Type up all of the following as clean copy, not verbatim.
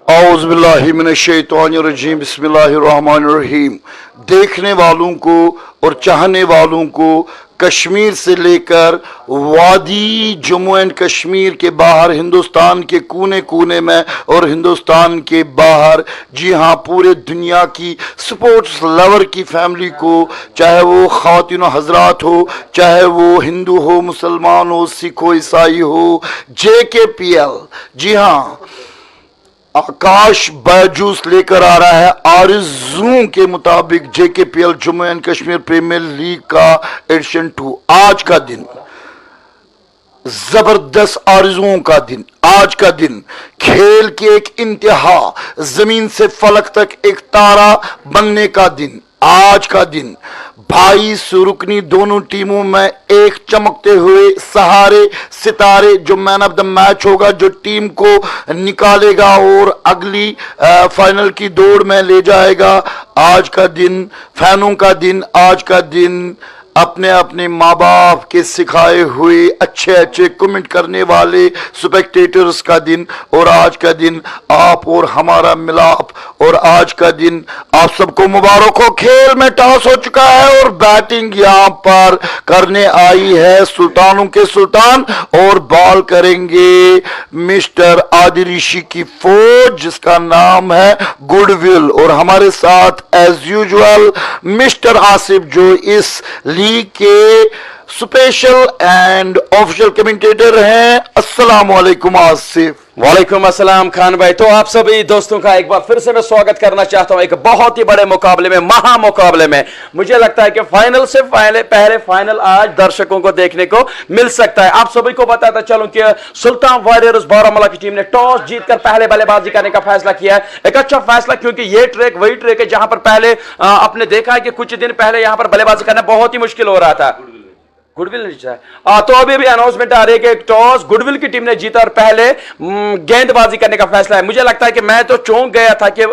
औज़ुबिल्लाहिमिनश्शैतानिर्रजीम बिस्मिल्लाहिर्रहमानिर्रहीम। देखने वालों को और चाहने वालों को कश्मीर से लेकर वादी जम्मू एंड कश्मीर के बाहर, हिंदुस्तान के कोने कोने में और हिंदुस्तान के बाहर, जी हाँ, पूरे दुनिया की स्पोर्ट्स लवर की फैमिली को, चाहे वो ख़वातीन व हज़रात हो, चाहे वो हिंदू हो, मुसलमान हो, सिख हो, ईसाई हो, JKPL, जी हाँ, आकाश बायजूस लेकर आ रहा है आरज़ू के मुताबिक JKPL Jammu and Kashmir Premier League का एडिशन 2। आज का दिन जबरदस्त आरज़ुओं का दिन, आज का दिन खेल की एक इंतहा, जमीन से फलक तक एक तारा बनने का दिन, आज का दिन 22 रुकनी दोनों टीमों में एक चमकते हुए सहारे सितारे, जो मैन ऑफ द मैच होगा, जो टीम को निकालेगा और अगली फाइनल की दौड़ में ले जाएगा। आज का दिन फैनों का दिन, आज का दिन अपने अपने माँ बाप के सिखाए हुए अच्छे अच्छे कमेंट करने वाले स्पेक्टेटर्स का दिन, और आज का दिन आप और हमारा मिलाप, और आज का दिन आप सबको मुबारक हो। खेल में टॉस हो चुका है और बैटिंग यहां पर करने आई है सुल्तानों के सुल्तान, और बॉल करेंगे मिस्टर आदिल ऋषि की फौज जिसका नाम है गुडविल, और हमारे साथ एज यूजुअल मिस्टर आसिफ जो इस लीग के स्पेशल एंड ऑफिशियल कमेंटेटर हैं। अस्सलाम वालेकुम आसिफ। वालेकुम अस्सलाम खान भाई। तो आप सभी दोस्तों का एक बार फिर से मैं स्वागत करना चाहता हूं एक बहुत ही बड़े मुकाबले में, महा मुकाबले में। मुझे लगता है कि फाइनल से पहले फाइनल आज दर्शकों को देखने को मिल सकता है। आप सभी को बताता चलूं कि सुल्तान वारियर्स बारामूला की टीम ने टॉस जीतकर पहले बल्लेबाजी करने का फैसला किया है। एक अच्छा फैसला, क्योंकि ये ट्रैक वही ट्रैक है जहां पर पहले आपने देखा है कि कुछ दिन पहले यहां पर बल्लेबाजी करना बहुत ही मुश्किल हो रहा था। गुडविल ने जीता। तो अभी भी अनाउंसमेंट आ रही है कि टॉस गुडविल की टीम ने जीता और पहले गेंदबाजी करने का फैसला है। मुझे लगता है कि मैं तो चौंक गया था कि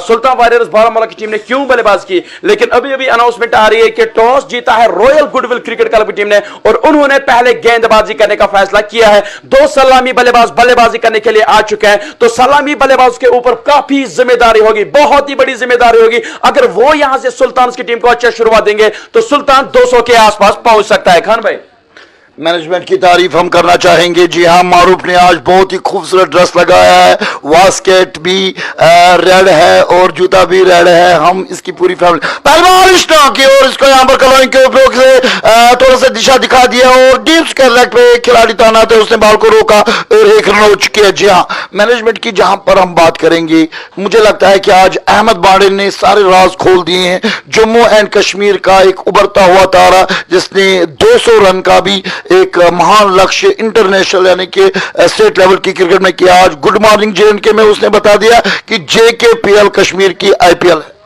सुल्तान वारियर्स बारामूला की टीम ने क्यों बल्लेबाजी की, लेकिन अभी अभी अनाउंसमेंट आ रही है कि टॉस जीता है रॉयल गुडविल क्रिकेट क्लब की टीम ने और उन्होंने पहले गेंदबाजी करने का फैसला किया है। दो सलामी बल्लेबाज बल्लेबाजी करने के लिए आ चुके हैं, तो सलामी बल्लेबाज के ऊपर काफी जिम्मेदारी होगी, बहुत ही बड़ी जिम्मेदारी होगी। अगर वो यहां से सुल्तान की टीम को अच्छा शुरुआत देंगे तो सुल्तान 200 के आसपास पहुंच सकता है। खान भाई, मैनेजमेंट की तारीफ हम करना चाहेंगे। जी हाँ, मारूफ ने आज बहुत ही खूबसूरत ड्रेस लगाया है, वास्केट भी रेड है और जूता भी रेड है। हम इसकी पूरी फैमिली पहलवान स्टॉक की और इसको यहाँ पर कलरिंग के उपयोग से थोड़ा सा दिशा दिखा दिया और डीप स्क्वायर लेग पे खिलाड़ी तैनात है, उसने बॉल को रोका और एक रन हो चुकी है। जी हाँ, मैनेजमेंट की जहां पर हम बात करेंगे, मुझे लगता है कि आज अहमद बाड़े ने सारे राज खोल दिए हैं। जम्मू एंड कश्मीर का एक उभरता हुआ तारा जिसने 200 रन का भी एक महान लक्ष्य इंटरनेशनल यानी कि स्टेट लेवल की क्रिकेट में किया। आज गुड मॉर्निंग JNK में उसने बता दिया कि JKPL कश्मीर की IPL है।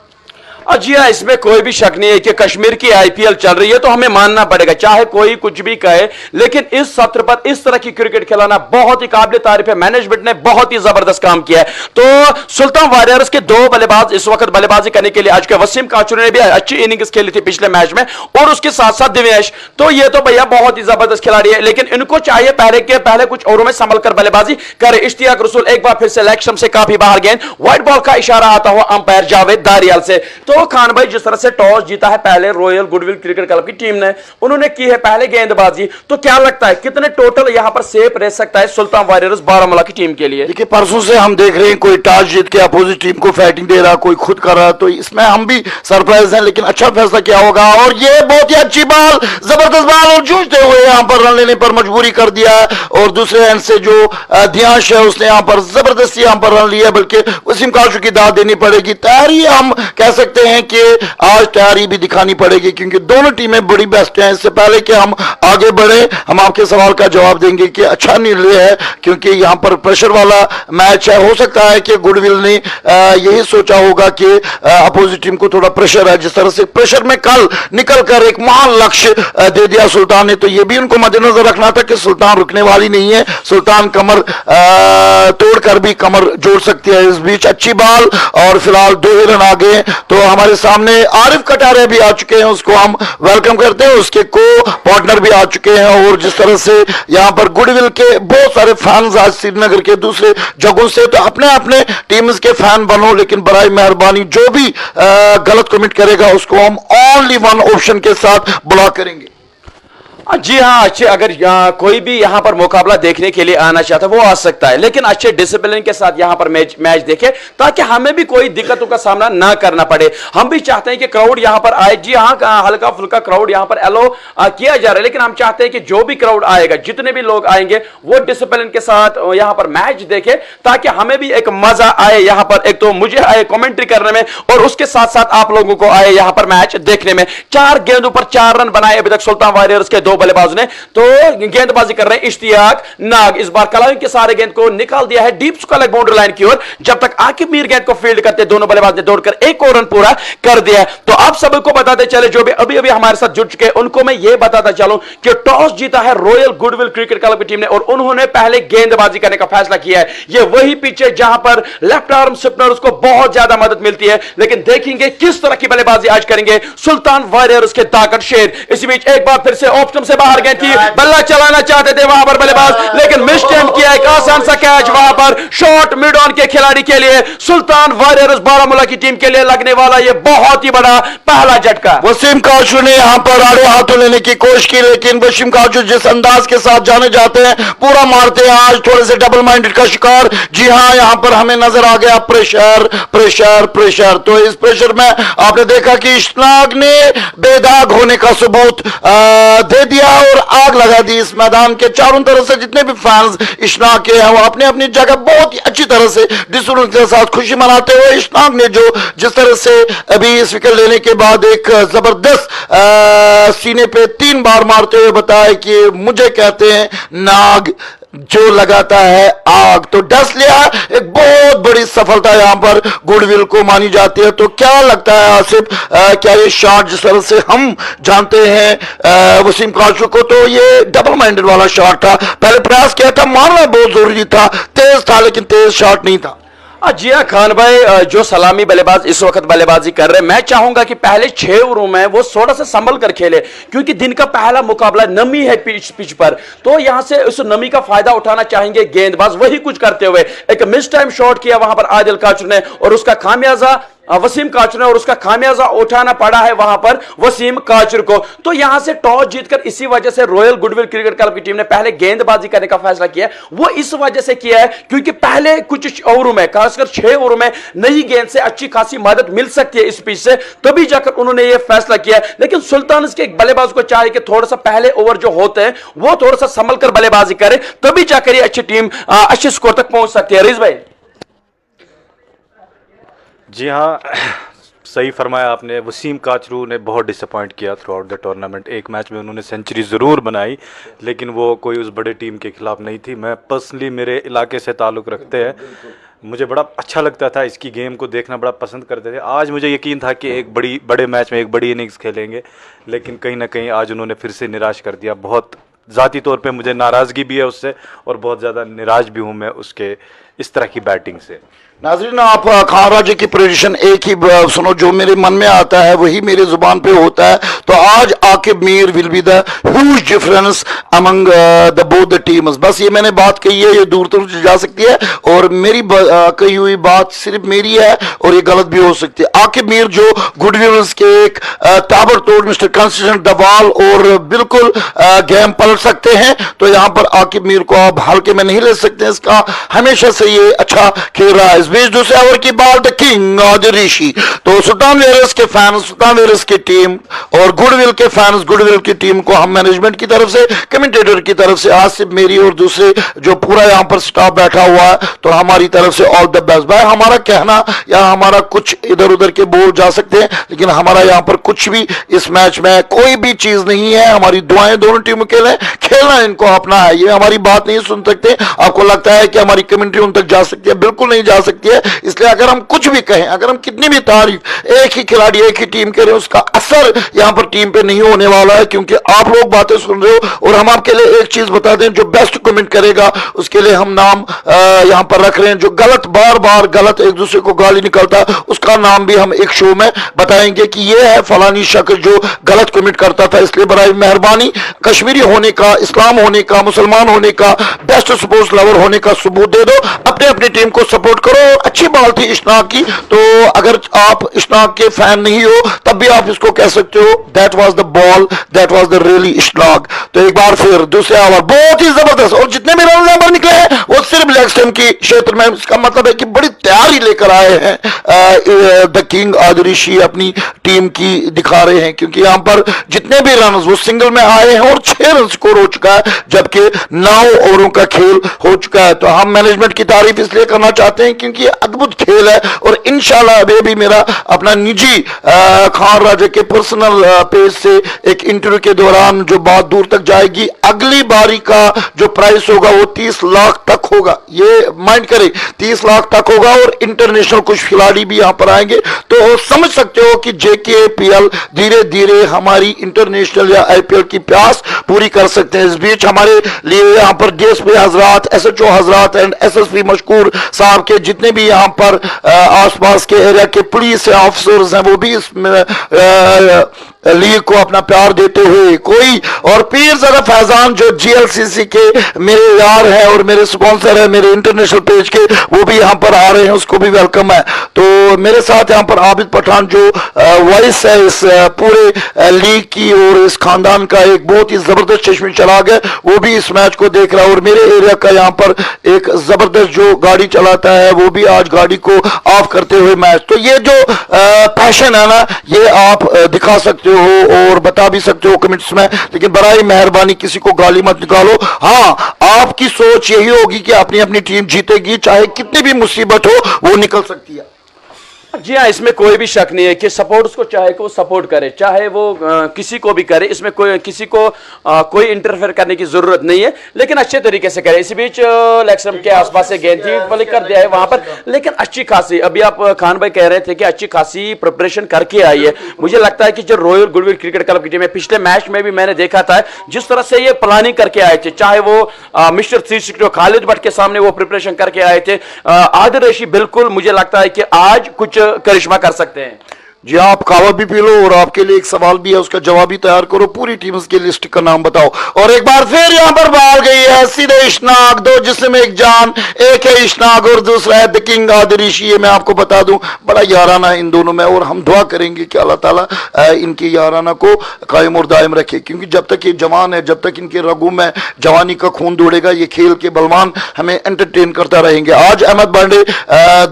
जी हाँ, इसमें कोई भी शक नहीं है कि कश्मीर की IPL चल रही है, तो हमें मानना पड़ेगा चाहे कोई कुछ भी कहे, लेकिन इस सत्र पर इस तरह की क्रिकेट खिलाना बहुत ही काबिल तारीफ है। मैनेजमेंट ने बहुत ही जबरदस्त काम किया है। तो सुल्तान वारियर्स के दो बल्लेबाज इस वक्त बल्लेबाजी करने के लिए आज के वसीम काचू ने भी अच्छी इनिंग्स खेली थी पिछले मैच में, और उसके साथ साथ दिवेश, तो ये तो भैया बहुत ही जबरदस्त खिलाड़ी है, लेकिन इनको चाहिए पहले कुछ ओवरों में संभल कर बल्लेबाजी करे। इश्तियाक रसूल एक बार फिर से लेग स्टंप से काफी बाहर गेंद, व्हाइट बॉल का इशारा आता हुआ अंपायर जावेद दारियाल से। तो खान भाई, जिस तरह से टॉस जीता है पहले रॉयल गुडविल क्रिकेट क्लब की टीम ने, उन्होंने की है पहले गेंदबाजी, तो क्या लगता है कितने टोटल यहां पर सेफ रह सकता है सुल्तान वारियर्स बारामूला की टीम के लिए? देखिए, परसों से हम देख रहे हैं कोई टॉस जीत के अपोजिट टीम को फैटिंग दे रहा, कोई खुद कर रहा, तो इसमें हम भी सरप्राइज हैं, लेकिन अच्छा फैसला क्या होगा। और ये बहुत ही अच्छी बॉल, जबरदस्त बॉल, और जूझते हुए यहां पर रन लेने पर मजबूरी कर दिया, और दूसरे एंड से जो ध्यांश है उसने यहां पर जबरदस्ती यहां पर रन लिया, बल्कि वसीम काशू की दाद देनी पड़ेगी। तैयारी हम कह सकते हैं कि आज तैयारी भी दिखानी पड़ेगी, क्योंकि दोनों टीमें बड़ी बेस्ट हैं। इससे पहले कि हम आगे बढ़े, हम आपके सवाल का जवाब देंगे कि अच्छा निर्णय है, क्योंकि यहां पर प्रेशर वाला मैच है। हो सकता है कि गुडविल ने यही सोचा होगा कि अपोजिट टीम को थोड़ा प्रेशर है, जिस तरह से प्रेशर में कल निकल कर एक महान लक्ष्य दे दिया सुल्तान ने, तो यह भी उनको मद्देनजर रखना था कि सुल्तान रुकने वाली नहीं है, सुल्तान कमर तोड़कर भी कमर जोड़ सकती है। इस बीच अच्छी बॉल और फिलहाल 2 ही रन आ गए, तो हमारे सामने आरिफ कटारे भी आ चुके हैं, उसको हम वेलकम करते हैं। उसके को पार्टनर भी आ चुके हैं और जिस तरह से यहाँ पर गुडविल के बहुत सारे फैंस आज श्रीनगर के दूसरे जगहों से, तो अपने अपने टीम्स के फैन बनो, लेकिन बराए मेहरबानी जो भी गलत कमेंट करेगा उसको हम ओनली वन ऑप्शन के साथ ब्लॉक करेंगे। जी हाँ, अच्छे अगर कोई भी यहाँ पर मुकाबला देखने के लिए आना चाहता है वो आ सकता है, लेकिन अच्छे डिसिप्लिन के साथ यहाँ पर मैच देखे ताकि हमें भी कोई दिक्कतों का सामना ना करना पड़े। हम भी चाहते हैं कि क्राउड यहाँ पर आए। जी हाँ, हल्का फुल्का क्राउड यहाँ पर अलो किया जा रहा है, लेकिन हम चाहते हैं कि जो भी क्राउड आएगा, जितने भी लोग आएंगे, वो डिसिप्लिन के साथ यहाँ पर मैच देखे ताकि हमें भी एक मजा आए यहाँ पर। एक तो मुझे आए कॉमेंट्री करने में और उसके साथ साथ आप लोगों को आए यहाँ पर मैच देखने में। 4 गेंदों पर 4 रन बनाए अभी तक सुल्तान वॉरियर्स के 2 बल्लेबाज ने, तो गेंदबाजी कर रहे हैं इश्तियाक नाग। इस बार कलावी के सारे गेंद को निकाल दिया है डीप स्क्वायर बाउंड्री लाइन की ओर। जब तक आकिब मीर गेंद को फील्ड करते, दोनों बल्लेबाज ने दौड़कर एक और रन पूरा कर दिया है। तो आप सबको बताते चले जो भी अभी अभी हमारे साथ जुड़ चुके हैं, उनको मैं ये बताता चलूं कि टॉस जीता है रॉयल गुडविल क्रिकेट क्लब की टीम ने और उन्होंने पहले गेंदबाजी करने का फैसला किया है। ये वही पिच है जहां पर लेफ्ट आर्म स्पिनर्स को बहुत ज्यादा मदद मिलती है, लेकिन देखेंगे किस तरह की बल्लेबाजी आज करेंगे सुल्तान वॉरियर्स के ताकत शेर। इसी बीच एक बार फिर से ऑप्शन से बाहर गेंद की, बल्ला चलाना चाहते थे वहां पर बल्लेबाज, लेकिन मिस टाइम किया। एक आसान सा कैच वहां पर शॉर्ट मिड ऑन के खिलाड़ी के लिए, सुल्तान वॉरियर्स बारामूला की टीम के लिए लगने वाला ये बहुत ही बड़ा पहला झटका। वसीम काशू ने यहां पर आड़े हाथों लेने की कोशिश की, लेकिन वसीम काशू जिस अंदाज के साथ जाने जाते हैं पूरा मारते हैं। आज थोड़े से डबल माइंडेड का शिकार। जी हां, यहां पर हमें नजर आ गया प्रेशर प्रेशर प्रेशर। तो इस प्रेशर में आपने देखा कि इश्तियाक ने बेदाग होने का सबूत दे दिया और आग लगा दी इस मैदान के चारों तरफ से। जितने भी फैंस इश्तियाक के हैं वो अपने अपनी जगह बहुत ही अच्छी तरह से डिसिप्लिन के साथ खुशी मनाते हुए, इश्तियाक ने जो जिस तरह से अभी इस विकेट लेने के बाद एक जबरदस्त सीने पे 3 बार मारते हुए बताया कि मुझे कहते हैं नाग जो लगाता है आग। तो डस लिया, एक बहुत बड़ी सफलता यहां पर गुडविल को मानी जाती है। तो क्या लगता है आसिफ, क्या ये शॉट जिस तरह से हम जानते हैं वसीम काशू को, तो ये डबल माइंडेड वाला शॉट था, पहले प्रयास किया था, मारना बहुत जरूरी था, तेज था लेकिन तेज शॉट नहीं था। जी हाँ खान भाई, जो सलामी बल्लेबाज इस वक्त बल्लेबाजी कर रहे हैं, मैं चाहूंगा कि पहले 6 ओवरों में वो थोड़ा सा संभल कर खेले, क्योंकि दिन का पहला मुकाबला नमी है पिच पर, तो यहां से उस नमी का फायदा उठाना चाहेंगे गेंदबाज। वही कुछ करते हुए एक मिस टाइम शॉट किया वहां पर आदिल काचू ने और उसका खामियाजा वसीम काचर ने, और उसका खामियाजा उठाना पड़ा है वहां पर वसीम काचर को। तो यहां से टॉस जीतकर इसी वजह से रॉयल गुडविल क्रिकेट क्लब की टीम ने पहले गेंदबाजी करने का फैसला किया। वो इस वजह से किया है क्योंकि पहले कुछ ओवरों में, खासकर 6 ओवरों में नई गेंद से अच्छी खासी मदद मिल सकती है इस पिच से, तभी जाकर उन्होंने यह फैसला किया। लेकिन सुल्तान के बल्लेबाज को चाहिए कि थोड़ा सा पहले ओवर जो होते हैं वो थोड़ा सा संभल कर बल्लेबाजी करे, तभी जाकर ये अच्छी टीम अच्छे स्कोर तक पहुंच सकती है। रिज भाई। जी हाँ, सही फरमाया आपने। वसीम काचरू ने बहुत डिसअपॉइंट किया थ्रू आउट द टूर्नामेंट। एक मैच में उन्होंने सेंचुरी ज़रूर बनाई, लेकिन वो कोई उस बड़े टीम के खिलाफ नहीं थी। मैं पर्सनली मेरे इलाके से ताल्लुक़ रखते हैं, मुझे बड़ा अच्छा लगता था, इसकी गेम को देखना बड़ा पसंद करते थे। आज मुझे यकीन था कि एक बड़े मैच में एक बड़ी इनिंग्स खेलेंगे, लेकिन कहीं ना कहीं आज उन्होंने फिर से निराश कर दिया। बहुत ज़ाती तौर पे मुझे नाराज़गी भी है उससे और बहुत ज़्यादा निराश भी हूँ मैं उसके इस तरह की बैटिंग से। नाज़रीन, आप खान राजा की प्रेडिक्शन एक ही सुनो, जो मेरे मन में आता है वही मेरे जुबान पे होता है। तो आज Aqib Mir will be the huge difference among the both the teams. बस ये मैंने बात कही है, ये दूर दूर जा सकती है और मेरी कही हुई बात सिर्फ मेरी है और ये गलत भी हो सकती है। आकिब मीर जो गुडविल्स के एक ताबड़तोड़ मिस्टर कंसिस्टेंट दबाल और बिल्कुल गेम पलट सकते हैं, तो यहाँ पर आकिब मीर को आप हल्के में नहीं ले सकते। इसका हमेशा से ये अच्छा खेल रहा है। इस बीच दूसरे ओवर की बॉल द किंग और द ऋषि। तो सुल्तान वेयर्स के फैंस, सुल्तान वेयर्स की टीम और गुडविल के फैंस, गुडविल की टीम को हम मैनेजमेंट की तरफ से, कमेंटेटर की तरफ से, आसिफ मेरी और दूसरे जो पूरा यहाँ पर स्टाफ बैठा हुआ है, तो हमारी तरफ से ऑल द बेस्ट। भाई हमारा कहना या हमारा कुछ इधर उधर के बोल जा सकते हैं, लेकिन हमारा यहाँ पर कुछ भी इस मैच में कोई भी चीज नहीं है। हमारी दुआएं दोनों टीमों के लिए, खेलना इनको अपना है। ये हमारी बात नहीं सुन सकते। आपको लगता है कि हमारी कमेंट्री उन तक जा सकती है? बिल्कुल नहीं जा सकती। सकती है। इसलिए अगर हम कुछ भी कहें, अगर हम कितनी भी तारीफ एक ही खिलाड़ी एक ही टीम करें, उसका असर यहां पर टीम पे नहीं होने वाला है, क्योंकि आप लोग बातें सुन रहे हो। और हम आपके लिए एक चीज बता दें, जो बेस्ट कमेंट करेगा उसके लिए हम नाम यहां पर रख रहे हैं। जो गलत बार बार गलत एक दूसरे को गाली निकलता है, उसका नाम भी हम एक शो में बताएंगे कि ये है फलानी शख्स जो गलत कमेंट करता था। इसलिए बराए मेहरबानी कश्मीरी होने का, इस्लाम होने का, मुसलमान होने का, बेस्ट स्पोर्ट्स लवर होने का सबूत दे दो, अपने अपनी टीम को सपोर्ट करो। अच्छी बॉल थी इशनाक की, तो अगर आप इशनाक के फैन नहीं हो तब भी आप इसको कह सकते हो that was the ball, that was the really इशनाक। तो एक बार फिर दूसरे ओवर बहुत ही जबरदस्त, और जितने भी रन नंबर निकले हैं वो सिर्फ लेग स्टंप की क्षेत्र में। इसका मतलब है कि बड़ी तैयारी लेकर आए हैं द किंग आदिल ऋषि, अपनी टीम की दिखा रहे हैं, क्योंकि यहां पर जितने भी रन वो सिंगल में आए हैं और 6 रन स्कोर हो चुका है, जबकि 9 ओवरों का खेल हो चुका है। तो हम मैनेजमेंट की तारीफ इसलिए करना चाहते हैं क्योंकि ये अद्भुत खेल है, और इंशाल्लाह अभी भी मेरा अपना निजी खान राजा के पर्सनल पेज से एक इंटरव्यू के दौरान जो बात दूर तक जाएगी, अगली बारी का जो प्राइस होगा वो 30 लाख तक होगा। ये माइंड करें, 30 लाख तक होगा, और इंटरनेशनल कुछ खिलाड़ी भी यहां पर आएंगे। तो समझ सकते हो कि JKPL धीरे धीरे हमारी इंटरनेशनल या IPL की प्यास पूरी कर सकते हैं। इस बीच हमारे लिए यहां पर DSP हजरात, SHO हजरात एंड SSP मशकूर साहब के जितने भी यहां पर आसपास के एरिया के पुलिस ऑफिसर्स हैं, वो भी इसमें लीग को अपना प्यार देते हुए कोई, और पीरज़ादा फैजान जो GLCC के मेरे यार हैं और मेरे स्पॉन्सर हैं मेरे इंटरनेशनल पेज के, वो भी यहां पर आ रहे हैं, उसको भी वेलकम है। तो मेरे साथ यहां पर आबिद पठान जो वॉइस है इस पूरे लीग की और इस खानदान का, एक बहुत ही जबरदस्त चश्मे चराग है, वो भी इस मैच को देख रहा है। और मेरे एरिया का यहां पर एक जबरदस्त जो गाड़ी चलाता है वो भी आज गाड़ी को ऑफ करते हुए मैच। तो ये जो पैशन है ना, ये आप दिखा सकते हो और बता भी सकते हो कमेंट्स में, लेकिन बराए मेहरबानी किसी को गाली मत निकालो। हाँ, आपकी सोच यही होगी कि अपनी अपनी टीम जीतेगी, चाहे कितनी भी मुसीबत हो वो निकल सकती है। जी हाँ, इसमें कोई भी शक नहीं है कि सपोर्ट उसको चाहे को सपोर्ट करे, चाहे वो किसी को भी करे, इसमें कोई किसी को कोई इंटरफेयर करने की जरूरत नहीं है, लेकिन अच्छे तरीके से करे। इसी बीच लेक्सम के आसपास से गेंद थी, फ्लिक कर दिया है वहां पर, लेकिन अच्छी खासी, अभी आप खान भाई कह रहे थे कि अच्छी खासी प्रिपरेशन करके आई है। मुझे लगता है कि जो रॉयल गुडविल क्रिकेट क्लब की टीम है, पिछले मैच में भी मैंने देखा था जिस तरह से ये प्लानिंग करके आए थे, चाहे वो मिस्टर 360 खालिद भट्ट के सामने वो प्रिपरेशन करके आए थे। आदिल ऋषि बिल्कुल मुझे लगता है कि आज कुछ करिश्मा कर सकते हैं। जी, आप कावा भी पी लो, और आपके लिए एक सवाल भी है, उसका जवाब भी तैयार करो। पूरी टीम की लिस्ट का नाम बताओ। और एक बार फिर यहां पर बाहर गई है सीधे इशनाक, 2 जिस्म एक जान, एक है इशनाक और दूसरा है द किंग आदिल ऋषि। ये मैं आपको बता दूं, बड़ा याराना है इन दोनों में, और हम दुआ करेंगे कि अल्लाह ताला इनकी याराना को कायम और दायम रखे, क्योंकि जब तक ये जवान है, जब तक इनके रगों में जवानी का खून दौड़ेगा, ये खेल के बलवान हमें एंटरटेन करता रहेंगे। आज Ahmad Bande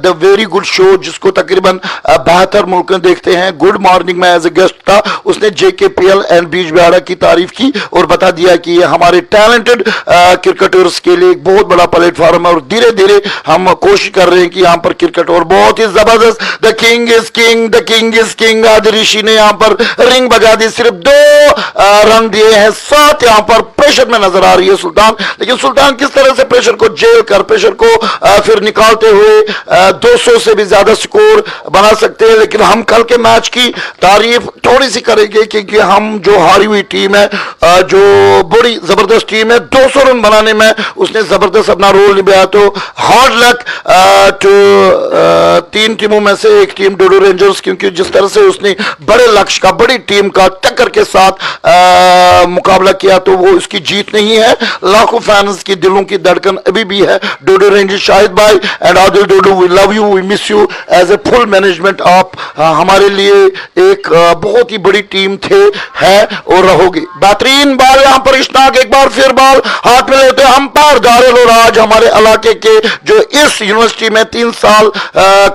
the very good show, जिसको तकरीबन 72 मुल्क देख हैं, गुड मॉर्निंग में एज ए गेस्ट था, उसने JKPL एंड बीच बिहाड़ा की तारीफ की और बता दिया कि ये हमारे टैलेंटेड क्रिकेटर्स के लिए एक बहुत बड़ा प्लेटफॉर्म है, और धीरे धीरे हम कोशिश कर रहे हैं कि यहां पर क्रिकेट और बहुत ही जबरदस्त the king is king, the king is king. Adil Rishi ने यहां पर रिंग बजा दी, सिर्फ 2 रन दिए हैं, 7 यहां पर प्रेशर में नजर आ रही है सुल्तान। लेकिन सुल्तान किस तरह से प्रेशर को जेल कर, प्रेशर को फिर निकालते हुए 200 से भी ज्यादा स्कोर बना सकते हैं। लेकिन हम कल के मैच की तारीफ थोड़ी सी करेंगे, क्योंकि हम जो हारी हुई टीम है, जो बड़ी जबरदस्त टीम है, 200 रन बनाने में उसने जबरदस्त अपना रोल निभाया। तो हार्ड लक टू 3 टीमों में से एक टीम डोडो रेंजर्स, क्योंकि जिस तरह से उसने बड़े लक्ष्य का, बड़ी टीम का टक्कर के साथ मुकाबला किया, तो वो उसकी जीत नहीं है। लाखों फैंस की दिलों की धड़कन अभी भी है डोडो रेंजर्स। शाहिद भाई and Adil Dodo, we love you, we miss you as a full management. आप हमारे लिए एक बहुत ही बड़ी टीम थे, है और रहोगे। बेहतरीन बॉल यहां पर इशनाक, एक बार फिर बॉल हाथ में लेते हैं अंपायर दारिल, और आज हमारे इलाके के जो इस यूनिवर्सिटी में 3 साल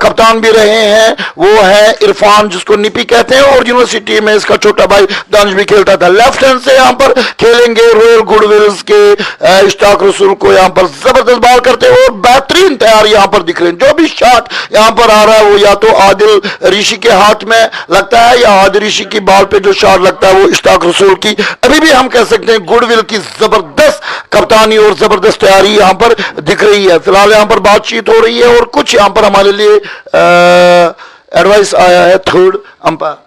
कप्तान भी रहे हैं, वो है इरफान, जिसको निपी कहते हैं, और यूनिवर्सिटी में इसका छोटा भाई दानिश भी खेलता था। लेफ्ट हैंड से यहां पर खेलेंगे रॉयल गुडविल्स के इश्ताक रसूल को, यहां पर जबरदस्त बॉल करते हैं और बेहतरीन तैयार यहां पर दिख रहे हैं। जो भी शॉट यहां पर आ रहा है वो या तो आदिल ऋषि के हाथ शॉट में लगता है या आदिल ऋषि की बॉल पे जो शॉट लगता है वो इश्ताक रसूल की, अभी भी हम कह सकते हैं गुडविल की जबरदस्त कप्तानी और जबरदस्त तैयारी यहां पर दिख रही है। फिलहाल यहां पर बातचीत हो रही है और कुछ यहां पर हमारे लिए एडवाइस आया है थर्ड अंपायर।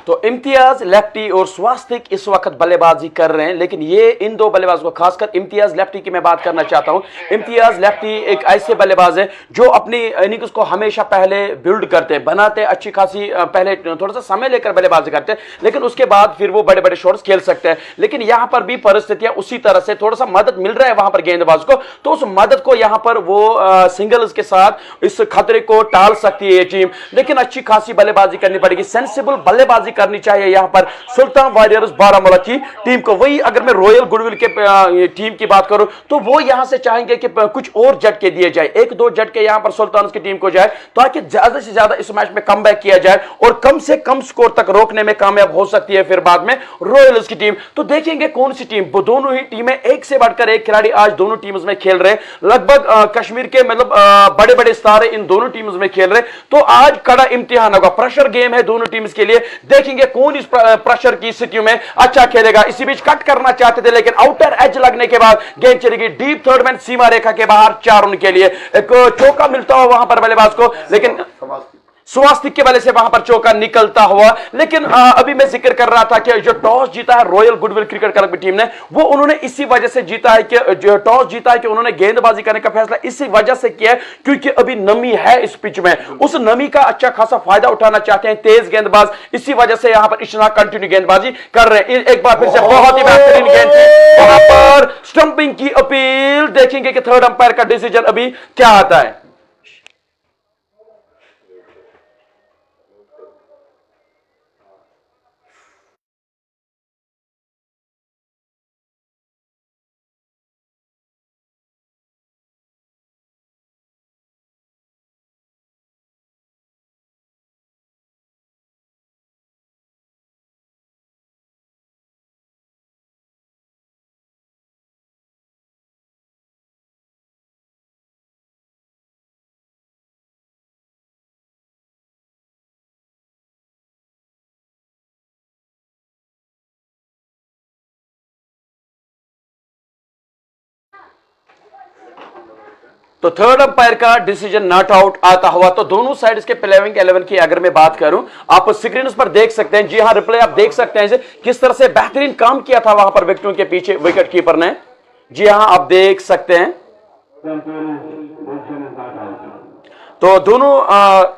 तो इम्तियाज लेफ्टी और स्वास्तिक इस वक्त बल्लेबाजी कर रहे हैं, लेकिन ये इन दो बल्लेबाजों को, खासकर इम्तियाज लेफ्टी की मैं बात करना चाहता हूं। इम्तियाज लेफ्टी एक ऐसे बल्लेबाज है जो अपनी इनिंग्स को हमेशा पहले बिल्ड करते, बनाते, अच्छी खासी पहले थोड़ा सा समय लेकर बल्लेबाजी करते हैं, लेकिन उसके बाद फिर वो बड़े बड़े शॉट्स खेल सकते हैं। लेकिन यहां पर भी परिस्थितियां उसी तरह से, थोड़ा सा मदद मिल रहा है वहां पर गेंदबाज को, तो उस मदद को यहां पर वो सिंगल्स के साथ इस खतरे को टाल सकती है ये टीम। लेकिन अच्छी खासी बल्लेबाजी करनी पड़ेगी, सेंसिबल बल्लेबाजी करनी चाहिए यहां पर सुल्तान वारियर्स बारामूला की टीम को। वही अगर मैं रॉयल गुडविल के टीम की बात करूं तो वो यहां से चाहेंगे कि कुछ और झटके दिए जाए, एक दो झटके यहां पर सुल्तान की टीम को जाए, ताकि ज्यादा से ज्यादा इस मैच में कमबैक किया जाए और कम से कम स्कोर तक रोकने में कामयाब हो सकती है फिर बाद में रॉयल्स की टीम। तो देखेंगे कौन सी टीम, वो दोनों ही टीमें एक से बढ़कर एक खिलाड़ी आज दोनों टीम्स में खेल रहे, लगभग कश्मीर के मतलब बड़े बड़े सितारे इन दोनों टीम्स में खेल रहे। तो आज कड़ा इम्तिहान होगा, प्रेशर गेम है दोनों टीम्स के लिए। देखेंगे कौन इस प्रेशर की स्थितियों में अच्छा खेलेगा। इसी बीच कट करना चाहते थे, लेकिन आउटर एज लगने के बाद गेंद चली गई डीप थर्ड में, सीमा रेखा के बाहर 4 रन के लिए। एक चौका मिलता हुआ वहां पर बल्लेबाज को, लेकिन स्वास्तिक के वजह से वहां पर चौका निकलता हुआ। लेकिन अभी मैं जिक्र कर रहा था कि जो टॉस जीता है रॉयल गुडविल क्रिकेट क्लब की टीम ने, वो उन्होंने इसी वजह से जीता है कि जो टॉस जीता है कि उन्होंने गेंदबाजी करने का फैसला इसी वजह से किया है क्योंकि अभी नमी है इस पिच में, उस नमी का अच्छा खासा फायदा उठाना चाहते हैं तेज गेंदबाज। इसी वजह से यहां पर इशराक कंटिन्यू गेंदबाजी कर रहे हैं। एक बार फिर से बहुत ही बेहतरीन गेंद थी, वहां पर स्टंपिंग की अपील। देखेंगे कि थर्ड अंपायर का डिसीजन अभी क्या आता है। तो थर्ड अंपायर का डिसीजन नॉट आउट आता हुआ। तो दोनों साइड्स के प्लेइंग 11 की अगर मैं बात करूं, आप स्क्रीन पर देख सकते हैं, जी हां रिप्ले आप देख सकते हैं किस तरह से बेहतरीन काम किया था वहां पर विकेटों के पीछे विकेट कीपर ने। जी हां आप देख सकते हैं। तो दोनों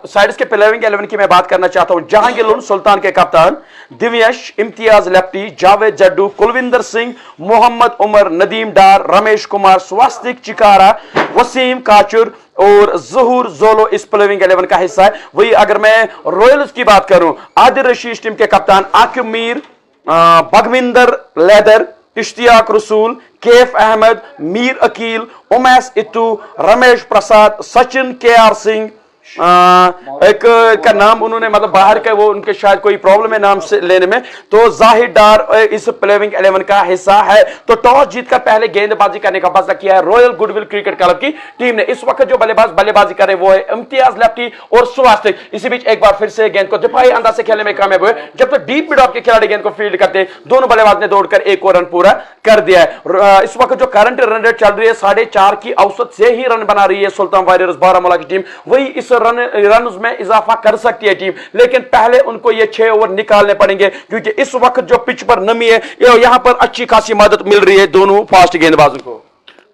साइड्स के प्लेइंग 11 की मैं बात करना चाहता हूं। जहांगीर लोन सुल्तान के कप्तान, दिव्यश, इम्तियाज लेफ्टी, जावेद जड्डू, कुलविंदर सिंह, मोहम्मद उमर, नदीम डार, रमेश कुमार, स्वास्तिक चिकारा, वसीम काचुर और जहूर जोलो इस प्लेइंग 11 का हिस्सा है। वही अगर मैं रॉयल्स की बात करूं, आदिल रशीद टीम के कप्तान, आकिब मीर, बगविंदर लेदर, इश्तियाक रसूल, कैफ अहमद, मीर अकील, उमैस इत्तू, रमेश प्रसाद, सचिन KR सिंह, एक का नाम उन्होंने मतलब बाहर का, वो उनके शायद कोई प्रॉब्लम है नाम से लेने में, तो जाहिर डार इस प्लेइंग 11 का हिस्सा है। तो टॉस जीतकर पहले गेंदबाजी करने का फैसला किया है रॉयल गुडविल क्रिकेट क्लब की टीम ने। इस वक्त जो बल्लेबाजी कर रहे वो है इम्तियाज लेफ्टी और स्वास्तिक। इसी बीच एक बार फिर से गेंद को दिफाई अंदाज से खेलने में कामयाब हुए। जब तक डीप मिड ऑफ के खिलाड़ी गेंद को फील्ड करते, दोनों बल्लेबाज ने दौड़कर एक और रन पूरा कर दिया है। इस वक्त जो करंट रन रेट चल रही है 4.5 की औसत से ही रन बना रही है सुल्तान वारियर्स बारामूला की टीम। वही इस रन में इजाफा कर सकती है टीम, लेकिन पहले उनको ये 6 ओवर निकालने पड़ेंगे क्योंकि इस वक्त जो पिच पर नमी है यहां पर अच्छी खासी मदद मिल रही है दोनों फास्ट गेंदबाजों को।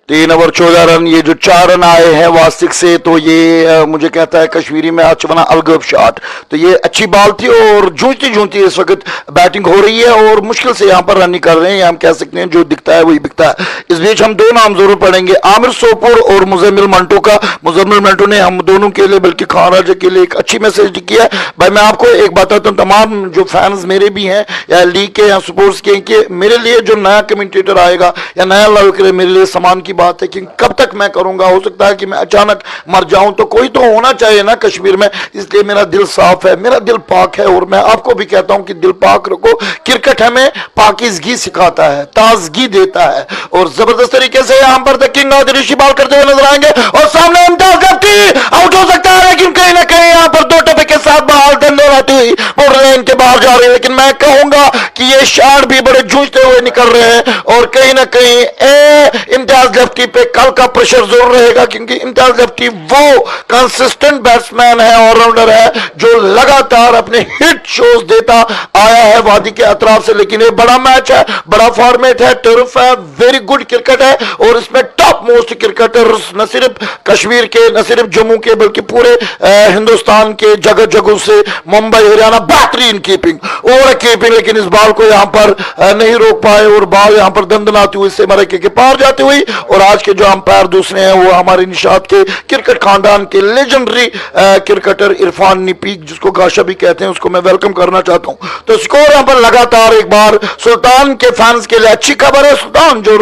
3 ओवर 14 रन, ये जो 4 रन आए हैं वास्तिक से, तो ये मुझे कहता है कश्मीरी में आज बना अलगब शॉट। तो ये अच्छी बॉल थी और जूझती जूझती इस वक्त बैटिंग हो रही है और मुश्किल से यहाँ पर रन नहीं कर रहे हैं, हम कह सकते हैं जो दिखता है वही बिकता है। इस बीच हम 2 नाम जरूर पढ़ेंगे, आमिर सोपुर और मुजम्मिल मंटो का। मुजम्मिल मंटो ने हम दोनों के लिए बल्कि खान राजा के लिए एक अच्छी मैसेज किया है। भाई मैं आपको एक बताता हूँ, तमाम जो फैंस मेरे भी हैं या लीग के या स्पोर्ट्स के, कि मेरे लिए जो नया कमेंटेटर आएगा या नया लाइव करे मेरे लिए समान की बात है कि कब तक मैं करूंगा, हो सकता है कि मैं अचानक मर जाऊं, तो कोई तो होना चाहिए ना कश्मीर में। इसलिए मेरा दिल साफ है, मेरा दिल पाक है और मैं आपको भी कहता हूं कि दिल पाक रखो। क्रिकेट हमें पाकिजगी सिखाता है, ताजगी देता है और जबरदस्त तरीके से यहां पर the king of the Rishi ball करते हुए नजर आएंगे और सामने इम्तियाज लफ्टी आउट हो सकता है, लेकिन कहीं ना कहीं यहां पर 2 टप्पे के साथ बॉल डंडे रहती हुई बॉर्डर लाइन के बाहर जा रही है। लेकिन मैं कहूंगा कि ये शॉट भी बड़े जूझते हुए निकल रहे हैं और कहीं ना कहीं इम्तियाज लफ्टी पे कल का प्रेशर जरूर रहेगा, क्योंकि इम्तियाज लफ्टी वो कंसिस्टेंट बैट्समैन है, ऑलराउंडर है, जो लगातार अपने हिट शोज देता आया है वादी के अतराफ से। लेकिन ये बड़ा मैच है, बड़ा फॉर्मेट है, टर्फ है, वेरी गुड क्रिकेट है और इसमें टॉप मोस्ट क्रिकेटर्स न सिर्फ कश्मीर के, न सिर्फ जम्मू के, बल्कि पूरे हिंदुस्तान के जगह जगह से, मुंबई हरियाणा, बेहतरीन कीपिंग और कीपिंग। लेकिन इस बॉल को यहां पर नहीं रोक पाए और बॉल यहां पर दंदनाती हुई से मरके के पार जाती हुई। और आज के जो अंपायर दूसरे हैं वो हमारे निशात के क्रिकेट खानदान के लेजेंडरी क्रिकेटर इरफान निपीक, जिसको गाशा भी कहते हैं, उसको मैं वेलकम करना चाहता हूं। तो स्कोर यहां पर लगातार एक बार सुल्तान के फैंस के लिए अच्छी खबर है। सुल्तान जो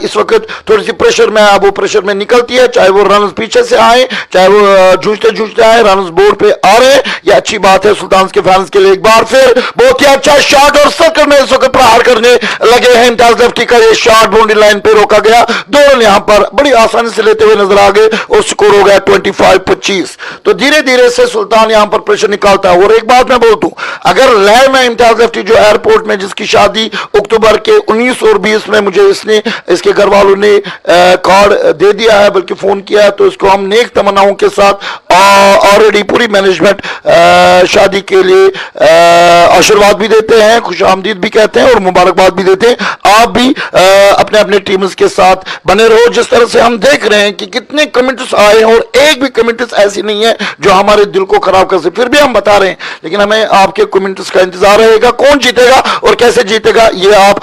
इस वक्त थोड़ी सी प्रेशर में है, वो प्रेशर में निकलती है, चाहे वो रन पीछे से आए, चाहे वो जूझते जूझते आए, रन बोर्ड पे आ रहे हैं, ये अच्छी बात है सुल्तान के फैंस के लिए। एक बार फिर बहुत ही अच्छा शॉट और सर्कल में इस वक्त प्रहार करने लगे हैं इम्तियाज लफ्टी का, ये शॉट बाउंड्री लाइन पे रोका गया, 2 रन यहां पर बड़ी आसानी से लेते हुए नजर आ गए और स्कोर हो गया 25-25। तो धीरे धीरे से सुल्तान यहां पर प्रेशर निकालता है। और एक बात मैं बोलता हूं, अगर लय में इम्तियाज लफ्टी जो एयरपोर्ट में, जिसकी शादी अक्टूबर के 19 और 20 में मुझे इसके घर वालों ने कार्ड दे दिया है, बल्कि फोन किया है, तो इसको हम नेक तमन्नाओं के साथ ऑलरेडी पूरी मैनेजमेंट शादी के लिए आशीर्वाद भी देते हैं, खुश आमदीद भी कहते हैं और मुबारकबाद भी देते हैं। आप भी अपने अपने टीम्स के साथ बने रहो। जिस तरह से हम देख रहे हैं कि कितने कमेंट्स आए हैं और एक भी कमेंट्स ऐसी नहीं है जो हमारे दिल को खराब कर सके, फिर भी हम बता रहे हैं। लेकिन हमें आपके कमेंट्स का इंतजार रहेगा, कौन जीतेगा और कैसे जीतेगा ये आप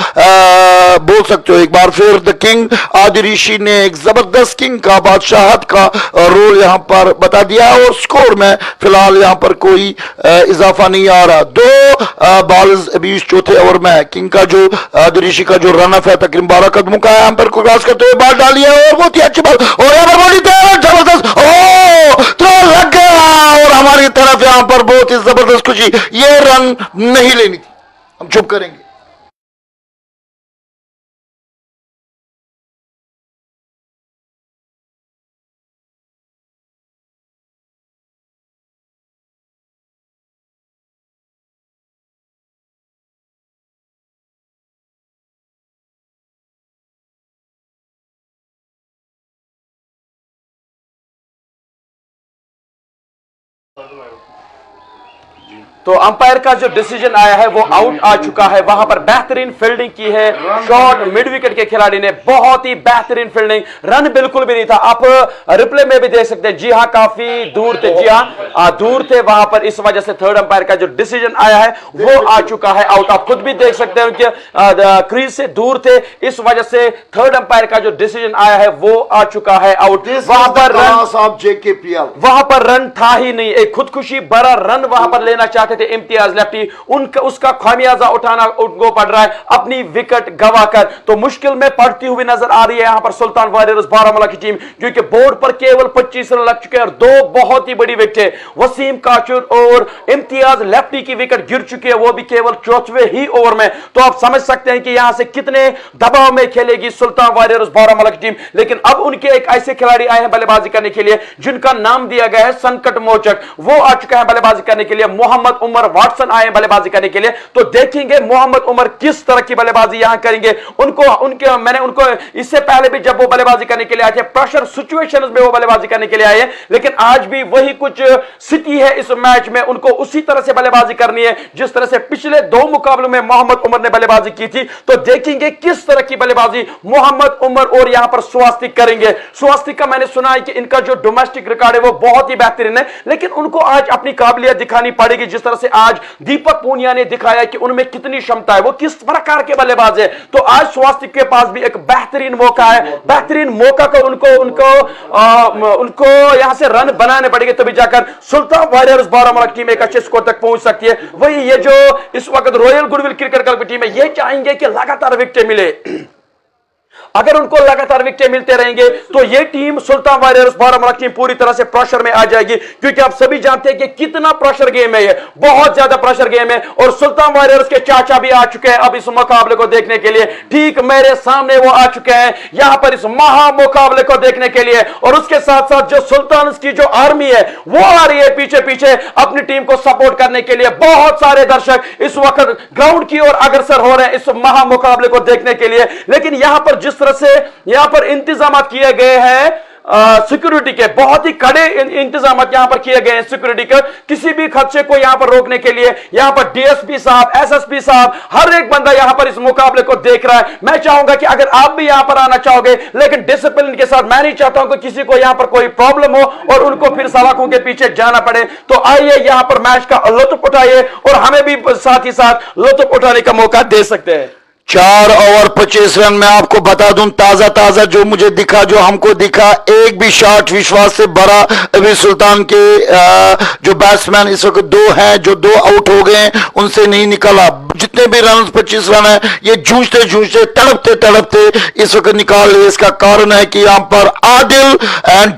बोल सकते हो। एक बार फिर द किंग आदि ऋषि ने एक जबरदस्त किंग का, बादशाहत का रोल यहां पर बता दिया है और स्कोर में फिलहाल यहां पर कोई इजाफा नहीं आ रहा। 2 बॉल्स अभी चौथे ओवर में किंग का जो आदि ऋषि का जो रन है तकरीबन 12 कदमों का है, हम पर क्रॉस करते हुए बॉल डाली है और बहुत ही अच्छी बॉल और यहां पर बॉडी जबरदस्त तो लग गया और हमारी तरफ यहां पर बहुत ही जबरदस्त खुशी। ये रन नहीं लेनी थी, हम चुप करेंगे। तो अंपायर का जो डिसीजन आया है वो आउट आ चुका है। वहां पर बेहतरीन फील्डिंग की है, शॉट मिड विकेट के खिलाड़ी ने, बहुत ही बेहतरीन फील्डिंग, रन बिल्कुल भी नहीं था। आप रिप्ले में भी देख सकते हैं, जी हां काफी दूर थे, जी हां दूर थे वहां पर, इस वजह से थर्ड अंपायर का जो डिसीजन आया है वो आ चुका है आउट। आप खुद भी देख सकते हैं कि क्रीज से दूर थे, इस वजह से थर्ड अंपायर का जो डिसीजन आया है वो आ चुका है आउट। वहां पर वहां पर रन था ही नहीं, एक खुदकुशी बड़ा रन वहां पर लेना चाहते थे इम्तियाज लफ्टी, उनका उसका खामियाजा उठाना उनको पड़ रहा है अपनी विकेट गवाकर। तो मुश्किल में पड़ती हुई नजर आ रही है यहां पर सुल्तान वारियर्स बारामूला की टीम, जो कि बोर्ड पर केवल 25 रन लग चुके हैं और 2 बहुत ही बड़ी विकेट, वसीम काचुर और इम्तियाज लफ्टी की विकेट गिर चुकी है, वो भी केवल 4वें ही ओवर में। तो आप समझ सकते हैं कि यहां से कितने दबाव में खेलेगी सुल्तान वारियर्स बारामूला की टीम। लेकिन अब उनके एक ऐसे खिलाड़ी आए हैं बल्लेबाजी करने के लिए जिनका नाम दिया गया है संकट मोचक, वो आ चुका है बल्लेबाजी करने के लिए। मोहम्मद उमर वाटसन आए बल्लेबाजी करने के लिए। तो देखेंगे मोहम्मद उमर किस तरह की बल्लेबाजी यहां करेंगे। मैंने उनको इससे पहले भी जब वो बल्लेबाजी करने के लिए आए थे, प्रेशर सिचुएशंस में वो बल्लेबाजी करने के लिए आए हैं, लेकिन आज भी वही कुछ स्थिति है इस मैच में। उनको उसी तरह से बल्लेबाजी करनी है जिस तरह से पिछले 2 मुकाबलों में मोहम्मद उमर ने बल्लेबाजी की थी। तो देखेंगे किस तरह की बल्लेबाजी मोहम्मद उमर और यहां पर स्वास्तिक करेंगे। स्वास्तिक का मैंने सुना है कि इनका जो डोमेस्टिक रिकॉर्ड है वो बहुत ही बेहतरीन है, लेकिन उनको आज अपनी काबिलियत दिखानी पड़ेगी। जिस तरह से आज दीपक पूनिया ने दिखाया कि उनमें कितनी क्षमता है, वो किस प्रकार के बल्लेबाज है। तो आज स्वास्तिक के पास भी एक बेहतरीन मौका है, बेहतरीन मौका को उनको यहां से रन बनाने पड़ेंगे, तभी जाकर सुल्तान वारियर्स बारामूला टीम एक अच्छे स्कोर तक पहुंच सकती है। वही ये जो इस वक्त रॉयल गुडविल क्रिकेट क्लब की टीम है, ये चाहेंगे कि लगातार विकेट मिले। अगर उनको लगातार विकेट मिलते रहेंगे तो ये टीम सुल्तान वारियर्स बारामूला टीम पूरी तरह से प्रेशर में आ जाएगी, क्योंकि आप सभी जानते हैं कि कितना प्रेशर गेम है, ये बहुत ज्यादा प्रेशर गेम है। और सुल्तान वारियर्स के चाचा भी आ चुके हैं अब इस मुकाबले को देखने के लिए। ठीक मेरे सामने वो आ चुके हैं यहां पर इस महा मुकाबले को देखने के लिए। और उसके साथ साथ जो सुल्तान की जो आर्मी है वो आ रही है पीछे पीछे अपनी टीम को सपोर्ट करने के लिए। बहुत सारे दर्शक इस वक्त ग्राउंड की ओर अग्रसर हो रहे हैं इस महा मुकाबले को देखने के लिए। लेकिन यहां पर जिस तरह से यहां पर इंतजाम किए गए हैं सिक्योरिटी के, बहुत ही कड़े इंतजाम यहां पर किए गए हैं सिक्योरिटी के, किसी भी खदशे को यहां पर रोकने के लिए। यहां पर डीएसपी साहब, एसएसपी साहब, हर एक बंदा यहां पर इस मुकाबले को देख रहा है। मैं चाहूंगा कि अगर आप भी यहां पर आना चाहोगे, लेकिन डिसिप्लिन के साथ, मैं नहीं चाहता हूं कि किसी को यहां पर कोई प्रॉब्लम हो और उनको फिर सलाखों के पीछे जाना पड़े। तो आइए यहां पर मैच का लुत्फ उठाइए और हमें भी साथ ही साथ लुत्फ उठाने का मौका दे सकते हैं। 4 ओवर 25 रन में आपको बता दूं, ताजा ताजा जो मुझे दिखा, जो हमको दिखा, एक भी शॉट विश्वास से भरा अभी सुल्तान के जो बैट्समैन इस वक्त 2 हैं, जो 2 आउट हो गए उनसे नहीं निकला। जितने भी रन 25 रन है ये जूझते जूझते तड़पते तड़पते इस वक्त निकाल लिए। इसका कारण है कि यहां पर आदिल एंड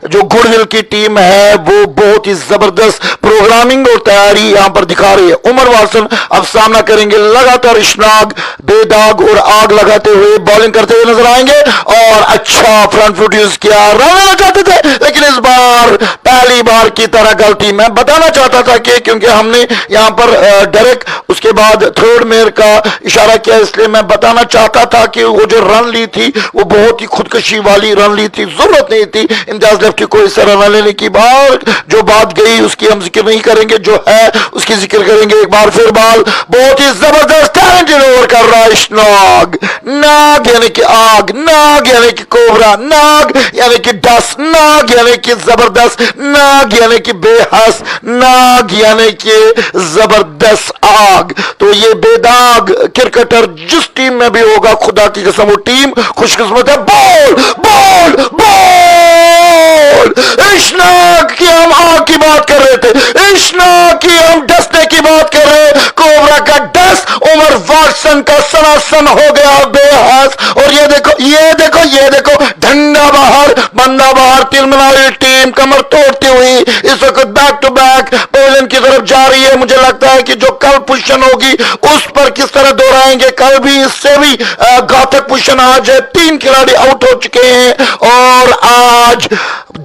जो गुडविल की टीम है वो बहुत ही जबरदस्त प्रोग्रामिंग और तैयारी यहां पर दिखा रही है। उमर वाटसन अब सामना करेंगे लगातार इशनाक, बेदाग और आग लगाते हुए बॉलिंग करते हुए नजर आएंगे। और अच्छा फ्रंट फुट यूज किया, रन चाहते थे, लेकिन इस बार पहली बार की तरह गलती मैं बताना चाहता था कि क्योंकि हमने यहां पर डायरेक्ट उसके बाद थर्ड मेयर का इशारा किया, इसलिए मैं बताना चाहता था कि वो जो रन ली थी वो बहुत ही खुदकशी वाली रन ली थी, जरूरत नहीं थी इम्तियाज लेफ्टी को इस तरह रन लेने की। बार जो बात गई उसकी हम जिक्र नहीं करेंगे, जो है उसकी जिक्र करेंगे। एक बार फिर बॉल बहुत ही जबरदस्त टैलेंटेड ओवर कर रहा है इशनाक। नाग यानी कि आग, नाग यानी कि कोबरा, नाग यानी कि डस, नाग यानी कि जबरदस्त, नाग यानी कि बेहस, नाग यानी कि जबरदस्त आग। तो ये बेदाग क्रिकेटर जिस टीम में भी होगा, खुदा की कसम वो टीम खुशकिस्मत है। बॉल बॉल बॉल, इशनाक की हम आग की बात कर रहे थे, इशनाक की हम डसने की बात कर रहे हैं। कोबरा का डस उमर वाटसन का सनासन हो गया बेहस। और ये देखो ये देखो ये देखो, डंडा बाहर, बंदा बाहर, तिलमिलाई टीम कमर तोड़ती हुई इस वक्त बैक टू बैक पेविलियन की तरफ जा रही है। मुझे लगता है कि जो कल पोजीशन होगी उस पर किस तरह दोहराएंगे, कल भी इससे भी घातक पोजीशन। आज 3 खिलाड़ी आउट हो चुके हैं और आज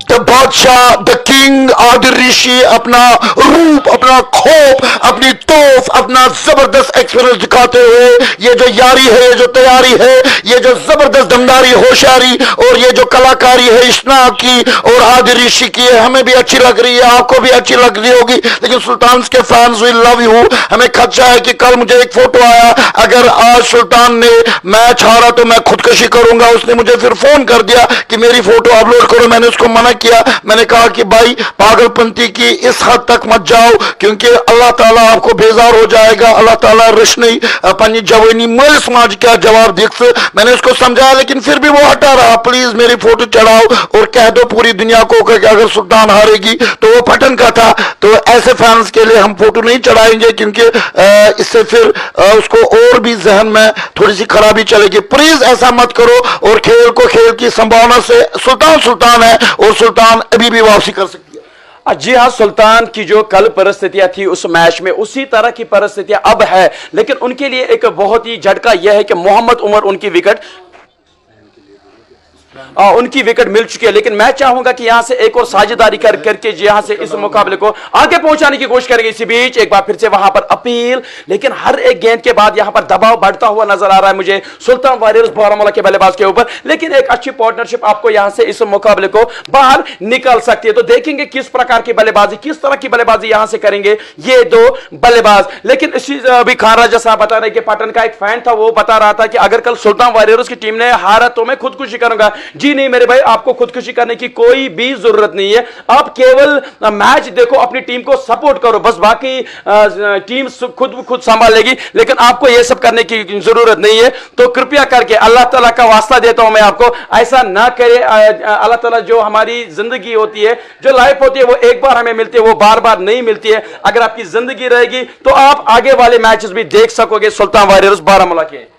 द बादशाह, द किंग आदिल ऋषि अपना रूप, अपना खोप, अपनी तोफ, अपना जबरदस्त एक्सपीरियंस दिखाते हुए, ये जो यारी है, ये जो तैयारी है, ये जो जबरदस्त दमदारी, होशियारी और ये जो कलाकारी है इशनाक की और आदिल ऋषि की, हमें भी अच्छी लग रही है, आपको भी अच्छी लग रही होगी। लेकिन सुल्तान के फैंस विल लव यू। हमें खदशा है कि कल मुझे एक फोटो आया, अगर आज सुल्तान ने मैच हारा तो मैं खुदकशी करूंगा। उसने मुझे फिर फोन कर दिया कि मेरी फोटो अपलोड करो, मैंने उसको मना किया। मैंने कहा कि भाई पागलपंती की इस हद तक मत जाओ, क्योंकि अल्लाह ताला आपको बेजार हो जाएगा। अल्लाह ताला रश्नी अपनी जवानी मेरे समाज का जवाब दिख। मैंने उसको समझाया लेकिन फिर भी वो हटा रहा। प्लीज मेरी फोटो चढ़ाओ और कह दो पूरी दुनिया को कि अगर सुल्तान हारेगी तो वो पटन का था। तो ऐसे फैंस के लिए हम फोटो नहीं चढ़ाएंगे, क्योंकि इससे फिर उसको और भी जहन में थोड़ी सी खराबी चलेगी। प्लीज ऐसा मत करो। और खेल को खेल की संभावना से सुल्तान है और सुल्तान अभी भी वापसी कर सकती है। जी हाँ, सुल्तान की जो कल परिस्थितियां थी उस मैच में उसी तरह की परिस्थितियां अब है, लेकिन उनके लिए एक बहुत ही झटका यह है कि मोहम्मद उमर उनकी विकेट उनकी विकेट मिल चुकी है, लेकिन मैं चाहूंगा कि यहां से एक और साझेदारी करके यहां से इस मुकाबले को आगे पहुंचाने की कोशिश करेंगे। इसी बीच एक बार फिर से वहां पर अपील, लेकिन हर एक गेंद के बाद यहां पर दबाव बढ़ता हुआ नजर आ रहा है मुझे सुल्तान वारियर्स बारामूला के बल्लेबाज के ऊपर, लेकिन एक अच्छी पार्टनरशिप आपको यहां से इस मुकाबले को बाहर निकाल सकती है। तो देखेंगे किस प्रकार की बल्लेबाजी, किस तरह की बल्लेबाजी यहां से करेंगे ये दो बल्लेबाज। लेकिन इसी अभी खान राजा साहब बता रहे कि पटन का एक फैन था, वो बता रहा था कि अगर कल सुल्तान वारियर्स की टीम ने हारा तो मैं खुदकुशी करूंगा। जी नहीं मेरे भाई, आपको खुदकुशी करने की कोई भी जरूरत नहीं है। आप केवल मैच देखो, अपनी टीम को सपोर्ट करो, बस बाकी टीम खुद संभाल लेगी, लेकिन आपको यह सब करने की जरूरत नहीं है। तो कृपया करके अल्लाह ताला का वास्ता देता हूं मैं आपको, ऐसा ना करे। अल्लाह ताला जो हमारी जिंदगी होती है, जो लाइफ होती है, वो एक बार हमें मिलती है, वो बार बार नहीं मिलती है। अगर आपकी जिंदगी रहेगी तो आप आगे वाले मैचेस भी देख सकोगे सुल्तान वारियर्स बारामूला के।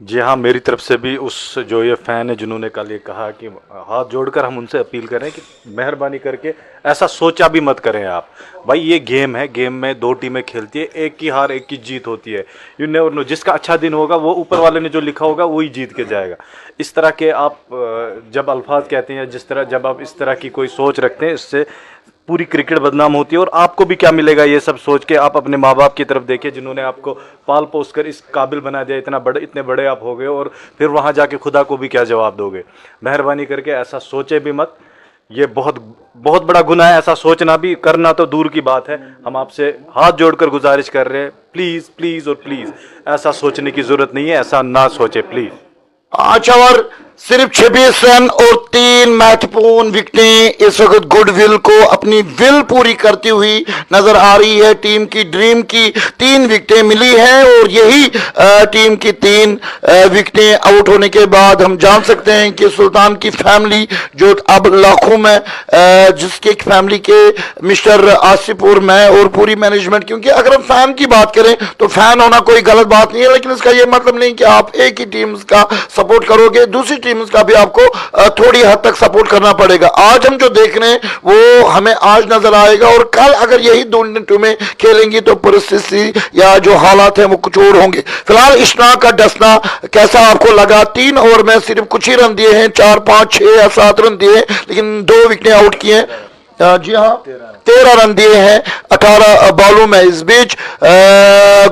जी हाँ, मेरी तरफ से भी उस जो ये फ़ैन है जिन्होंने कल ये कहा कि हाथ जोड़कर हम उनसे अपील करें कि मेहरबानी करके ऐसा सोचा भी मत करें आप। भाई ये गेम है, गेम में दो टीमें खेलती है, एक की हार एक की जीत होती है। यू नेवर नो, जिसका अच्छा दिन होगा वो ऊपर वाले ने जो लिखा होगा वही जीत के जाएगा। इस तरह के आप जब अल्फाज कहते हैं, जिस तरह जब आप इस तरह की कोई सोच रखते हैं, इससे पूरी क्रिकेट बदनाम होती है। और आपको भी क्या मिलेगा ये सब सोच के? आप अपने माँ बाप की तरफ देखिए जिन्होंने आपको पाल पोस कर इस काबिल बना दिया, इतने बड़े आप हो गए, और फिर वहाँ जाके खुदा को भी क्या जवाब दोगे? मेहरबानी करके ऐसा सोचे भी मत। ये बहुत बहुत बड़ा गुनाह है ऐसा सोचना भी, करना तो दूर की बात है। हम आपसे हाथ जोड़कर गुजारिश कर रहे हैं, प्लीज़ प्लीज़ और प्लीज़ ऐसा सोचने की ज़रूरत नहीं है, ऐसा ना सोचे प्लीज़। 5 ओवर सिर्फ 26 रन और 3 महत्वपूर्ण विकेटें इस वक्त गुडविल को अपनी विल पूरी करती हुई नजर आ रही है। टीम की ड्रीम की 3 विकेटें मिली हैं और यही टीम की 3 विकेटें आउट होने के बाद हम जान सकते हैं कि सुल्तान की फैमिली जो अब लाखों में जिसके फैमिली के मिस्टर आसिफ और मैं और पूरी मैनेजमेंट, क्योंकि अगर हम फैन की बात करें तो फैन होना कोई गलत बात नहीं है, लेकिन इसका यह मतलब नहीं कि आप एक ही टीम का सपोर्ट करोगे, दूसरी टीम का भी आपको थोड़ी हद तक सपोर्ट करना पड़ेगा। आज हम जो देख रहे हैं वो हमें आज नजर आएगा, और कल अगर यही दोनों टीमें खेलेंगी तो परिस्थिति या जो हालात हैं वो कुछ और होंगे। फिलहाल इशनाक का डसना कैसा आपको लगा? 3 ओवर में सिर्फ कुछ ही रन दिए हैं, 4, 5, 6 या 7 रन दिए, लेकिन 2 विकेटें आउट किए हैं। जी हाँ, 13 रन दिए हैं 18 बॉलों में। इस बीच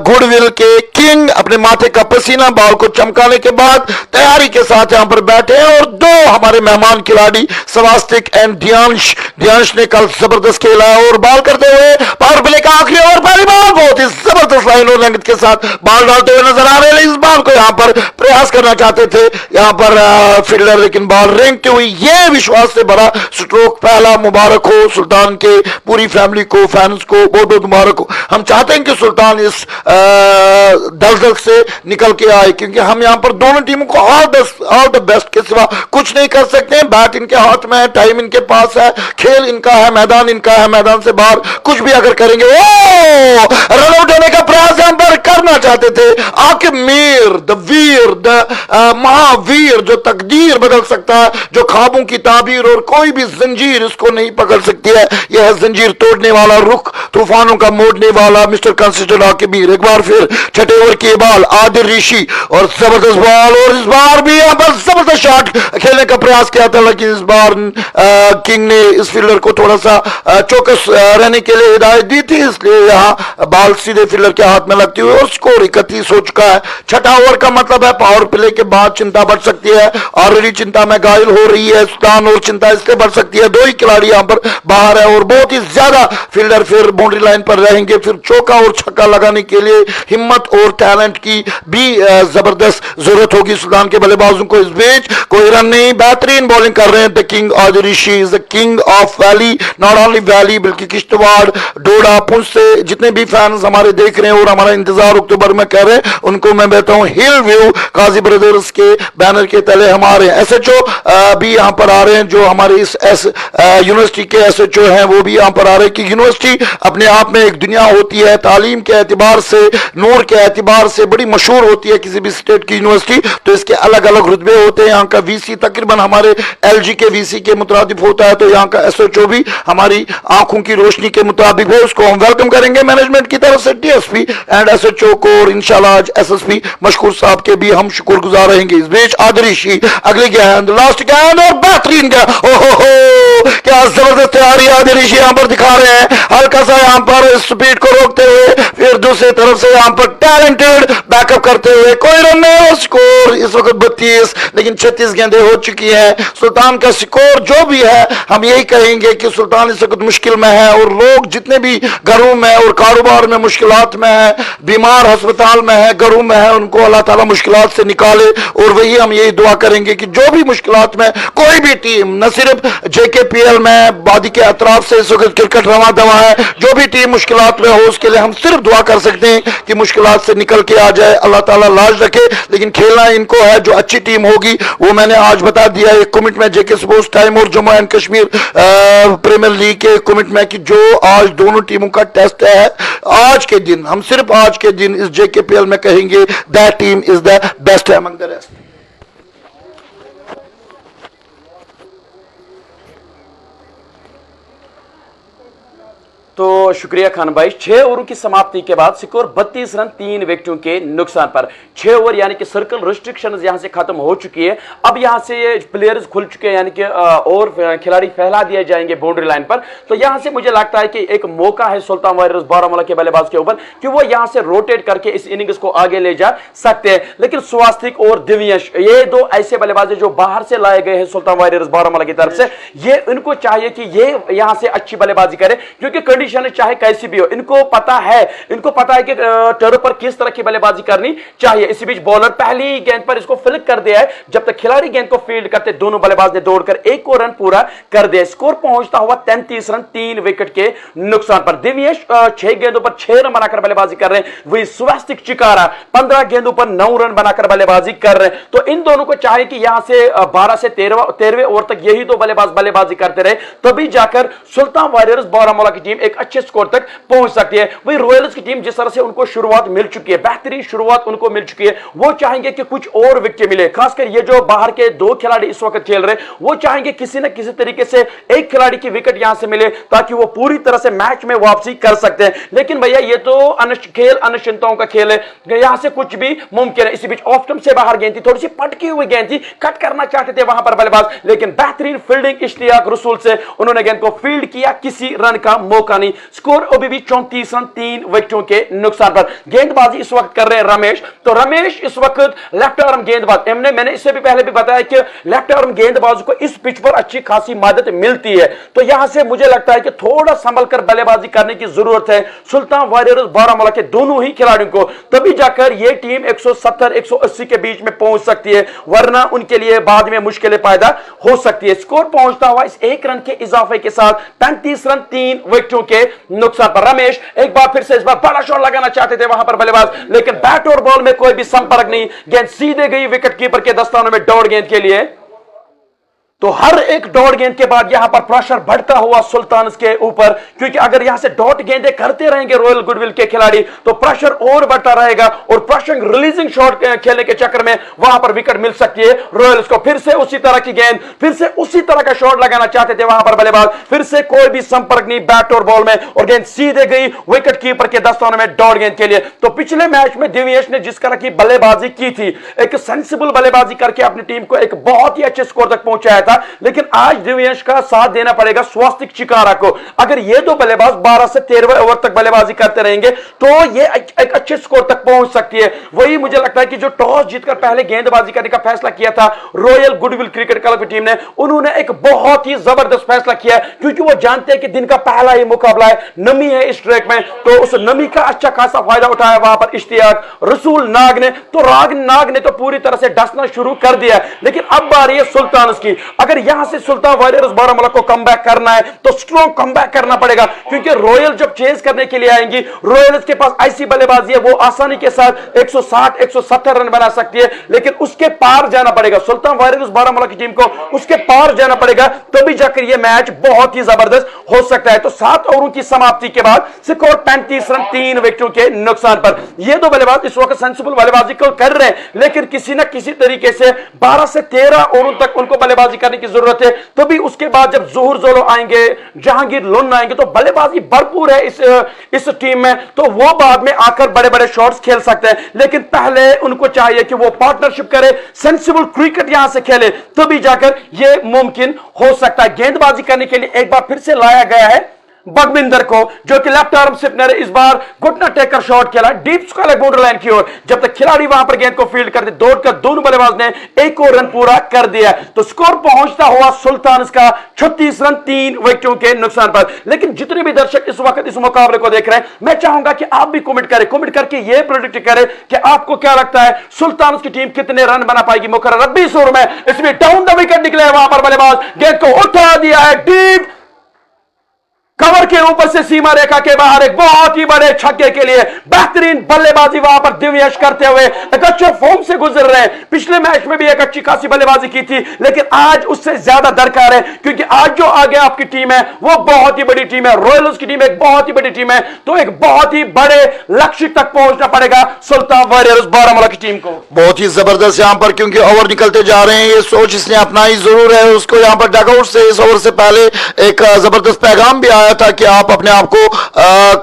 गुडविल के किंग अपने माथे का पसीना बॉल को चमकाने के बाद तैयारी के साथ यहां पर बैठे हैं, और 2 हमारे मेहमान खिलाड़ी स्वास्तिक एंड ध्यांश ने कल जबरदस्त खेला, और बॉल करते हुए पावर प्ले का आखिरी ओवर, पहली बॉल बहुत ही जबरदस्त लाइन और लंगत के साथ बॉल डालते हुए नजर आ रहे हैं। इस बॉल को यहां पर प्रयास करना चाहते थे यहां पर फील्डर, लेकिन बॉल रेंगते हुई ये विश्वास से भरा स्ट्रोक, पहला मुबारक हो सुल्तान के पूरी फैमिली को, फैंस को बहुत बहुत मुबारक हो। हम चाहते हैं कि सुल्तान इस दलदल से निकल के आए, क्योंकि हम यहां पर दोनों टीमों को ऑल द बेस्ट के सिवा कुछ नहीं कर सकते हैं। बैट इनके हाथ में है, टाइम इनके पास है, खेल इनका है, मैदान इनका है, मैदान से बाहर कुछ भी अगर करेंगे। ओ रन आउट होने का प्रयास यहां पर करना चाहते थे Aqib Mir, the Veer, the Mahavir, जो तकदीर बदल सकता है, जो ख्वाबों की ताबीर और कोई भी जंजीर इसको नहीं पकड़ सकती है। यह है जंजीर तोड़ने वाला रुख, तूफानों का मोड़ने वाला मिस्टर कंसिस्टेंट आकिब मीर। एक बार फिर छठे ओवर की बॉल, आदिल ऋषि, और जबरदस्त बॉल, और इस बार भी यहां पर जबरदस्त शॉट खेलने का प्रयास किया था, लेकिन इस बार किंग ने इस फील्डर को थोड़ा सा चौकस रहने के लिए हिदायत दी थी, इसलिए यहां बॉल सीधे फील्डर के हाथ में लगती हुई और स्कोर 31 हो चुका है। छठा ओवर का मतलब है पावर प्ले के बाद चिंता बढ़ सकती है, ऑलरेडी चिंता में घायल हो रही है सुल्तान, और चिंता इसलिए बढ़ सकती है 2 ही खिलाड़ी यहां पर बाहर है, और बहुत ही ज्यादा फील्डर फिर बाउंड्री लाइन पर रहेंगे। फिर चौका और छक्का लगाने के लिए हिम्मत और टैलेंट की भी जबरदस्त जरूरत होगी सुल्तान के बल्लेबाजों को। इस बीच कोई रन नहीं, बेहतरीन बॉलिंग कर रहे हैं the king Adil Rishi, is the king of valley, not only valley बल्कि किश्तवाड़, डोडा, पुंछ से जितने भी फैंस हमारे देख रहे हैं और हमारा इंतजार अक्टूबर में कर रहे हैं, उनको मैं कहता हूं हिल व्यू काजी ब्रदर्स के बैनर के तले हमारे एसएचओ भी यहां पर आ रहे हैं, जो हमारे इस यूनिवर्सिटी के एसएचओ हैं वो भी यहां पर आ रहे हैं, कि यूनिवर्सिटी अपने आप में एक दुनिया होती है, तालीम के एतबार से, नूर के एतबार से बड़ी मशहूर होती है किसी भी स्टेट की यूनिवर्सिटी। तो इसके अलग अलग रुतबे होते हैं, यहाँ का वीसी तकरीबन हमारे एलजी के वीसी के मुताबिक होता है, तो यहाँ का एसएचओ भी हमारी आंखों की रोशनी के मुताबिक हो, उसको हम वेलकम करेंगे मैनेजमेंट की तरफ से, टीएसपी एंड एसएचओ बच्चों को और इंशाल्लाह आज एसएसपी मशकूर साहब के भी हम शुक्रगुजार रहेंगे। इस बीच आदरिशी अगली गेंद, लास्ट गेंद और बेहतरीन गेंद। ओहो क्या जबरदस्त तैयारी आदरिशी यहाँ पर दिखा रहे हैं, हल्का सा यहाँ पर स्पीड को रोकते हुए, फिर दूसरी तरफ से यहाँ पर टैलेंटेड बैकअप करते हुए, कोई रन नहीं। स्कोर इस वक्त 32, लेकिन 36 गेंदें हो चुकी हैं। सुल्तान का स्कोर जो भी है हम यही कहेंगे कि सुल्तान इस वक्त मुश्किल में है, और लोग जितने भी घरों में और कारोबार में मुश्किलात में है, बीमार अस्पताल में है, घरों में है, उनको अल्लाह ताला मुश्किलात से निकाले। और वही हम यही दुआ करेंगे कि जो भी मुश्किलात में कोई भी टीम, न सिर्फ जेकेपीएल में वादी के अतराफ से इस वक्त क्रिकेट रवा दवा है, जो भी टीम मुश्किलात में हो उसके लिए हम सिर्फ दुआ कर सकते हैं कि मुश्किलात से निकल के आ जाए, अल्लाह ताला लाज रखे। लेकिन खेलना इनको है, जो अच्छी टीम होगी वो मैंने आज बता दिया एक कमिटमेंट जेके स्पोर्ट्स टाइम और Jammu and Kashmir Premier League के कमिटमेंट की, जो आज दोनों टीमों का टेस्ट है। आज के दिन हम सिर्फ आज के दिन इस जेकेपीएल में कहेंगे that team is the best among the rest. तो शुक्रिया खान भाई। 6 ओवरों की समाप्ति के बाद स्कोर 32 रन 3 विकेटों के नुकसान पर। 6 ओवर यानी कि सर्कल रिस्ट्रिक्शन यहां से खत्म हो चुकी है। अब यहां से ये प्लेयर्स खुल चुके हैं, यानी कि और खिलाड़ी फैला दिए जाएंगे बाउंड्री लाइन पर। तो यहां से मुझे लगता है कि एक मौका है सुल्तान वारियर्स बारामूला के बल्लेबाज के ऊपर कि वो यहां से रोटेट करके इस इनिंग्स को आगे ले जा सकते हैं। लेकिन स्वास्तिक और दिव्यांश, ये दो ऐसे बल्लेबाज जो बाहर से लाए गए हैं सुल्तान वारियर्स बारामूला की तरफ से, ये इनको चाहिए कि ये यहां से अच्छी बल्लेबाजी करे, क्योंकि चाहे कैसी भी हो, इनको पता है कि टर्फ पर किस तरह की बल्लेबाजी करनी चाहिए। इसी बीच बॉलर पहली गेंद पर इसको फ्लिक कर दिया है। जब तक खिलाड़ी गेंद को फील्ड करते, दोनों बल्लेबाज ने दौड़कर एक और रन पूरा कर दिया। स्कोर पहुंचता हुआ 33 रन 3 विकेट के नुकसान पर। दिव्यांश 6 गेंदों पर 6 रन बनाकर बल्लेबाजी कर रहे हैं। वही स्वास्तिक चिकारा 15 गेंदों पर 9 रन बनाकर बल्लेबाजी कर रहे हैं। तो इन दोनों को चाहिए कि यहां से 12 से 13वें ओवर तक यही दो बल्लेबाजी करते रहे, तभी जाकर सुल्तान वारियर्स बारामूला की टीम एक अच्छे स्कोर तक पहुंच सकती है। वही रॉयल्स की टीम जिस तरह से उनको शुरुआत मिल चुकी है, बेहतरीन शुरुआत उनको मिल चुकी है, वो चाहेंगे कि कुछ और विकेट मिले। खासकर ये जो बाहर के 2 खिलाड़ी इस वक्त खेल रहे हैं, वो चाहेंगे किसी न किसी तरीके से एक खिलाड़ी की विकेट यहां से मिले, ताकि वो पूरी तरह से मैच में वापसी कर सकते हैं। लेकिन भैया ये तो खेल अनिश्चितताओं का खेल है, यहां से कुछ भी मुमकिन है। इसी बीच ऑफ स्टंप से बाहर गेंद थी, थोड़ी सी पटकी हुई गेंद थी, कट करना चाहते थे वहां पर बल्लेबाज, लेकिन बेहतरीन फील्डिंग इश्तियाक रसूल से उन्होंने गेंद को फील्ड किया, किसी रन का मौका नहीं। स्कोर अभी भी 34 रन 3 विकेटों के नुकसान पर। गेंदबाजी इस वक्त कर रहे हैं रमेश। तो रमेश इस वक्त लेफ्ट आर्म गेंदबाज, मैंने इससे भी पहले भी बताया कि लेफ्ट आर्म गेंदबाज को इस पिच पर अच्छी खासी मदद मिलती है। तो यहां से मुझे लगता है कि थोड़ा संभल कर बल्लेबाजी करने की जरूरत है सुल्तान वारियर्स बारामूला के दोनों ही खिलाड़ियों को, तभी जाकर यह टीम 170-180 के बीच में पहुंच सकती है, वरना उनके लिए बाद में मुश्किलें पैदा हो सकती है। स्कोर पहुंचता हुआ इस 1 रन के इजाफे के साथ 35 रन 3 विकेटों के नुकसान पर। रमेश एक बार फिर से इस बार बड़ा शॉट लगाना चाहते थे वहां पर बल्लेबाज, लेकिन बैट और बॉल में कोई भी संपर्क नहीं, गेंद सीधे गई विकेट कीपर के दस्तानों में डॉट गेंद के लिए। तो हर एक डॉट गेंद के बाद यहां पर प्रेशर बढ़ता हुआ सुल्तान के ऊपर, क्योंकि अगर यहां से डॉट गेंदें करते रहेंगे रॉयल गुडविल के खिलाड़ी तो प्रेशर और बढ़ता रहेगा, और प्रेशर रिलीजिंग शॉट खेलने के चक्कर में वहां पर विकेट मिल सकती है रॉयल्स को। फिर से उसी तरह की गेंद, फिर से उसी तरह का शॉट लगाना चाहते थे वहां पर बल्लेबाज, फिर से कोई भी संपर्क नहीं बैट और बॉल में, और गेंद सीधे गई विकेट कीपर के दस्तानों में डॉट गेंद के लिए। तो पिछले मैच में दिव्यांश ने जिस तरह की बल्लेबाजी की थी, एक सेंसिबल बल्लेबाजी करके अपनी टीम को एक बहुत ही अच्छे स्कोर तक पहुंचाया था, लेकिन आज दिव्यांश का साथ देना पड़ेगा स्वास्तिक चिकारा को। अगर ये दो बल्लेबाज 12 से 13वें ओवर तक बल्लेबाजी करते रहेंगे तो ये एक अच्छे स्कोर तक पहुंच सकती है। वही मुझे लगता है कि जो टॉस जीतकर पहले गेंदबाजी करने का फैसला किया था रॉयल गुडविल क्रिकेट क्लब की टीम ने, उन्होंने एक बहुत ही जबरदस्त फैसला किया, क्योंकि वो जानते हैं कि दिन का पहला ही मुकाबला है, नमी है इस ट्रैक में, तो उस नमी का अच्छा खासा फायदा उठाया वहां पर इश्तियाक रसूल नाग ने। तो नाग ने तो पूरी तरह से डसना शुरू कर दिया, लेकिन अब बारी है सुल्तान की। अगर यहां से सुल्तान वारियर्स बारामूला को कमबैक करना है तो स्ट्रॉन्ग कमबैक करना पड़ेगा, क्योंकि रॉयल जब चेज करने के लिए आएंगी, रॉयल्स के पास ऐसी बल्लेबाजी है वो आसानी के साथ 160-170 रन बना सकती है, लेकिन उसके पार जाना पड़ेगा सुल्तान वारियर्स बारामूला की टीम को, उसके पार जाना पड़ेगा, तभी जाकर यह मैच बहुत ही जबरदस्त हो सकता है। तो 7 ओवरों की समाप्ति के बाद स्कोर 35 रन 3 विकेटों के नुकसान पर। ये दो बल्लेबाज इस वक्त सेंसिबल बल्लेबाजी को कर रहे हैं, लेकिन किसी न किसी तरीके से 12 से 13 ओवरों तक उनको बल्लेबाजी करने की जरूरत है। तभी उसके बाद जब जोहर जोलो आएंगे, जहांगीर लोन आएंगे, तो बल्लेबाजी भरपूर है इस टीम में, तो वो बाद में आकर बड़े बड़े शॉट्स खेल सकते हैं। लेकिन पहले उनको चाहिए कि वो पार्टनरशिप करे, सेंसिबल क्रिकेट यहां से खेले, तभी जाकर यह मुमकिन हो सकता है। गेंदबाजी करने के लिए एक बार फिर से लाया गया है बगविंदर को, जो कि लेफ्ट आर्म स्पिनर है। इस बार घुटना टेकर शॉट खेला डीप स्क्वायर बाउंड्री लाइन की ओर। जब तक खिलाड़ी वहां पर गेंद को फील्ड करते, दौड़कर दोनों बल्लेबाज ने एक और रन पूरा कर दिया, तो स्कोर पहुंचता हुआ सुल्तान का 36 रन 3 विकेटों के नुकसान पर। लेकिन जितने भी दर्शक इस वक्त इस मुकाबले को देख रहे हैं, मैं चाहूंगा कि आप भी कमेंट करें, कमेंट करके यह प्रेडिक्ट करें कि आपको क्या लगता है सुल्तान की टीम कितने रन बना पाएगी मुकर्रर 20 ओवर में। इसमें डाउन द विकेट निकले, वहां पर बल्लेबाज गेंद को उठा दिया है डीप कवर के ऊपर से सीमा रेखा के बाहर, एक बहुत ही बड़े छक्के के लिए बेहतरीन बल्लेबाजी वहां पर दिव्यश करते हुए एक अच्छे फॉर्म से गुजर रहे हैं। पिछले मैच में भी एक अच्छी खासी बल्लेबाजी की थी, लेकिन आज उससे ज्यादा दरकार है, क्योंकि आज जो आगे आपकी टीम है वो बहुत ही बड़ी टीम है। रॉयल्स की टीम एक बहुत ही बड़ी टीम है, तो एक बहुत ही बड़े लक्ष्य तक पहुंचना पड़ेगा सुल्तान वॉरियर्स बारामूला की टीम को। बहुत ही जबरदस्त यहां पर, क्योंकि ओवर निकलते जा रहे हैं, ये सोच इसने अपनाई जरूर है। उसको यहां पर डगआउट से इस ओवर से पहले एक जबरदस्त पैगाम भी आया था कि आप अपने आप को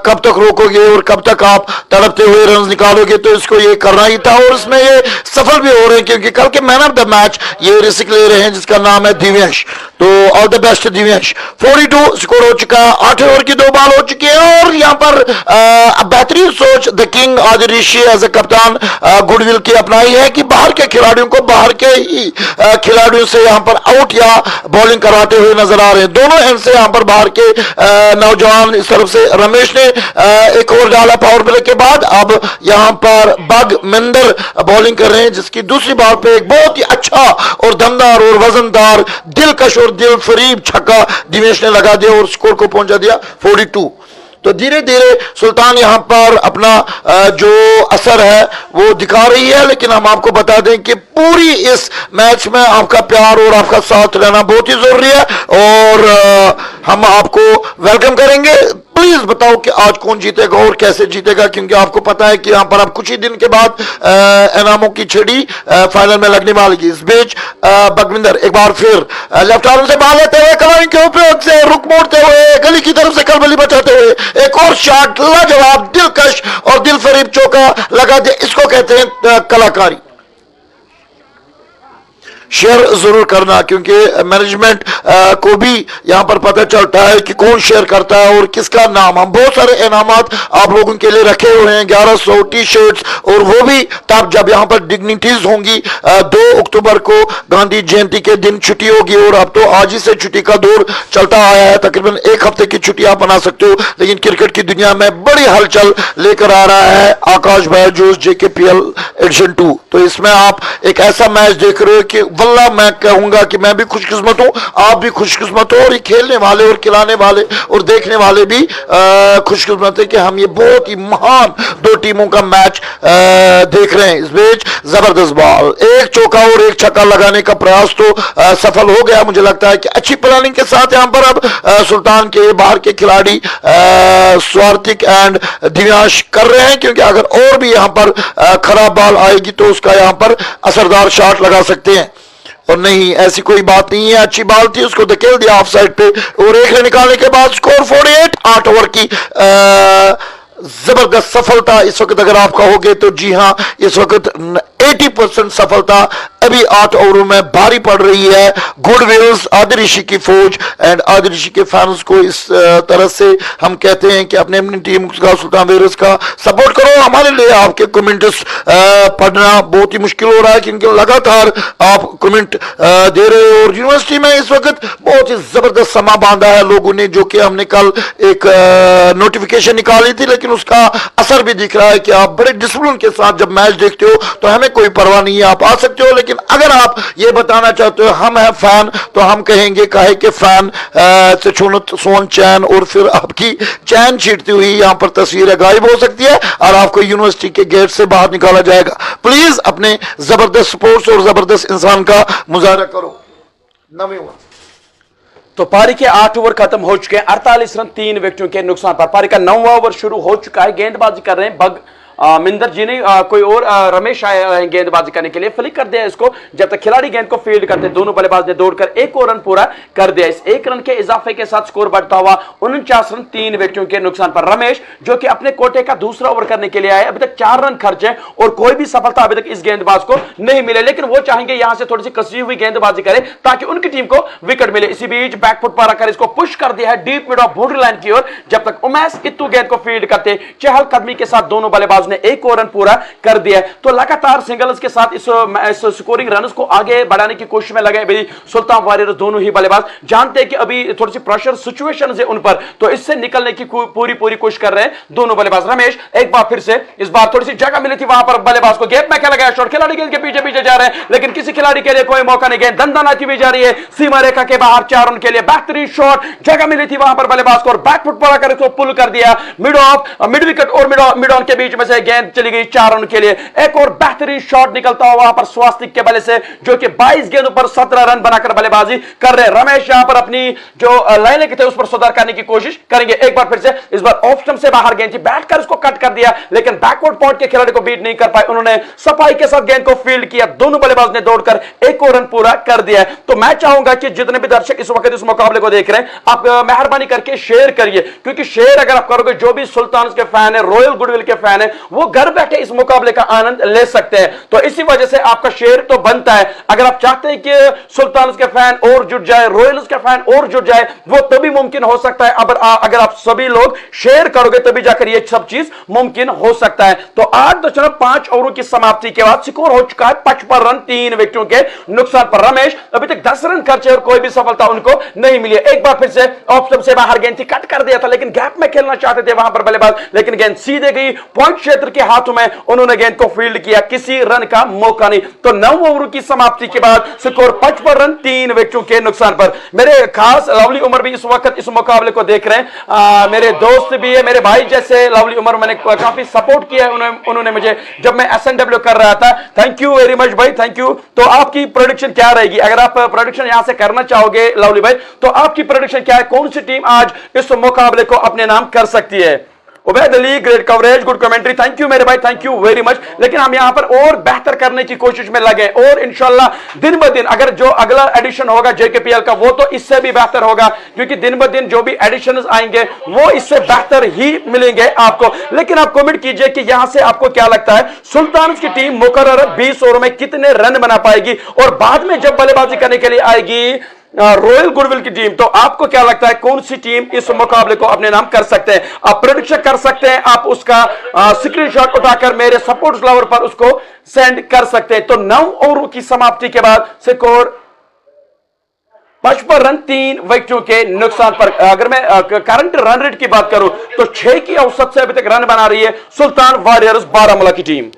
कब तक रोकोगे और कब तक आप तड़पते हुए रन निकालोगे, तो इसको ये करना ही था और इसमें ये सफल भी हो रहे हैं, क्योंकि कल के मैन ऑफ द मैच ये रिस्क ले रहे हैं जिसका नाम है दिव्यांश। तो all the best Divyansh. 42 score हो चुका है, 8 ओवर की 2 बॉल हो चुकी है और यहां पर बेहतरीन सोच the king Adil Rishi as a कप्तान गुडविल की अपनाई है कि बाहर के खिलाड़ियों को बाहर के ही खिलाड़ियों से यहां पर आउट या बॉलिंग कराते हुए नजर आ रहे हैं। दोनों एंड से यहां पर बाहर के नौजवान, इस तरफ से रमेश ने एक ओवर डाला पावर प्ले के बाद, अब यहां पर बगविंदर बॉलिंग कर रहे हैं, जिसकी दूसरी बॉल पे एक बहुत ही अच्छा और दमदार और वजनदार दिलकश और दिल फरीब छक्का दिवेश ने लगा दिया और स्कोर को पहुंचा दिया 42। तो धीरे धीरे सुल्तान यहां पर अपना जो असर है वो दिखा रही है, लेकिन हम आपको बता दें कि पूरी इस मैच में आपका प्यार और आपका साथ रहना बहुत ही जरूरी है और हम आपको वेलकम करेंगे। प्लीज बताओ कि आज कौन जीतेगा और कैसे जीतेगा, क्योंकि आपको पता है कि यहां पर अब कुछ ही दिन के बाद इनामों की छड़ी फाइनल में लगने वाली है। इस बीच बगविंदर एक बार फिर लेफ्ट आर्म से बॉल लेते हुए कलाइन के उपयोग से रुक मोड़ते हुए गली की तरफ से कलबली बचाते हुए एक और शॉट लाजवाब दिलकश और दिल फरीब चौका लगा दिया। इसको कहते हैं कलाकारी। शेयर जरूर करना, क्योंकि मैनेजमेंट को भी यहां पर पता चलता है कि कौन शेयर करता है और किसका नाम। हम बहुत सारे इनामात आप लोगों के लिए रखे हुए हैं, 1100 टी शर्ट्स, और वो भी तब जब यहां पर डिग्निटीज होंगी। 2 अक्टूबर को गांधी जयंती के दिन छुट्टी होगी और अब तो आज ही से छुट्टी का दौर चलता आया है। तकरीबन 1 हफ्ते की छुट्टी आप बना सकते हो, लेकिन क्रिकेट की दुनिया में बड़ी हलचल लेकर आ रहा है आकाश भाई जोश JKPL एडिशन 2। तो इसमें आप एक ऐसा मैच देख रहे हो कि वल्लाह मैं कहूंगा कि मैं भी खुशकिस्मत हूं, आप भी खुशकिस्मत हो, और ये खेलने वाले और खिलाने वाले और देखने वाले भी खुशकिस्मत है कि हम ये बहुत ही महान 2 टीमों का मैच देख रहे हैं। इस बीच जबरदस्त बॉल, एक चौका और एक छक्का लगाने का प्रयास तो सफल हो गया। मुझे लगता है कि अच्छी प्लानिंग के साथ यहां पर अब सुल्तान के बाहर के खिलाड़ी स्वार्थिक एंड दिव्यांश कर रहे हैं, क्योंकि अगर और भी यहां पर खराब बॉल आएगी तो उसका यहां पर असरदार शॉट लगा सकते हैं। और नहीं, ऐसी कोई बात नहीं है, अच्छी बॉल थी, उसको धकेल दिया ऑफ साइड पे और एक रन निकालने के बाद स्कोर 48। 8 ओवर की जबरदस्त सफलता इस वक्त अगर आप कहोगे तो जी हां, इस वक्त 80% सफलता अभी 8 ओवरों में भारी पड़ रही है गुडविल्स आदिल ऋषि की फौज एंड आदिल ऋषि के फैंस को। इस तरह से हम कहते हैं कि अपने अपनी टीम का, सुल्तान वॉरियर्स का सपोर्ट करो। हमारे लिए आपके कमेंट्स पढ़ना बहुत ही मुश्किल हो रहा है, क्योंकि लगातार आप कमेंट दे रहे हो और यूनिवर्सिटी में इस वक्त बहुत ही जबरदस्त समा बांधा है लोगों ने, जो कि हमने कल एक नोटिफिकेशन निकाली थी, लेकिन उसका असर भी दिख रहा है कि आप बड़े डिसिप्लिन के साथ जब मैच देखते हो तो हमें कोई परवाह नहीं है, आप आ सकते हो। लेकिन अगर आप ये बताना चाहते हो हम हैं फैन, तो हम कहेंगे काहे के फैन से सोन चैन, और फिर आपकी चैन छीटती हुई यहां पर तस्वीरें गायब हो सकती है और आपको यूनिवर्सिटी के गेट से बाहर निकाला जाएगा। प्लीज अपने जबरदस्त स्पोर्ट्स और जबरदस्त इंसान का मुजाहरा करो। नवी ओवर तो पारी के 8 ओवर खत्म हो चुके हैं, 48 रन 3 विकेटों के नुकसान पर। पारी का 9वां ओवर शुरू हो चुका है, गेंदबाजी कर रहे हैं मिंदर जी ने कोई और रमेश आए हैं गेंदबाजी करने के लिए, फ्लिक कर दिया इसको। जब तक खिलाड़ी गेंद को फील्ड करते, दोनों बल्लेबाज ने दौड़कर एक और रन पूरा कर दिया। इस एक रन के इजाफे के साथ स्कोर बढ़ता हुआ 49 रन 3 विकेटों के नुकसान पर। रमेश जो कि अपने कोटे का दूसरा ओवर करने के लिए आए, अभी तक 4 रन खर्चे और कोई भी सफलता अभी तक इस गेंदबाज को नहीं मिले, लेकिन वो चाहेंगे यहां से थोड़ी सी कसी हुई गेंदबाजी करे ताकि उनकी टीम को विकेट मिले। इसी बीच बैकफुट पर आकर इसको पुश कर दिया है deep mid of boundary line की ओर। जब तक उमेश इत्तू गेंद को फील्ड करते, चहलकदमी के साथ दोनों बल्लेबाज ने एक और रन पूरा कर दिया। तो लगातार सिंगल्स के साथ इस स्कोरिंग रन्स को आगे बढ़ाने की कोशिश में लगे सुल्तान वारियर्स दोनों ही बल्लेबाज। जानते हैं कि अभी थोड़ी सी प्रेशर सिचुएशन है उन पर, तो इससे निकलने की पूरी कोशिश कर रहे हैं दोनों बल्लेबाज। रमेश एक बार फिर से, इस बार थोड़ी सी जगह मिली थी वहां पर बल्लेबाज को, गैप में क्या लगाया शॉट, खिलाड़ी गेंद के पीछे जा रहे हैं लेकिन किसी खिलाड़ी के लिए कोई मौका नहीं। गेंद दंदनाती भी जा रही है सीमा रेखा के बाहर 4 रन के लिए। बेहतरीन शॉट, जगह मिली थी वहां पर बल्लेबाज को और बैक फुट पर आकर इसको पुल कर दिया मिड विकेट और मिड ऑन के बीच में से गेंद चली गई 4 रन के लिए। एक और बेहतरीन शॉट निकलता हुआ वहां पर स्वास्तिक के बल्ले से, जो कि 22 गेंदों पर 17 रन बनाकर बल्लेबाजी कर रहे हैं। रमेश यहां पर अपनी जो लाइनें थे उस पर सुधार करने की कोशिश करेंगे। एक बार फिर से, इस बार ऑफ स्टंप से बाहर गेंद थी, बैठकर उसको कट कर दिया लेकिन बैकवर्ड पॉइंट के खिलाड़ी को बीट नहीं कर पाए। उन्होंने सफाई के साथ गेंद को फील्ड किया, दोनों बल्लेबाज ने दौड़कर एक और रन पूरा कर दिया। तो मैं चाहूंगा कि जितने भी दर्शक इस वक्त इस मुकाबले को देख रहे हैं, आप मेहरबानी करके शेयर करिए, क्योंकि शेयर अगर आप करोगे, जो भी सुल्तान के फैन है, रॉयल गुडविल के फैन है, वो घर बैठे इस मुकाबले का आनंद ले सकते हैं। तो इसी वजह से आपका शेयर तो बनता है। अगर आप चाहते हैं कि सुल्तान के फैन और जुट जाए, रॉयल्स के फैन और जुट जाए, वो तभी मुमकिन हो सकता है अगर आप सभी लोग शेयर करोगे, तभी जाकर ये सब चीज मुमकिन हो सकता है। तो 8.5 ओवरों की समाप्ति के बाद स्कोर हो चुका है 55 रन 3 विकेटों के नुकसान पर। रमेश अभी तक 10 रन खर्चे और कोई भी सफलता उनको नहीं मिली। एक बार फिर से ऑफ स्टंप से बाहर गेंद थी, कट कर दिया था लेकिन गैप में खेलना चाहते थे वहां पर बल्लेबाज, लेकिन गेंद सीधे गई पॉइंट क्षेत्र के हाथों में। उन्होंने गेंद को फील्ड किया, किसी रन का मौका नहीं। तो 9 ओवरों की समाप्ति के बाद स्कोर 55 रन 3 विकेटों के नुकसान पर। मेरे खास लवली उमर भी इस वक्त इस मुकाबले को देख रहे हैं, मेरे दोस्त भी है, मेरे भाई जैसे लवली उमर, मैंने काफी सपोर्ट किया है उन्होंने मुझे जब मैं SNW कर रहा था। थैंक यू वेरी मच भाई, थैंक यू। तो आपकी प्रेडिक्शन क्या रहेगी? अगर आप प्रेडिक्शन यहां से करना चाहोगे लवली भाई, तो आपकी प्रेडिक्शन क्या है? कौन सी टीम आज इस मुकाबले को अपने नाम कर सकती है? Ubaid Ali, great coverage, good commentary, thank you मेरे भाई, थैंक यू वेरी मच। लेकिन हम यहां पर और बेहतर करने की कोशिश में लगे और इंशाल्लाह दिन ब दिन अगर जो अगला एडिशन होगा JKPL का, वो तो इससे भी बेहतर होगा, क्योंकि दिन ब दिन जो भी एडिशन आएंगे वो इससे बेहतर ही मिलेंगे आपको। लेकिन आप कमेंट कीजिए कि यहां से आपको क्या लगता है, सुल्तान की टीम मुकर्रर 20 ओवर में कितने रन बना पाएगी, और बाद में जब बल्लेबाजी करने के लिए आएगी रॉयल गुडविल की टीम, तो आपको क्या लगता है कौन सी टीम इस मुकाबले को अपने नाम कर सकते हैं? आप प्रेडिक्शन कर सकते हैं, आप उसका स्क्रीनशॉट उठाकर मेरे सपोर्ट फ्लावर पर उसको सेंड कर सकते हैं। तो 9 ओवरों की समाप्ति के बाद स्कोर 55 रन 3 विकेटों के नुकसान पर। अगर मैं करंट रन रेट की बात करूं तो 6 की औसत से अभी तक रन बना रही है सुल्तान वारियर्स बारामूला की टीम।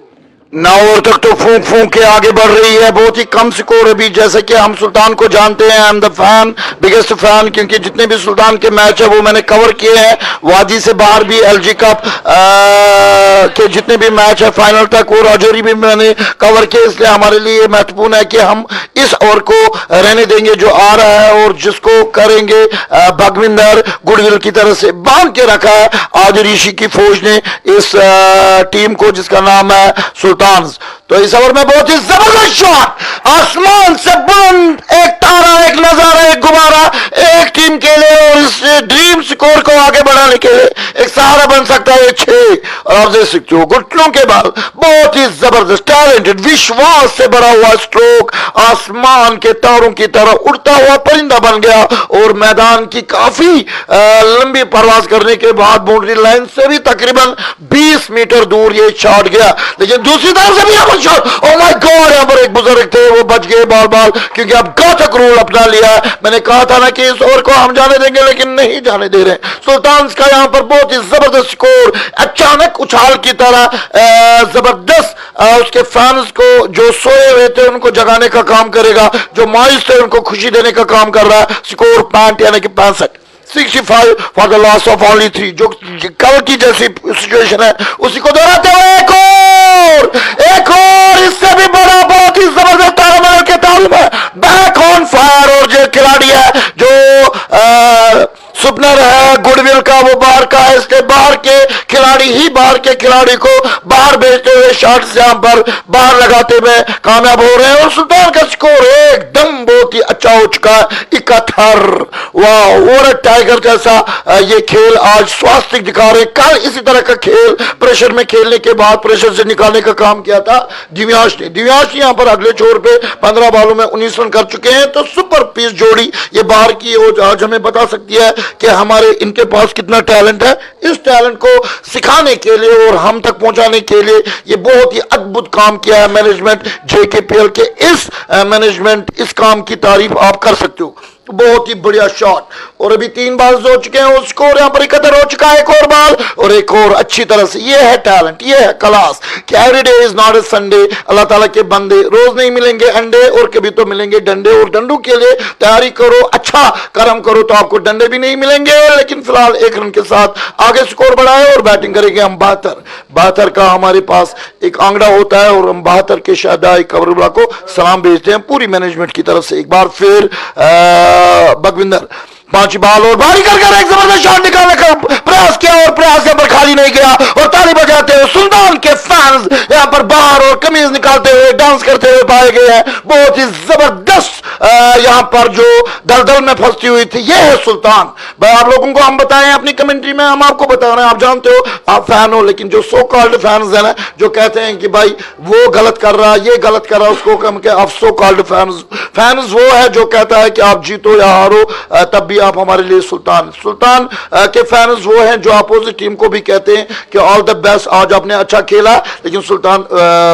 9 ओवर तक तो फूंक फूंक के आगे बढ़ रही है, बहुत ही कम स्कोर है भी। जैसे कि हम सुल्तान को जानते हैं, I am the fan, biggest fan, क्योंकि जितने भी सुल्तान के मैच है वो मैंने कवर किए हैं। वादी से बाहर भी LG कप के जितने भी मैच है फाइनल तक, वो राजौरी भी मैंने कवर किए। इसलिए हमारे लिए महत्वपूर्ण है कि हम इस ओवर को रहने देंगे जो आ रहा है, और जिसको करेंगे भगविंदर गुडविल की तरह से बांध के रखा है आज ऋषि की फौज ने इस टीम को, जिसका नाम है सुल्तान। तो इस ओवर में बहुत ही जबरदस्त शॉट, आसमान से बुलंद एक तारा, एक नजारा, एक गुब्बारा एक टीम के लिए, और इस ड्रीम स्कोर को आगे बढ़ाने के लिए एक सहारा बन सकता है 6। और आप देख सकते हो घुटनों के बाद बहुत ही जबरदस्त टैलेंटेड, विश्वास से भरा हुआ स्ट्रोक, आसमान के तारों की तरह उड़ता हुआ परिंदा बन गया, और मैदान की काफी लंबी परवाज करने के बाद बाउंड्री लाइन से भी तकरीबन 20 मीटर दूर ये शॉट गया। लेकिन दूसरी तरफ से भी यहाँ पर शॉट, ओह माय गॉड, यहाँ पर एक बुजुर्ग थे वो बच गए बाल, क्योंकि अब घातक रूल अपना लिया। मैंने कहा था ना कि इस ओवर को हम जाने देंगे, लेकिन नहीं जाने दे रहे। सुल्तान का यहाँ पर बहुत ही जबरदस्त स्कोर, अचानक उछाल की तरह जबरदस्त, उसके फैंस को जो सोए हुए थे उनको जगाने का काम करेगा, जो मायूस थे उनको खुशी देने का काम कर रहा है। स्कोर 65 यानी कि 65 for the loss of only 3, जो कल की जैसी सिचुएशन है उसी को दोहराते हुए एक और इससे भी बड़ा बहुत ही जबरदस्त तारामंडल के ताल में बैक ऑन फायर, और जो खिलाड़ी है जो सुपनर है गुडविल का, वो बाहर का है, इसलिए बाहर के खिलाड़ी ही बाहर के खिलाड़ी को बाहर भेजते हुए शॉट्स यहां पर बाहर लगाते हुए कामयाब हो रहे हैं। और सुल्तान का स्कोर एकदम बहुत ही अच्छा हो चुका है, 71। वाह, और टाइगर जैसा ये खेल आज स्वास्थ्य दिखा रहे। कल इसी तरह का खेल प्रेशर में खेलने के बाद प्रेशर से निकालने का काम किया था दिव्यांश ने। दिव्यांश यहां पर अगले छोर पे 15 बॉलों में 19 रन कर चुके हैं। तो सुपर पीस जोड़ी ये बाहर की आज हमें बता सकती है कि हमारे इनके पास कितना टैलेंट है। इस टैलेंट को सिखाने के लिए और हम तक पहुंचाने के लिए ये बहुत ही अद्भुत काम किया है मैनेजमेंट जेकेपीएल के। इस मैनेजमेंट इस काम की तारीफ आप कर सकते हो। बहुत ही बढ़िया शॉट, और अभी 3 बॉल हो चुके हैं और स्कोर यहां पर 71 हो चुका है। एक और बॉल और एक और अच्छी तरह से। ये है टैलेंट, ये है क्लास कि every day is not a Sunday. Allah ताला के बंदे रोज नहीं मिलेंगे अंडे, और कभी तो मिलेंगे डंडे। और डंडू के लिए तैयारी करो, अच्छा कर्म करो तो आपको डंडे भी नहीं मिलेंगे। लेकिन फिलहाल 1 रन के साथ आगे स्कोर बढ़ाए और बैटिंग करेंगे हम 72 का हमारे पास एक आंकड़ा होता है, और हम 72 के शादाई कबरुल्ला को सलाम भेजते हैं पूरी मैनेजमेंट की तरफ से। एक बार फिर बखविंदर 5 बॉल और भारी कर एक जबरदस्त शॉट निकालने का प्रयास किया, और प्रयास यहां पर खाली नहीं गया। और ताली बजाते हुए सुल्तान के फैंस यहां पर बाहर और कमीज निकालते हुए डांस करते हुए पाए गए हैं। बहुत ही जबरदस्त यहां पर जो दलदल में फंसती हुई थी, यह है सुल्तान। भाई आप लोगों को हम बताएं अपनी कमेंट्री में, हम आपको बता रहे हैं, आप जानते हो, आप फैन हो। लेकिन जो सो कॉल्ड फैंस है ना, जो कहते हैं कि भाई वो गलत कर रहा, ये गलत कर रहा, उसको कम के आप सो कॉल्ड फैंस वो है जो कहता है कि आप जीतो या हारो तब भी आप हमारे लिए सुल्तान के फैंस वो हैं जो अपोजिट टीम को भी कहते हैं कि ऑल द बेस्ट, आज आपने अच्छा खेला लेकिन सुल्तान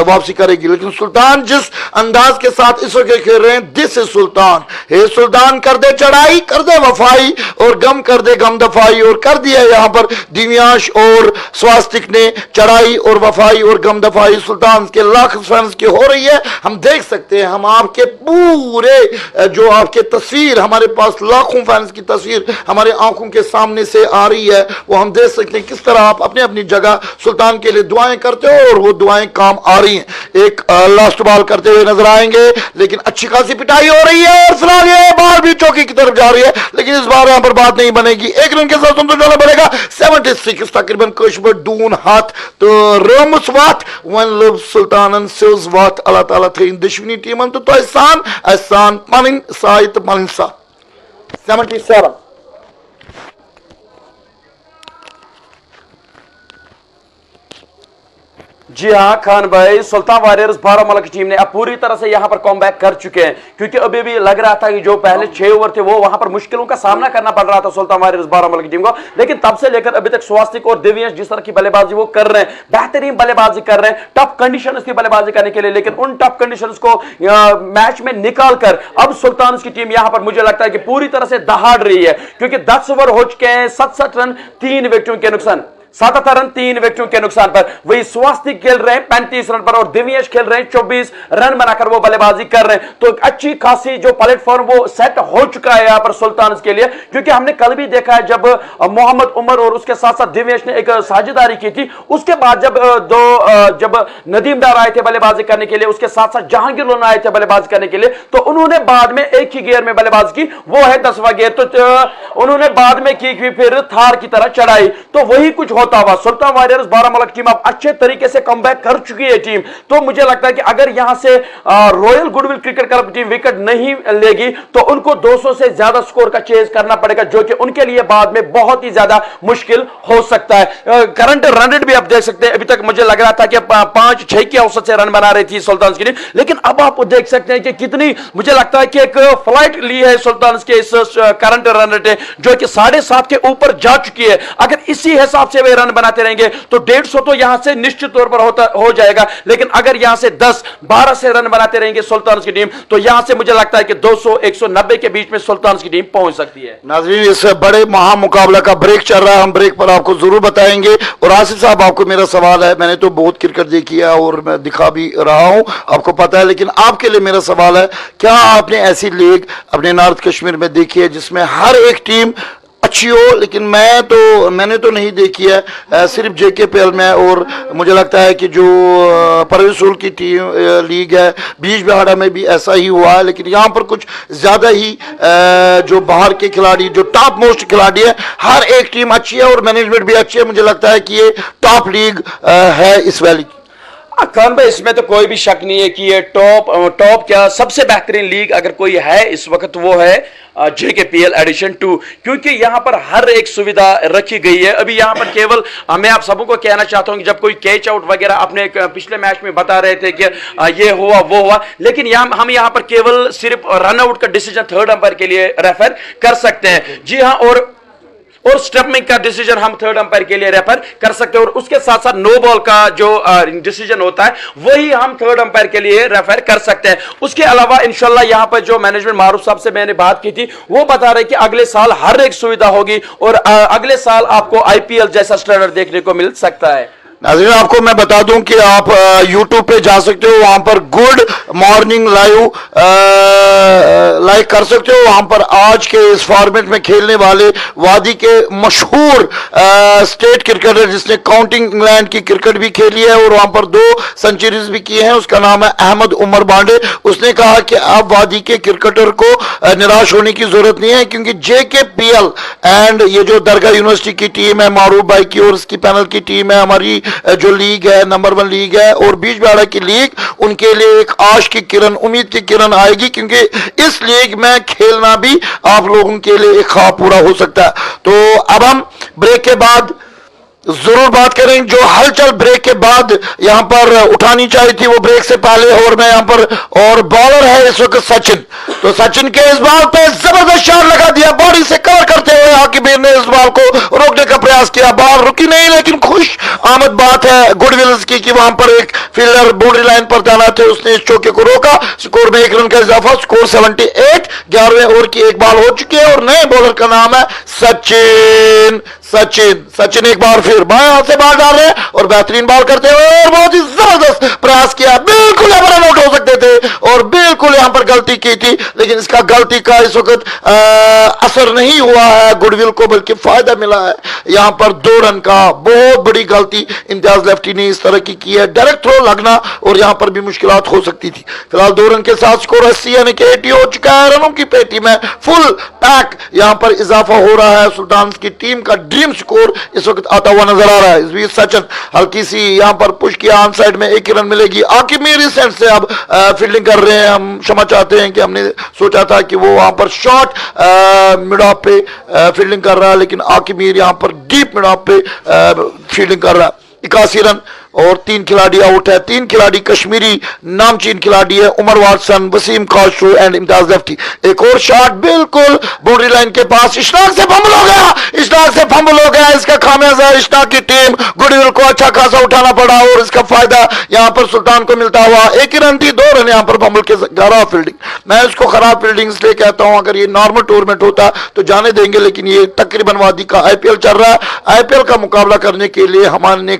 वापसी करेगी। लेकिन सुल्तान जिस अंदाज के साथ इस वक्त खेल रहे हैं, दिस इज सुल्तान। हे सुल्तान, कर दे चढ़ाई, कर दे वफाई, और गम कर दे गम दफाई। और कर दिया यहां पर दिव्यांश और स्वास्तिक ने चढ़ाई और वफाई और गम दफाई सुल्तान के लाख फैंस की हो रही है। हम देख सकते हैं, हम आपके पूरे जो आपके तस्वीर, हमारे पास लाखों फैंस की तस्वीर हमारे आंखों के सामने से आ रही है, वो हम देख सकते हैं किस तरह आप अपनी अपनी जगह सुल्तान के लिए दुआएं करते हो, और वो दुआएं काम आ रही हैं। एक लास्ट बॉल करते हुए नजर आएंगे, लेकिन अच्छी खासी पिटाई हो रही है, और फिलहाल ये बॉल भी चौकी की तरफ जा रही है, लेकिन इस बार यहां पर बात नहीं बनेगी। 1 रन के साथ संतोष जाना पड़ेगा। 76 तकरीबन कुछ दून हाथ तो रोमस वात वन लब सुल्तानन सिल्स वात अल्लाह ताला थे दुश्मनी टीमन तो एहसान मानिन साहित मानिन 77। जी हाँ खान भाई, सुल्तान वॉरियर्स बारामूला की टीम ने अब पूरी तरह से यहां पर कमबैक कर चुके हैं, क्योंकि अभी भी लग रहा था कि जो पहले 6 ओवर थे वो वहां पर मुश्किलों का सामना करना पड़ रहा था सुल्तान वॉरियर्स बारामूला की टीम को। लेकिन तब से लेकर अभी तक स्वास्तिक और दिव्यांश जिस तरह की बल्लेबाजी वो कर रहे हैं, बेहतरीन बल्लेबाजी कर रहे हैं, टफ कंडीशंस की बल्लेबाजी करने के लिए। लेकिन उन टफ कंडीशंस को मैच में निकालकर अब सुल्तान की टीम यहां पर मुझे लगता है कि पूरी तरह से दहाड़ रही है, क्योंकि 10 ओवर हो चुके हैं, 67 रन 3 विकेटों के नुकसान, 77 रन 3 विकेटों के नुकसान पर। वही स्वास्तिक खेल रहे हैं 35 रन पर, और दिव्यांश खेल रहे हैं 24 रन बनाकर वो बल्लेबाजी कर रहे हैं। तो एक अच्छी खासी जो प्लेटफॉर्म वो सेट हो चुका है यहां पर सुल्तान के लिए, क्योंकि हमने कल भी देखा है जब मोहम्मद उमर और उसके साथ साथ दिव्यांश ने एक साझेदारी की थी, उसके बाद जब नदीम डार आए थे बल्लेबाजी करने के लिए, उसके साथ साथ जहांगीर लोना आए थे बल्लेबाजी करने के लिए, तो उन्होंने बाद में एक ही गियर में बल्लेबाजी की, वो है 10वां गियर। तो उन्होंने बाद में की फिर थार की तरह चढ़ाई, तो वही कुछ होता हुआ सुल्तान वॉरियर्स बारामूला की टीम अब अच्छे तरीके से कमबैक कर चुकी है टीम। तो मुझे लगता है कि अगर यहां से royal goodwill cricket club team wicket नहीं लेगी तो उनको 200 से ज्यादा स्कोर का चेज करना पड़ेगा, जो कि उनके लिए बाद में बहुत ही ज्यादा मुश्किल हो सकता है। करंट रन रेट भी आप देख सकते हैं, अभी तक मुझे लग रहा था कि 5-6 की औसत से रन बना रही थी सुल्तान की टीम, लेकिन अब आप देख सकते हैं कि कितनी, मुझे लगता है कि एक फ्लाइट ली है सुल्तान के इस करंट रन रेट जो कि 7.5 के ऊपर जा चुकी है। अगर इसी हिसाब से वे रन बनाते रहेंगे तो 150 तो यहां से निश्चित तौर पर हो जाएगा। लेकिन अगर यहां से 10-12 से रन बनाते रहेंगे सुल्तान की टीम, तो यहां से मुझे लगता है कि 200-190 के बीच में सुल्तान की टीम पहुंच सकती है। नाज़रीन, इस बड़े महामुकाबला का ब्रेक चल रहा है, हम ब्रेक पर आपको जरूर बताएंगे। और आसिफ साहब, आपको मेरा सवाल है, मैंने तो बहुत क्रिकेट देखी है और मैं दिखा भी रहा हूं, आपको पता है, लेकिन आपके लिए मेरा सवाल है, क्या आपने ऐसी लीग अपने नॉर्थ कश्मीर में देखी है जिसमें हर एक टीम अच्छी हो, लेकिन मैंने तो नहीं देखी है, सिर्फ JKPL में। और मुझे लगता है कि जो परवेज रसूल की टीम लीग है, बीच बिहाड़ा में भी ऐसा ही हुआ है। लेकिन यहाँ पर कुछ ज़्यादा ही जो बाहर के खिलाड़ी, जो टॉप मोस्ट खिलाड़ी है, हर एक टीम अच्छी है और मैनेजमेंट भी अच्छी है। मुझे लगता है कि ये टॉप लीग है इस वैली की। खान भाई, इसमें तो कोई भी शक नहीं है कि ये टॉप क्या सबसे बेहतरीन लीग अगर कोई है इस वक्त वो है JKPL एडिशन 2, क्योंकि यहां पर हर एक सुविधा रखी गई है। अभी यहां पर केवल मैं आप सबों को कहना चाहता हूं कि जब कोई कैच आउट वगैरह अपने पिछले मैच में बता रहे थे कि ये हुआ वो हुआ, लेकिन हम यहां पर केवल सिर्फ रन आउट का डिसीजन थर्ड अंपायर के लिए रेफर कर सकते हैं। जी हां, और स्टंपिंग का डिसीजन हम थर्ड अंपायर के लिए रेफर कर सकते हैं, और उसके साथ साथ नो बॉल का जो डिसीजन होता है वही हम थर्ड अंपायर के लिए रेफर कर सकते हैं। उसके अलावा इंशाल्लाह यहां पर जो मैनेजमेंट मारूफ साहब से मैंने बात की थी, वो बता रहे कि अगले साल हर एक सुविधा होगी और अगले साल आपको IPL जैसा स्टैंडर्ड देखने को मिल सकता है। नाज़रीन, आपको मैं बता दूं कि आप YouTube पे जा सकते हो, वहां पर गुड मॉर्निंग लाइव लाइक कर सकते हो। वहां पर आज के इस फॉर्मेट में खेलने वाले वादी के मशहूर स्टेट क्रिकेटर जिसने काउंटिंग इंग्लैंड की क्रिकेट भी खेली है और वहां पर 2 सेंचुरीज भी की हैं, उसका नाम है अहमद उमर बांडे। उसने कहा कि अब वादी के क्रिकेटर को निराश होने की जरूरत नहीं है, क्योंकि JKPL एंड ये जो दरगाह यूनिवर्सिटी की टीम है मारूफ भाई की और उसकी पैनल की टीम है, हमारी जो लीग है नंबर 1 लीग है, और बीच बिहाड़ा की लीग, उनके लिए एक आश की किरण, उम्मीद की किरण आएगी, क्योंकि इस लीग में खेलना भी आप लोगों के लिए एक ख्वाब पूरा हो सकता है। तो अब हम ब्रेक के बाद जरूर बात करें जो हलचल ब्रेक के बाद यहां पर उठानी चाहिए थी, वो ब्रेक से पहले। और मैं यहां पर, और बॉलर है इस वक्त सचिन, तो सचिन के इस बॉल पे जबरदस्त शॉट लगा दिया, बॉडी से कवर करते हुए हाकिम ने इस बॉल को रोकने का प्रयास किया। बॉल रुकी नहीं, लेकिन खुश आमद बात है गुडविल्स की कि वहां पर एक फील्डर बाउंड्री लाइन पर तैनात है, उसने इस चौके को रोका। स्कोर में 1 रन का इजाफा, स्कोर 78। 11वें ओवर की एक बॉल हो चुकी है और नए बॉलर का नाम है सचिन एक बार फिर बाएं हाथ से बॉल डाल रहे हैं और बेहतरीन बॉल करते हुए और बहुत ही जबरदस्त प्रयास किया। बिल्कुल यहां पर रन आउट हो सकते थे और बिल्कुल यहां पर गलती की थी, लेकिन इसका गलती का इस वक्त असर नहीं हुआ है गुडविल को, बल्कि फायदा मिला है। यहां पर 2 रन का बहुत बड़ी गलती इम्तियाज लेफ्टी ने इस तरह की है, डायरेक्ट थ्रो लगना और यहां पर भी मुश्किलात हो सकती थी। फिलहाल 2 रन के साथ स्कोर 80 यानी कि 80 हो चुका है। रनों की पेटी में फुल पैक यहां पर इजाफा हो रहा है। सुल्तान की टीम का ड्रीम स्कोर इस वक्त आता हुआ नजर आ रहा है। इस बीच सचिन हल्की सी यहां पर पुश किया, ऑन साइड में 1 ही रन मिलेगी। आकिब मीर इस सेंड से अब फील्डिंग कर रहे हैं। हम क्षमा चाहते हैं कि हमने सोचा था कि वो वहां पर शॉर्ट मिड ऑफ पे फील्डिंग कर रहा है, लेकिन आकिब मीर यहां पर डीप मिड ऑफ पे फील्डिंग कर रहा है। 81 रन और 3 खिलाड़ी आउट है। 3 खिलाड़ी कश्मीरी नामचीन खिलाड़ी है, Umar Watson, Wasim Kashru and Imtiyaz lefty. एक और शॉट बिल्कुल बाउंड्री लाइन के पास, इशराक से फंबल हो गया, इसका खामियाजा इशराक की टीम गुडविल को अच्छा खासा उठाना पड़ा और इसका फायदा यहां पर सुल्तान को मिलता हुआ। 1 ही रन थी, 2 रन यहां पर फंबल के खराब फील्डिंग। मैं इसको खराब फील्डिंग इसलिए कहता हूं, अगर ये नॉर्मल टूर्नामेंट होता तो जाने देंगे, लेकिन ये तकरीबन वादी का IPL चल रहा है। IPL का मुकाबला करने के लिए हमारे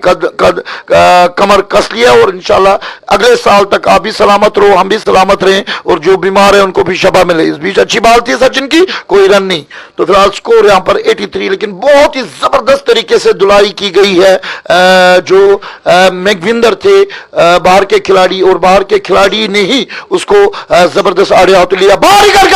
कमर कस लिया और इंशाल्लाह अगले साल तक आप भी सलामत रहो, हम भी सलामत रहें और जो बीमार है उनको भी शफा मिले। इस बीच अच्छी बात थी सचिन की, कोई रन नहीं। तो फिलहाल स्कोर यहां पर 83, लेकिन बहुत ही जबरदस्त तरीके से धुलाई की गई है। जो मैगविंदर थे बाहर के खिलाड़ी, और बाहर के खिलाड़ी ने ही उसको जबरदस्त आड़े हाथ लिया। बाहर ही कर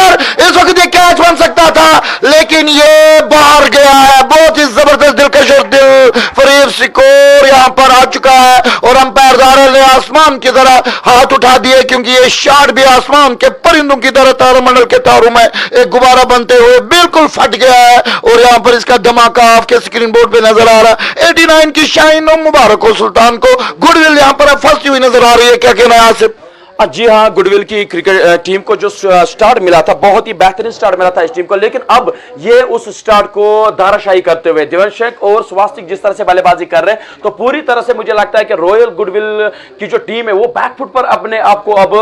इस वक्त ये कैच बन सकता था, लेकिन ये बाहर गया है। बहुत ही जबरदस्त दिलकश और दिल फरेब स्कोर यहां पर आ चुका है और अंपायर दारल ने आसमान की तरह हाथ उठा दिए, क्योंकि ये शॉट भी आसमान के परिंदों की तरह तारामंडल के तारों में एक गुब्बारा बनते हुए बिल्कुल फट गया है और यहां पर इसका धमाका आपके स्क्रीन बोर्ड पे नजर आ रहा है। 89 की शाइन और मुबारक हो सुल्तान को। गुडविल यहां पर फंसती हुई नजर आ रही है, क्या कहना है आसिफ? जी हाँ, गुडविल की क्रिकेट टीम को जो स्टार्ट मिला था, बहुत ही बेहतरीन स्टार्ट मिला था इस टीम को, लेकिन अब ये उस स्टार्ट को धाराशाही करते हुए दिवंशक और स्वास्तिक जिस तरह से बल्लेबाजी कर रहे हैं, तो पूरी तरह से मुझे लगता है कि रॉयल गुडविल की जो टीम है वो बैकफुट पर अपने आप को अब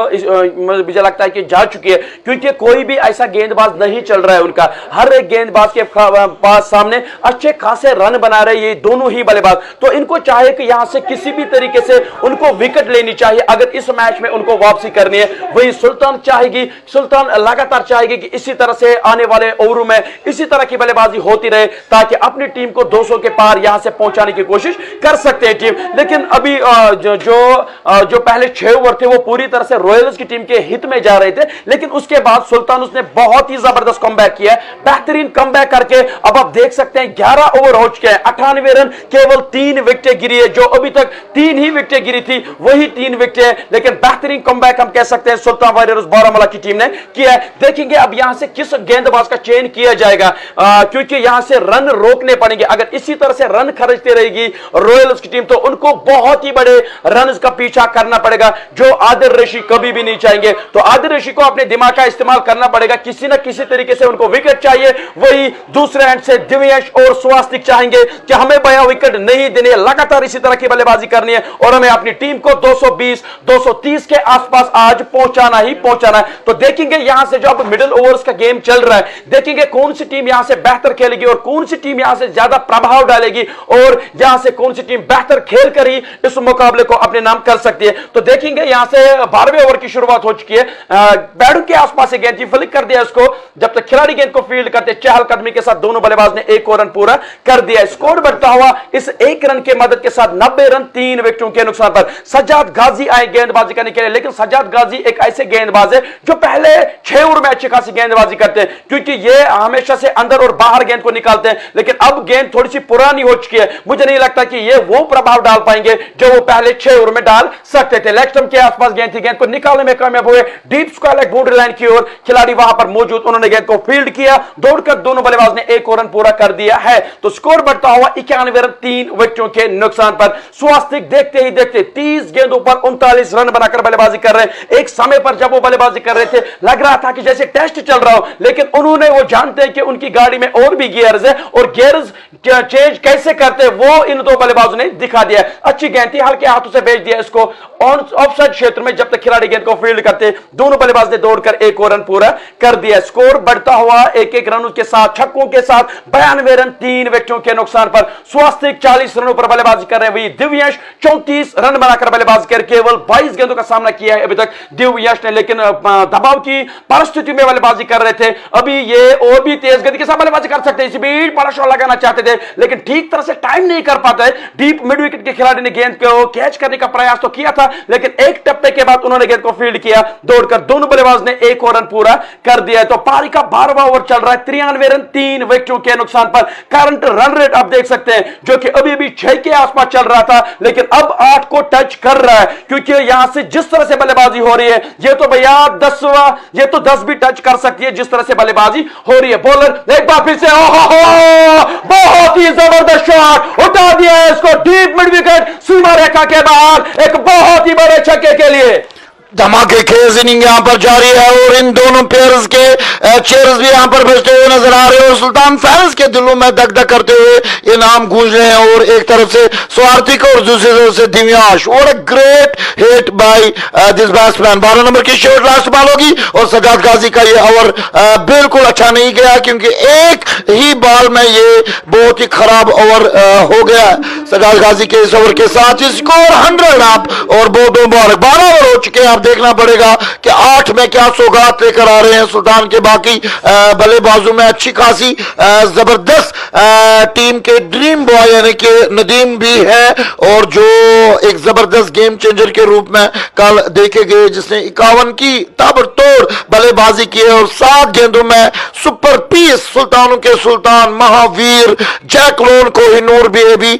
मुझे लगता है कि जा चुकी है, क्योंकि कोई भी ऐसा गेंदबाज नहीं चल रहा है उनका। हर एक गेंदबाज के पास सामने अच्छे खासे रन बना रहे ये दोनों ही बल्लेबाज। तो इनको चाहिए कि यहां से किसी भी तरीके से उनको विकेट लेनी चाहिए अगर इस मैच में उनको वापसी करनी है, वही सुल्तान चाहेगी। सुल्तान लगातार चाहेगी कि इसी तरह से आने वाले ओवरों में इसी तरह की बल्लेबाजी होती रहे ताकि अपनी टीम को 200 के पार यहां से पहुंचाने की कोशिश कर सकते हैं टीम। लेकिन अभी जो पहले 6 ओवर थे वो पूरी तरह से रॉयल्स की टीम के हित में जा रहे थे, लेकिन उसके बाद सुल्तान उसने बहुत ही जबरदस्त कमबैक किया, बेहतरीन कमबैक करके अब आप देख सकते हैं 11 ओवर हो चुके हैं, 98 रन, केवल 3 विकेटें गिरी है। जो अभी तक 3 ही विकेटें गिरी थी वही 3 विकेटें हैं, लेकिन बेहतरीन कमबैक हम कह सकते हैं सुल्तान वारियर्स बारामूला की टीम ने किया है। देखेंगे अब यहां से किस गेंदबाज का चयन किया जाएगा, क्योंकि यहां से रन रोकने पड़ेंगे। अगर इसी तरह से रन खर्चती रहेगी रॉयल्स की टीम तो उनको बहुत ही बड़े रन का पीछा करना पड़ेगा, जो आदिल रशी कभी भी नहीं चाहेंगे। तो आदिल रशी को अपने दिमाग का इस्तेमाल करना पड़ेगा, किसी ना किसी तरीके से उनको विकेट चाहिए। वही दूसरे एंड से दिव्यांश और स्वास्तिक चाहेंगे कि हमें बया विकेट नहीं देने, लगातार इसी तरह की बल्लेबाजी करनी है और हमें अपनी टीम को 220 230 के आसपास आज पहुंचाना ही पहुंचाना है। तो देखेंगे यहां से जो अब मिडिल ओवर्स का गेम चल रहा है, देखेंगे कौन सी टीम यहां से बेहतर खेलेगी और कौन सी टीम यहां से ज्यादा प्रभाव डालेगी और यहां से कौन सी टीम बेहतर खेल कर ही इस मुकाबले को अपने नाम कर सकती है। तो देखेंगे यहां से 12वें ओवर की शुरुआत हो चुकी है, बैडू के आसपास से गेंद फ्लिक कर दिया इसको, जब तक खिलाड़ी गेंद को फील्ड करते चहलकदमी के साथ दोनों बल्लेबाज ने 1 रन पूरा कर दिया। स्कोर बढ़ता हुआ इस 1 रन के मदद के साथ 90 रन 3 विकेटों के नुकसान पर सज्जाद गाजी आए गेंदबाजी करने के लिए, लेकिन सज्जाद गाजी एक ऐसे गेंदबाज है जो पहले 6 ओवर में अच्छी खासी गेंदबाजी करते हैं, क्योंकि ये हमेशा से अंदर और बाहर गेंद को निकालते हैं। लेकिन अब गेंद थोड़ी सी पुरानी हो चुकी है, मुझे नहीं लगता कि ये वो प्रभाव डाल पाएंगे जो वो पहले 6 ओवर में डाल सकते थे। लेग स्टंप के आसपास गेंद थी, गेंद को निकालने में कामयाब हुए, deep square leg boundary line की ओर खिलाड़ी वहां पर मौजूद, उन्होंने गेंद को फील्ड किया, दौड़कर दोनों बल्लेबाज ने 1 रन पूरा कर दिया है। तो स्कोर बढ़ता हुआ 91 रन 3 विकेटों के नुकसान पर। स्वास्तिक देखते ही देखते 30 गेंदों पर 39 रन बनाकर बल्लेबाजी कर रहे हैं। एक समय पर जब वो बल्लेबाजी कर रहे थे लग रहा था कि जैसे टेस्ट चल रहा हो, लेकिन उन्होंने वो जानते हैं कि उनकी गाड़ी में और भी गियर्स है और गियर्स चेंज कैसे करते वो इन दो बल्लेबाजों ने दिखा दिया। अच्छी गेंद थी, हल्के हाथों से भेज दिया इसको ऑफसाइड क्षेत्र में, जब तक खिलाड़ी गेंद को फील्ड करते दोनों बल्लेबाज ने दौड़कर 1 रन पूरा कर दिया। स्कोर बढ़ता हुआ 1-1 रन के साथ, छक्कों के साथ 92 रन 3 विकेटों के नुकसान पर। स्वास्तिक 40 रनों पर बल्लेबाजी कर रहे हैं, वही दिव्यांश 34 रन बनाकर बल्लेबाजी कर केवल 22 गेंदों का सामना किया है अभी तक दिव्यांश ने, लेकिन दबाव की परिस्थिति में बल्लेबाजी कर रहे थे। अभी ये और भी तेज गति के साथ बल्लेबाजी कर सकते हैं, इसी बीच बड़ा शॉट लगाना चाहते थे लेकिन ठीक तरह से टाइम नहीं कर पाते। डीप मिड विकेट के खिलाड़ी ने गेंद को कैच करने का प्रयास तो किया था, लेकिन एक टप्पे के बाद उन्होंने गेंद को फील्ड किया, दौड़कर दोनों बल्लेबाज ने 1 रन पूरा कर दिया। तो पारी का 12वां ओवर चल रहा है, 93 रन 3 विकेटों के नुकसान पर। करंट रन रेट आप देख सकते हैं जो कि अभी भी 6 के आसपास चल रहा था, लेकिन अब 8 को टच कर रहा है, क्योंकि यहां से जिस तरह से बल्लेबाजी हो रही है ये तो भैया 10 भी टच कर सकती है जिस तरह से बल्लेबाजी हो रही है। बॉलर एक बार फिर से बहुत ही जबरदस्त शॉट उठा दिया है इसको डीप मिड विकेट सीमा रेखा के बाहर, एक बहुत ही बड़े छक्के के लिए। धमाकेखेज इनिंग यहां पर जारी है और इन दोनों प्लेयर्स के चेयर्स भी यहां पर बजते हुए नजर आ रहे हैं और सुल्तान फैंस के दिलों में दग दग करते हुए ये नाम गूंज रहे हैं। और एक तरफ से स्वार्थिक और दूसरी तरफ से दिव्यांश, और a great hit by this batsman. 12 number की शॉट लास्ट बॉल होगी और सज्जाद गाजी का ये ओवर बिल्कुल अच्छा नहीं गया, क्योंकि एक ही बॉल में ये बहुत ही खराब ओवर हो गया। सज्जाद गाजी के इस ओवर के साथ स्कोर 100 अप और बहुत मुबारक। 12 ओवर हो चुके हैं, देखना पड़ेगा कि 8 में क्या सौगात लेकर आ रहे हैं सुल्तान के बाकी बल्लेबाजों में। अच्छी खासी जबरदस्त टीम के ड्रीम बॉय यानी कि नदीम भी है और जो एक जबरदस्त गेम चेंजर के रूप में कल देखे गए, जिसने 51 की ताबड़तोड़ बल्लेबाजी की है और 7 गेंदों में सुपर पीस सुल्तानों के सुल्तान महावीर जैकलोन कोहिनूर भी अभी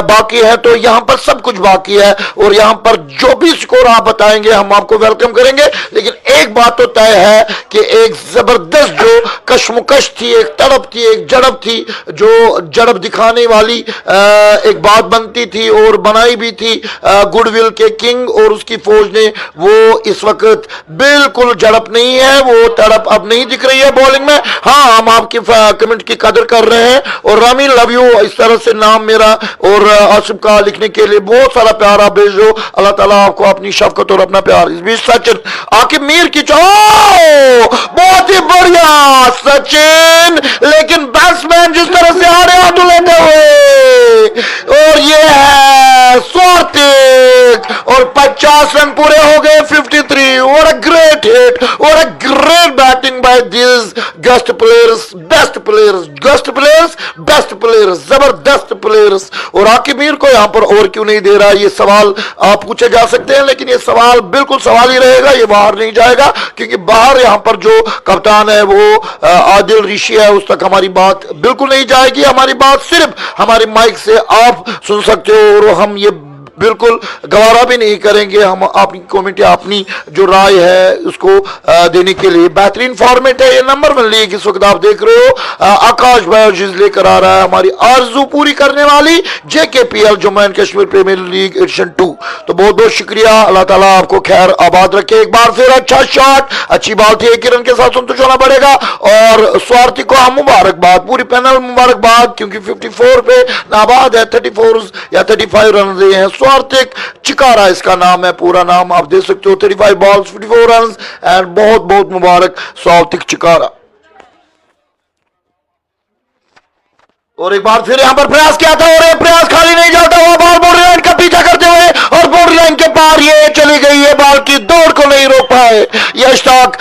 बाकी है। तो यहां पर सब कुछ बाकी है और यहां पर जो भी स्कोर आप बताएंगे हम आपको वेलकम करेंगे। लेकिन एक बात तो तय है कि एक जबरदस्त जो कशमुकश थी, एक तड़प थी, एक जड़प थी, जो जड़प दिखाने वाली एक बात बनती थी और बनाई भी थी गुडविल के किंग और उसकी फौज ने, वो इस वक्त बिल्कुल जड़प नहीं है, वो तड़प अब नहीं दिख रही है बॉलिंग में। हाँ, हम आपकी कमेंट की कदर कर रहे हैं और रामी लव यू इस तरह से नाम मेरा और आसिफ का लिखने के लिए बहुत सारा प्यार आप भेजो। अल्लाह ताला आपको अपनी शफकत और अपना प्यार। इस बीच सचिन आकिब मीर की बहुत ही बढ़िया सचिन, लेकिन बैट्समैन जिस तरह से आ रहे हाथों लेते हुए, और ये है स्वार्थिक हिट और 50 रन पूरे हो गए 53। What a great hit, what a great batting by this guest players, best players, guest players, best players, जबरदस्त प्लेयर्स। और आकिब मीर को यहां पर ओवर क्यों नहीं दे रहा, ये सवाल आप पूछे जा सकते हैं, लेकिन ये सवाल बिल्कुल सवाल ही रहेगा, ये बाहर नहीं जाएगा, क्योंकि बाहर यहां पर जो कप्तान है वो आदिल ऋषि है, उस तक हमारी बात बिल्कुल नहीं जाएगी। हमारी बात सिर्फ हमारे माइक से आप सुन सकते हो, और हम ये बिल्कुल गवारा भी नहीं करेंगे, हम अपनी कमेंटी, अपनी जो राय है उसको देने के लिए। बेहतरीन फॉर्मेट है ये नंबर 1 लीग इस वक्त आप देख रहे हो। आकाश बायोजिज लेकर आ रहा है हमारी आरजू पूरी करने वाली JKPL Jammu and Kashmir Premier League edition 2। तो बहुत बहुत शुक्रिया, अल्लाह ताला आपको खैर आबाद रखे। एक बार फिर अच्छा शॉट, अच्छी बाल थी, एक रन के साथ संतुष्ट होना पड़ेगा। और स्वार्थी को हम मुबारकबाद, पूरी पैनल मुबारकबाद, क्योंकि 54 पे नाबाद है, 34 या 35 रन दिए हैं। स्वार्थिक चिकारा इसका नाम है, पूरा नाम आप देख सकते हो। 35 बॉल्स 54 रन एंड बहुत बहुत मुबारक स्वार्थिक चिकारा। और एक बार फिर यहां पर प्रयास किया था, और ये प्रयास खाली नहीं जाता हुआ, बॉल बाउंड्री लाइन का पीछा करते हुए और बाउंड्री लाइन के पार ये चली गई है, बॉल की दौड़ को नहीं रोक पाए यशताक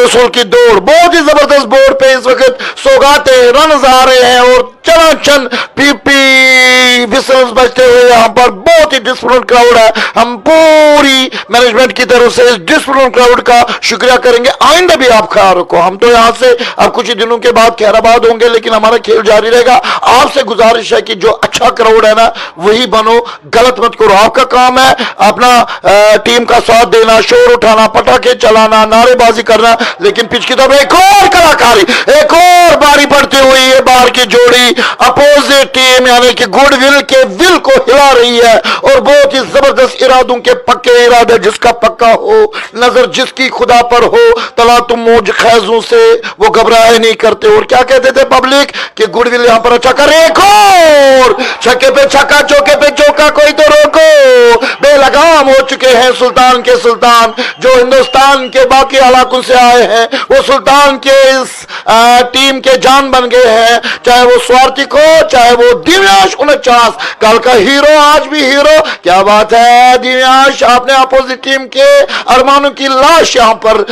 रसूल की दौड़। बहुत ही जबरदस्त बोर्ड पे इस वक्त सौगाते रन आ रहे हैं, और चनाचन पीपी विसल्स बजते हुए यहां पर बहुत ही डिसिप्लिन क्राउड है। हम पूरी मैनेजमेंट की तरफ से इस डिसिप्लिन क्राउड का शुक्रिया करेंगे। आइंदा भी आप ख्याल रखो, हम तो यहां से अब कुछ ही दिनों के बाद खैराबाद होंगे, लेकिन हमारा खेल जारी रहेगा। आपसे गुजारिश है कि जो अच्छा क्राउड है ना वही बनो, गलत मत करो। आपका काम है अपना टीम का साथ देना, शोर उठाना, पटाखे चलाना, नारेबाजी करना, लेकिन पिच की तरफ एक और कलाकारी, एक और बारी पड़ती हुई ये बाहर की जोड़ी अपोजिट टीम यानी कि गुडविल के विल को हिला रही है, और बहुत ही जबरदस्त इरादों के पक्के इरादे, जिसका पक्का हो नजर जिसकी खुदा पर हो, तला तुम मौज खैजों से वो घबराए नहीं करते। और क्या कहते थे पब्लिक कि गुडविल यहां पर अच्छा करे, एक और छक्के पे छक्का, चौके पे चौका, कोई तो रोको। बेलगाम हो चुके हैं सुल्तान के सुल्तान, जो हिंदुस्तान के बाकी इलाकों से आए हैं, वो सुल्तान के इस टीम के जान बन गए हैं, चाहे वो स्वार्थिक हो, चाहे वो दिव्यांश 49 कल का हीरो, आज भी हीरो। क्या बात है दिव्यांश, आपने अपोजिट टीम के अरमानों की लाश यहां पर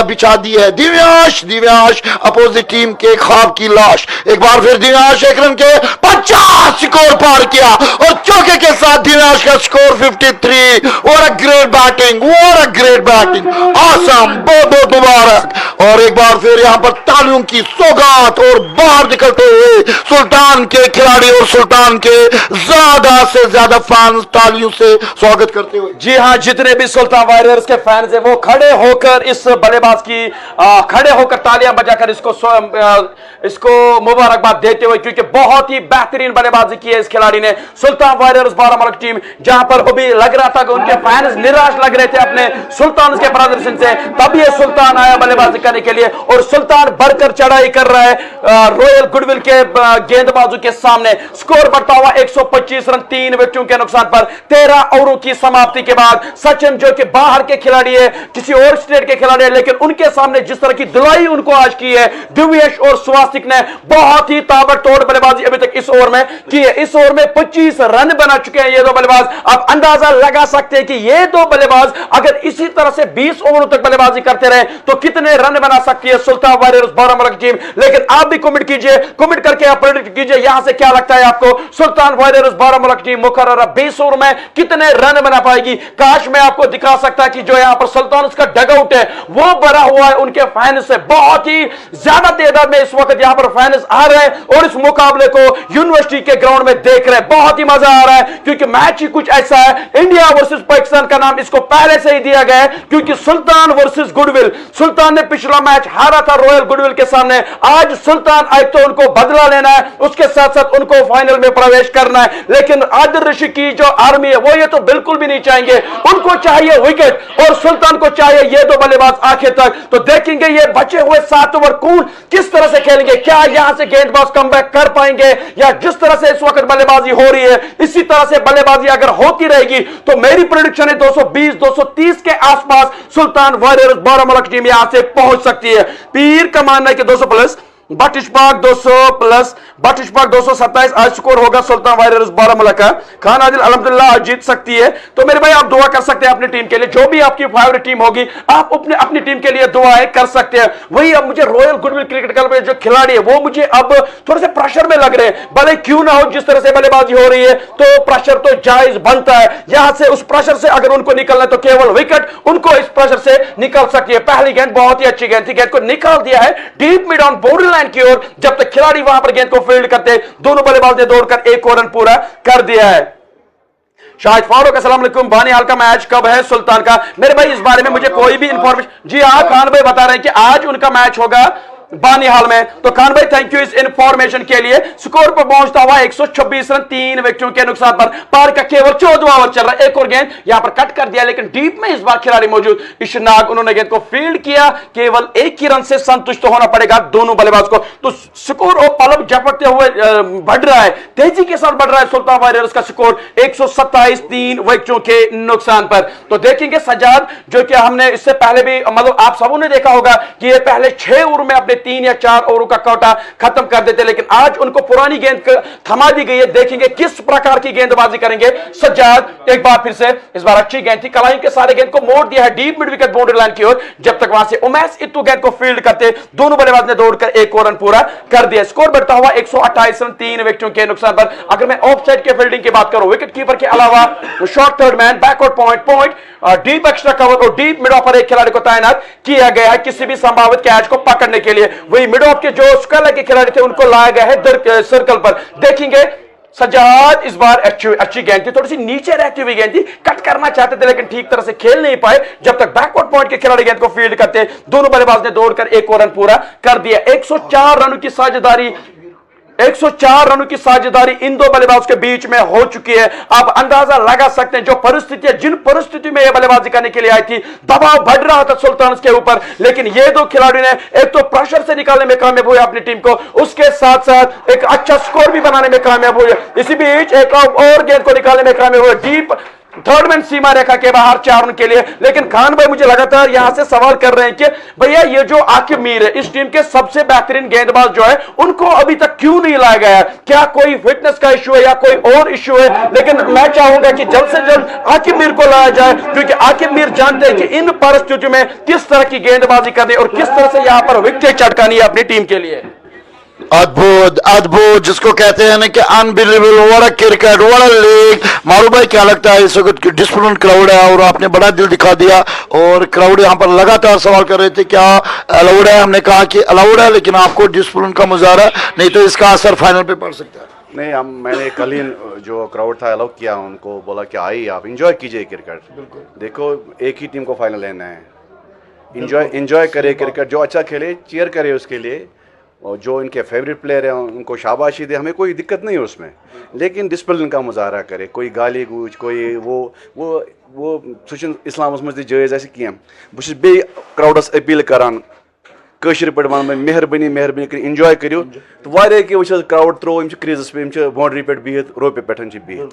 बिछा दी है। दिव्यांश, दिव्यांश अपोजिट टीम के ख्वाब की लाश। एक बार फिर दिव्यांश एक रन के 50 स्कोर पार किया, और चौके के साथ दिव्यांश का score 53। What a great batting, what a great batting, awesome, बहुत बहुत मुबारक। और एक बार फिर यहां पर तालियों की सौगात, और बाहर निकलते हुए सुल्तान के खिलाड़ी और सुल्तान के ज्यादा से ज्यादा फैंस तालियों से स्वागत करते हुए। जी हां, जितने भी सुल्तान वारियर्स के फैंस हैं वो खड़े होकर इस बल्लेबाज की खड़े होकर तालियां बजाकर इसको मुबारकबाद देते हुए, क्योंकि बहुत ही बेहतरीन बल्लेबाजी की है इस खिलाड़ी ने। सुल्तान वारियर्स बारामूला टीम, जहां पर अभी लग रहा था कि उनके फैंस निराश लग रहे थे अपने सुल्तान के प्रदर्शन से, तब ये सुल्तान आया बल्लेबाजी करने के लिए, और सुल्तान बढ़कर चढ़ाई कर रहा है रॉयल गुडविल के गेंदबाजों के सामने। स्कोर बढ़ता हुआ 125 रन, 3 विकेटों के नुकसान पर 13 ओवरों की समाप्ति के बाद। सचिन जो कि बाहर के खिलाड़ी है, किसी और स्टेट के खिलाड़ी है, लेकिन उनके सामने जिस तरह की धुलाई उनको आज की है, दिव्येश और स्वास्तिक ने बहुत ही ताबड़तोड़ बल्लेबाजी अभी तक इस ओवर में की है। इस ओवर में 25 रन बना चुके हैं ये दो बल्लेबाज। आप अंदाजा लगा सकते हैं कि ये दो बल्लेबाज अगर इसी तरह से 20 ओवरों तक बल्लेबाजी करते रहे तो कितने रन बना सकती है सुल्तान वारियर्स बारामूला की टीम। लेकिन आप भी कमेंट कीजिए, कमेंट करके आप प्रेडिक्ट कीजिए यहां से क्या लगता है आपको, सुल्तान वारियर्स बारामूला की टीम मुकर्रर 20 ओवर में कितने रन बना पाएगी। काश मैं आपको दिखा सकता कि जो यहां पर सुल्तान का डगआउट है वो भरा हुआ है उनके फैंस से। बहुत ही ज्यादा तादाद में इस वक्त यहां पर फैंस आ रहे हैं और इस मुकाबले को यूनिवर्सिटी के ग्राउंड में देख रहे हैं। बहुत ही मजा आ रहा है, क्योंकि मैच ही कुछ ऐसा है, इंडिया वर्सेस पाकिस्तान का नाम इसको पहले से ही दिया गया है, क्योंकि सुल्तान वर्सेस गुडविल। सुल्तान ने पिछला मैच हारा था रॉयल गुडविल के सामने, आज सुल्तान आए तो उनको बदला लेना है, उसके साथ साथ उनको फाइनल में प्रवेश करना है। लेकिन आदिल ऋषि की जो आर्मी है वो ये तो बिल्कुल भी नहीं चाहेंगे, उनको चाहिए विकेट और सुल्तान को चाहिए ये दो बल्लेबाज आखिर तक। तो देखेंगे ये बचे हुए 7 ओवर कौन किस तरह से खेलेंगे, क्या यहां से गेंदबाज कमबैक कर पाएंगे, या जिस तरह से इस वक्त बल्लेबाजी हो रही है इसी तरह से बल्लेबाजी अगर होती रहेगी तो मेरी प्रेडिक्शन है 220-230 के आसपास सुल्तान वारियर्स बारामूला की टीम यहां से पहुंच सकती है। पीर का मानना है कि 200 plus but Ishfaq 200 plus but Ishfaq 227। आज स्कोर होगा सुल्तान वारियर्स बारामूला का। खान आदिल अल्हम्दुलिल्लाह आज जीत सकती है। तो मेरे भाई आप दुआ कर सकते हैं अपनी टीम के लिए, जो भी आपकी फेवरेट टीम होगी आप अपनी टीम के लिए दुआएं कर सकते हैं। वही अब मुझे रॉयल गुडविल क्रिकेट क्लब में जो खिलाड़ी है वो मुझे अब थोड़े से प्रेशर में लग रहे हैं। भले क्यों ना हो, जिस तरह से बल्लेबाजी हो रही है तो प्रेशर तो जायज बनता है। यहां से उस प्रेशर से अगर उनको निकलना है तो केवल विकेट उनको इस प्रेशर से निकल सकती है। पहली गेंद बहुत ही अच्छी गेंद थी, गेंद को निकाल दिया है deep mid on boundary line की ओर। जब तक खिलाड़ी वहां पर गेंद को फील्ड करते दोनों बल्लेबाज ने दौड़कर एक और रन पूरा कर दिया है। शाहिद फारूक अस्सलाम वालेकुम, बानिहाल का मैच कब है सुल्तान का? मेरे भाई इस बारे में मुझे कोई भी इंफॉर्मेशन, जी हाँ खान भाई बता रहे हैं कि आज उनका मैच होगा बानिहाल में। तो खान भाई थैंक यू इस इंफॉर्मेशन के लिए। स्कोर पर पहुंचता हुआ 126 रन 3 विकेटों के नुकसान पर। पार का केवल 14वां ओवर चल रहा है। एक और गेंद यहां पर कट कर दिया, लेकिन डीप में इस बार खिलाड़ी मौजूद इशनाक, उन्होंने गेंद को फील्ड किया। केवल एक ही रन से संतुष्ट होना पड़ेगा दोनों बल्लेबाज को। तो स्कोर और पलब झपकते हुए बढ़ रहा है, तेजी के साथ बढ़ रहा है सुल्तान वारियर्स का स्कोर 127 3 विकेटों के नुकसान पर। तो देखेंगे सज्जाद, जो कि हमने इससे पहले भी मतलब आप सबों ने देखा होगा कि ये पहले 6 ओवर में अपने 3 या 4 ओवरों का कोटा खत्म कर देते, लेकिन आज उनको पुरानी गेंद थमा दी गई है। देखेंगे किस प्रकार की गेंदबाजी करेंगे सज्जाद। एक बार फिर से इस बार अच्छी गेंद थी, कलाइन के सारे गेंद को मोड़ दिया है deep mid wicket boundary line की ओर। जब तक वहां से उमैस इत्तू गेंद को फील्ड करते दोनों बल्लेबाज ने दौड़कर एक और रन पूरा कर दिया। स्कोर बढ़ता हुआ 128 रन 3 विकेटों के नुकसान पर। अगर मैं ऑफ साइड के फील्डिंग की बात करूं, विकेट कीपर के अलावा short third man, backward point deep extra cover और डीप मिड ऑफ पर एक खिलाड़ी को तैनात किया गया है किसी भी संभावित कैच को पकड़ने के लिए। वही मिड ऑफ के जो स्कल के खिलाड़ी थे उनको लाया गया है सर्कल पर। देखेंगे सज्जाद, इस बार अच्छी गेंद थी, थोड़ी सी नीचे रहती हुई गेंद थी, कट करना चाहते थे लेकिन ठीक तरह से खेल नहीं पाए। जब तक बैकवर्ड पॉइंट के खिलाड़ी गेंद को फील्ड करते दोनों बल्लेबाज ने दौड़कर एक और रन पूरा कर दिया। 104 रनों की साझेदारी 104 रनों की साझेदारी इन दो बल्लेबाजों के बीच में हो चुकी है। आप अंदाजा लगा सकते हैं जो परिस्थितियां, जिन परिस्थितियों में यह बल्लेबाजी करने के लिए आई थी, दबाव बढ़ रहा था सुल्तान के ऊपर, लेकिन ये दो खिलाड़ियों ने एक तो प्रेशर से निकालने में कामयाब हुए अपनी टीम को, उसके साथ साथ एक अच्छा स्कोर भी बनाने में कामयाब हुए। इसी बीच एक और गेंद को निकालने में कामयाब हुए डीप थर्ड मैन सीमा रेखा के बाहर 4 रन के लिए। लेकिन खान भाई मुझे लगातार यहां से सवाल कर रहे हैं कि भैया ये जो आकिब मीर है, इस टीम के सबसे बेहतरीन गेंदबाज जो है, उनको अभी तक क्यों नहीं लाया गया? क्या कोई फिटनेस का इशू है या कोई और इशू है? लेकिन मैं चाहूंगा कि जल्द से जल्द आकिब मीर को लाया जाए, क्योंकि आकिब मीर जानते हैं कि इन परिस्थितियों में किस तरह की गेंदबाजी करनी और किस तरह से यहां पर विकेट चटकानी है अपनी टीम के लिए। अद्भुत अद्भुत, जिसको कहते हैं ना कि unbelievable, what a cricket, what a league. मारू भाई क्या लगता है इस वक्त डिसिप्लिन क्राउड है और आपने बड़ा दिल दिखा दिया, और क्राउड यहाँ पर लगातार सवाल कर रहे थे क्या अलाउड है? हमने कहा कि अलाउड है, लेकिन आपको डिसिप्लिन का मुजाहरा, नहीं तो इसका असर फाइनल पे पड़ सकता है। नहीं, मैंने कल ही जो क्राउड था अलाउ किया, उनको बोला कि आइए आप इंजॉय कीजिए क्रिकेट। देखो एक ही टीम को फाइनल लेना है, इंजॉय करे क्रिकेट, जो अच्छा खेले चीयर करे उसके लिए, और जो इनके फेवरेट प्लेयर हैं उनको शाबाशी दे, हमें कोई दिक्कत नहीं है उसमें, लेकिन डिसिप्लिन का मुजाहरा करे। कोई गाली गूज, कोई वो सुन इस्लामस मज जायज़ आसि कह। बहुत बे क्राउडस अपील करान कशर पे वन मेहरबानी मेहरबानी कर इंजॉय करो। तो वारिया कि वो क्राउड त्रो क्रीजस पे बाउंड्री पे बिहित रोपे पे बिहित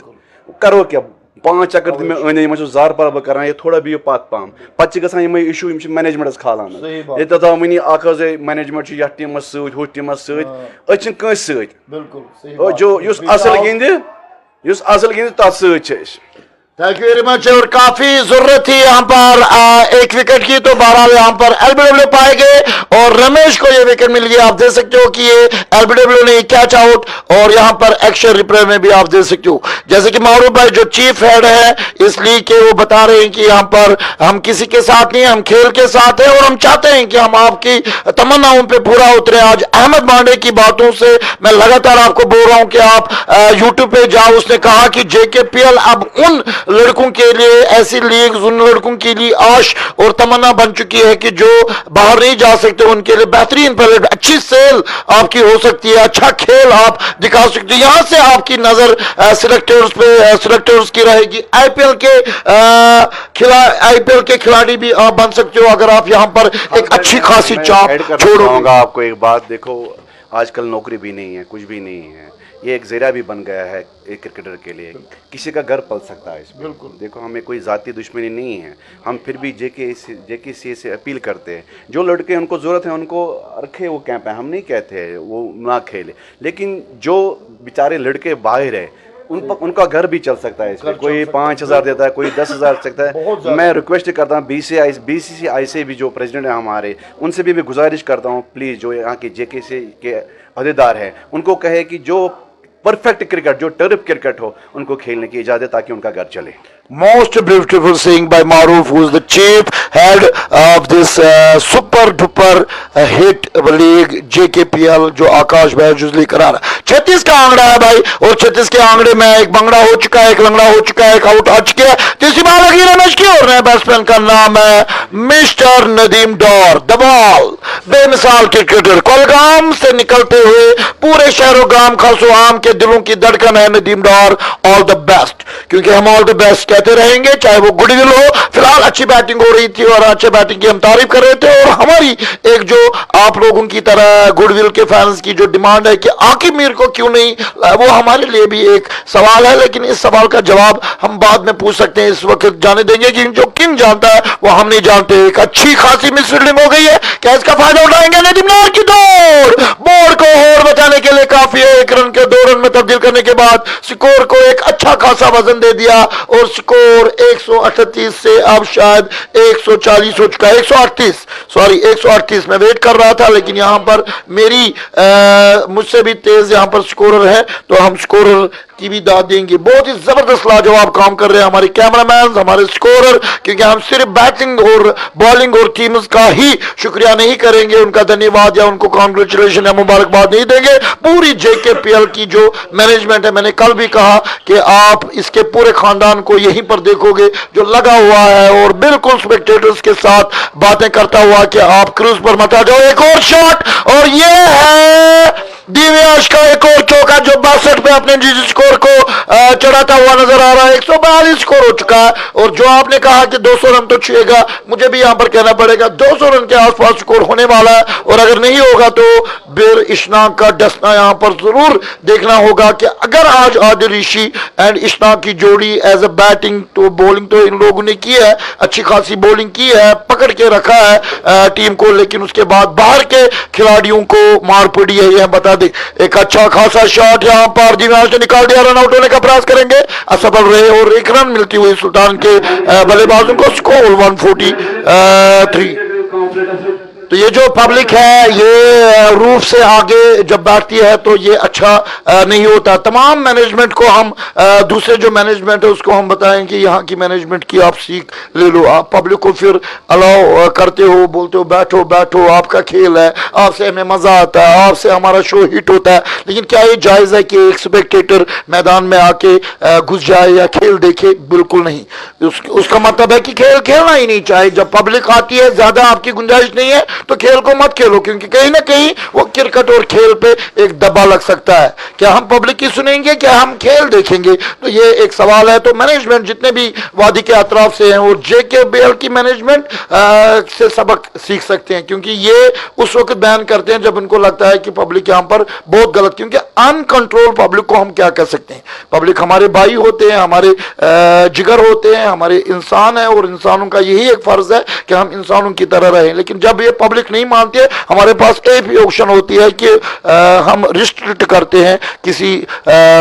करो क्या 5 चक्कर दिन अन जार पर बह कर थोड़ा बिहू पत पहम पे गसान इशू मैनेजमेंटस खालान ये वन मैनेजमेंट ये टीमस सू टीमस सस जो असल गिंद तथ थैंक यू वेरी मच। और काफी जरूरत थी यहाँ पर एक विकेट की, तो बहरहाल यहाँ पर एलबीडब्ल्यू पाए गए और रमेश को ये विकेट मिल गया। आप देख सकते हो कि ये एलबीडब्ल्यू ने कैच आउट, और यहाँ पर एक्शन रिप्ले में भी आप देख सकते हो, जैसे कि मारूफ भाई जो चीफ हेड है इस लीग के, वो बता रहे हैं कि यहाँ पर हम किसी के साथ नहीं, हम खेल के साथ हैं और हम चाहते हैं कि हम आपकी तमन्नाओं पे पूरा उतरे। आज अहमद मांडे की बातों से मैं लगातार आपको बोल रहा हूं कि आप यूट्यूब पे जाओ। उसने कहा कि JKPL अब उन लड़कों के लिए ऐसी लीग, उन लड़कों के लिए आश और तमन्ना बन चुकी है कि जो बाहर नहीं जा सकते, उनके लिए बेहतरीन पहले अच्छी सेल आपकी हो सकती है, अच्छा खेल आप दिखा सकते हैं। यहां से आपकी नजर सिलेक्टर्स की रहेगी। आईपीएल के खिलाड़ी भी आप बन सकते हो अगर आप यहां पर एक अच्छी खासी चाप छोड़ोगे। आपको एक बात देखो, आजकल नौकरी भी नहीं है, कुछ भी नहीं है, ये एक ज़रिया भी बन गया है एक क्रिकेटर के लिए, किसी का घर पल सकता है इसमें। बिल्कुल। देखो हमें कोई ज़ाती दुश्मनी नहीं है, हम फिर भी JKC से अपील करते हैं, जो लड़के उनको ज़रूरत है उनको रखे वो कैंप है, हम नहीं कहते हैं वो ना खेले, लेकिन जो बेचारे लड़के बाहर है उनका घर भी चल सकता है इसमें। कोई 5,000 देता है, कोई 10,000 सकता है। मैं रिक्वेस्ट करता हूँ BCCI से भी जो प्रेसिडेंट है हमारे, उनसे भी मैं गुजारिश करता हूँ प्लीज़, जो यहाँ के JKC के अहदेदार हैं उनको कहे कि जो परफेक्ट क्रिकेट, जो टर्फ क्रिकेट हो, उनको खेलने की इजाज़त, ताकि उनका घर चले। Most beautiful saying by Maruf, who is the chief head of this super duper hit league JKPL, जो आकाश भाई जुजली करा रहा है। 36 का आंकड़ा है भाई, और 36 के आंकड़े में एक बंगड़ा हो चुका है, एक लंगड़ा हो चुका है, एक आउट आ चुका है। तीसरी बार लगी रमेश की, और नए बैट्समैन का नाम है mister Nadeem Dar. The ball, बेमिसाल क्रिकेटर, कोलगाम से निकलते हुए पूरे शहरों गांव खासो आम के दिलों की धड़कन है Nadeem Dar. All the best, क्योंकि हम ऑल द बेस्ट कहते रहेंगे, चाहे वो गुडविल हो। फिलहाल अच्छी बैटिंग हो रही थी और अच्छे बैटिंग की हम तारीफ कर रहे थे, और हमारी एक जो आप लोगों की तरह गुडविल के फैंस की जो डिमांड है कि आकिब मीर को क्यों नहीं, वो हमारे लिए भी एक सवाल है, लेकिन इस सवाल का जवाब हम बाद में पूछ सकते हैं। इस वक्त जाने देंगे कि जो किंग जानता है वो हम नहीं जानते। एक अच्छी खासी मिसफील्डिंग हो गई है, क्या इसका फायदा उठाएंगे? नदीम डॉर की दौड़, बोर्ड को होड़ बचाने के लिए काफी है। 1 रन के 2 रन में तब्दील करने के बाद स्कोर को एक अच्छा खासा वजन दे दिया, और स्कोर 138 से अब शायद 140 हो चुका है। 138 में वेट कर रहा था, लेकिन यहां पर मेरी मुझसे भी तेज यहां पर स्कोरर है, तो हम स्कोरर की भी दाद देंगे। बहुत ही जबरदस्त लाजवाब काम कर रहे हैं हमारे कैमरामैन, हमारे स्कोरर, क्योंकि हम सिर्फ बैटिंग और बॉलिंग और टीम्स का ही शुक्रिया नहीं करेंगे, उनका धन्यवाद या उनको कांग्रेचुलेशन या मुबारकबाद नहीं देंगे। पूरी JKPL की जो मैनेजमेंट है, मैंने कल भी कहा कि आप इसके पूरे खानदान को यहीं पर देखोगे जो लगा हुआ है, और बिल्कुल स्पेक्टेटर्स के साथ बातें करता हुआ कि आप क्रूज पर मत आ जाओ। एक और शॉट, और ये है दिव्यांश का एक और चौका, जो 62 पे अपने जीजी स्कोर को चढ़ाता हुआ नजर आ रहा है। 142 स्कोर हो चुका है, और जो आपने कहा कि 200 रन तो छुएगा, मुझे भी यहां पर कहना पड़ेगा 200 रन के आसपास स्कोर होने वाला है, और अगर नहीं होगा तो बिर इशनाक का डसना यहां पर जरूर देखना होगा कि अगर आज आदिल ऋषि एंड इशनाक की जोड़ी एज ए बैटिंग तो बॉलिंग तो इन लोगों ने की है, अच्छी खासी बॉलिंग की है, पकड़ के रखा है टीम को, लेकिन उसके बाद बाहर के खिलाड़ियों को मार पड़ी है, यह बता दे। एक अच्छा खासा शॉट यहां पर दिव्यांश ने निकाल दिया, रन आउट होने का प्रयास करेंगे, असफल रहे, और 1 रन मिलती हुई सुल्तान के बल्लेबाजों को। स्कोर 143। तो ये जो पब्लिक है, ये रूफ से आगे जब बैठती है तो ये अच्छा नहीं होता। तमाम मैनेजमेंट को हम दूसरे जो मैनेजमेंट है उसको हम बताएं कि यहाँ की मैनेजमेंट की आप सीख ले लो। आप पब्लिक को फिर अलाउ करते हो, बोलते हो बैठो बैठो, आपका खेल है, आपसे हमें मजा आता है, आपसे हमारा शो हिट होता है, लेकिन क्या ये जायज है कि एक स्पेक्टेटर मैदान में आके घुस जाए या खेल देखे? बिल्कुल नहीं। उसका मतलब है कि खेल खेलना ही नहीं चाहिए। जब पब्लिक आती है, ज्यादा आपकी गुंजाइश नहीं है तो खेल को मत खेलो, क्योंकि कहीं ना कहीं वो क्रिकेट और खेल पे एक दबा लग सकता है। क्या हम पब्लिक की सुनेंगे, क्या हम खेल देखेंगे? तो ये एक सवाल है। तो मैनेजमेंट जितने भी वादी के अतराफ से हैं, और JKPL की मैनेजमेंट से सबक सीख सकते हैं, क्योंकि ये उस वक्त बयान करते हैं जब उनको लगता है कि पब्लिक यहाँ पर बहुत गलत, क्योंकि अनकंट्रोल पब्लिक को हम क्या कह सकते हैं? पब्लिक हमारे भाई होते हैं, हमारे जिगर होते हैं, हमारे इंसान है, और इंसानों का यही एक फर्ज है कि हम इंसानों की तरह रहें। लेकिन जब ये पब्लिक नहीं मानती है, हमारे पास एक भी ऑप्शन होती है कि हम रिस्ट्रिक्ट करते हैं किसी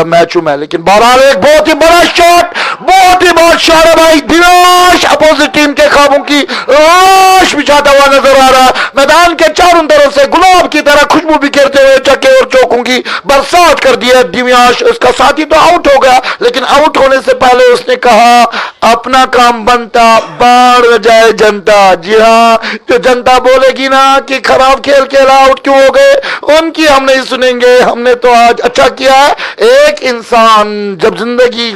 मैचों में। लेकिन बहरहाल एक बहुत ही बड़ा शॉट, बहुत ही बड़ा शॉट है भाई। दिव्यांश अपोजिट टीम के ख्वाबों की लाश बिछाता हुआ नजर आ रहा है। मैदान के चारों तरफ से गुलाब की तरह खुशबू बिखेरते हुए चक्के और चौकों की बरसात कर दिया दिव्यांश। उसका साथी तो आउट हो गया, लेकिन आउट होने से पहले उसने कहा अपना काम बनता, बाढ़ जाए जनता। जी हाँ, जो जनता बोलेगी ना कि खराब खेल खेला, आउट क्यों हो गए, उनकी हम नहीं सुनेंगे। हमने तो आज अच्छा किया है। एक इंसान जब जिंदगी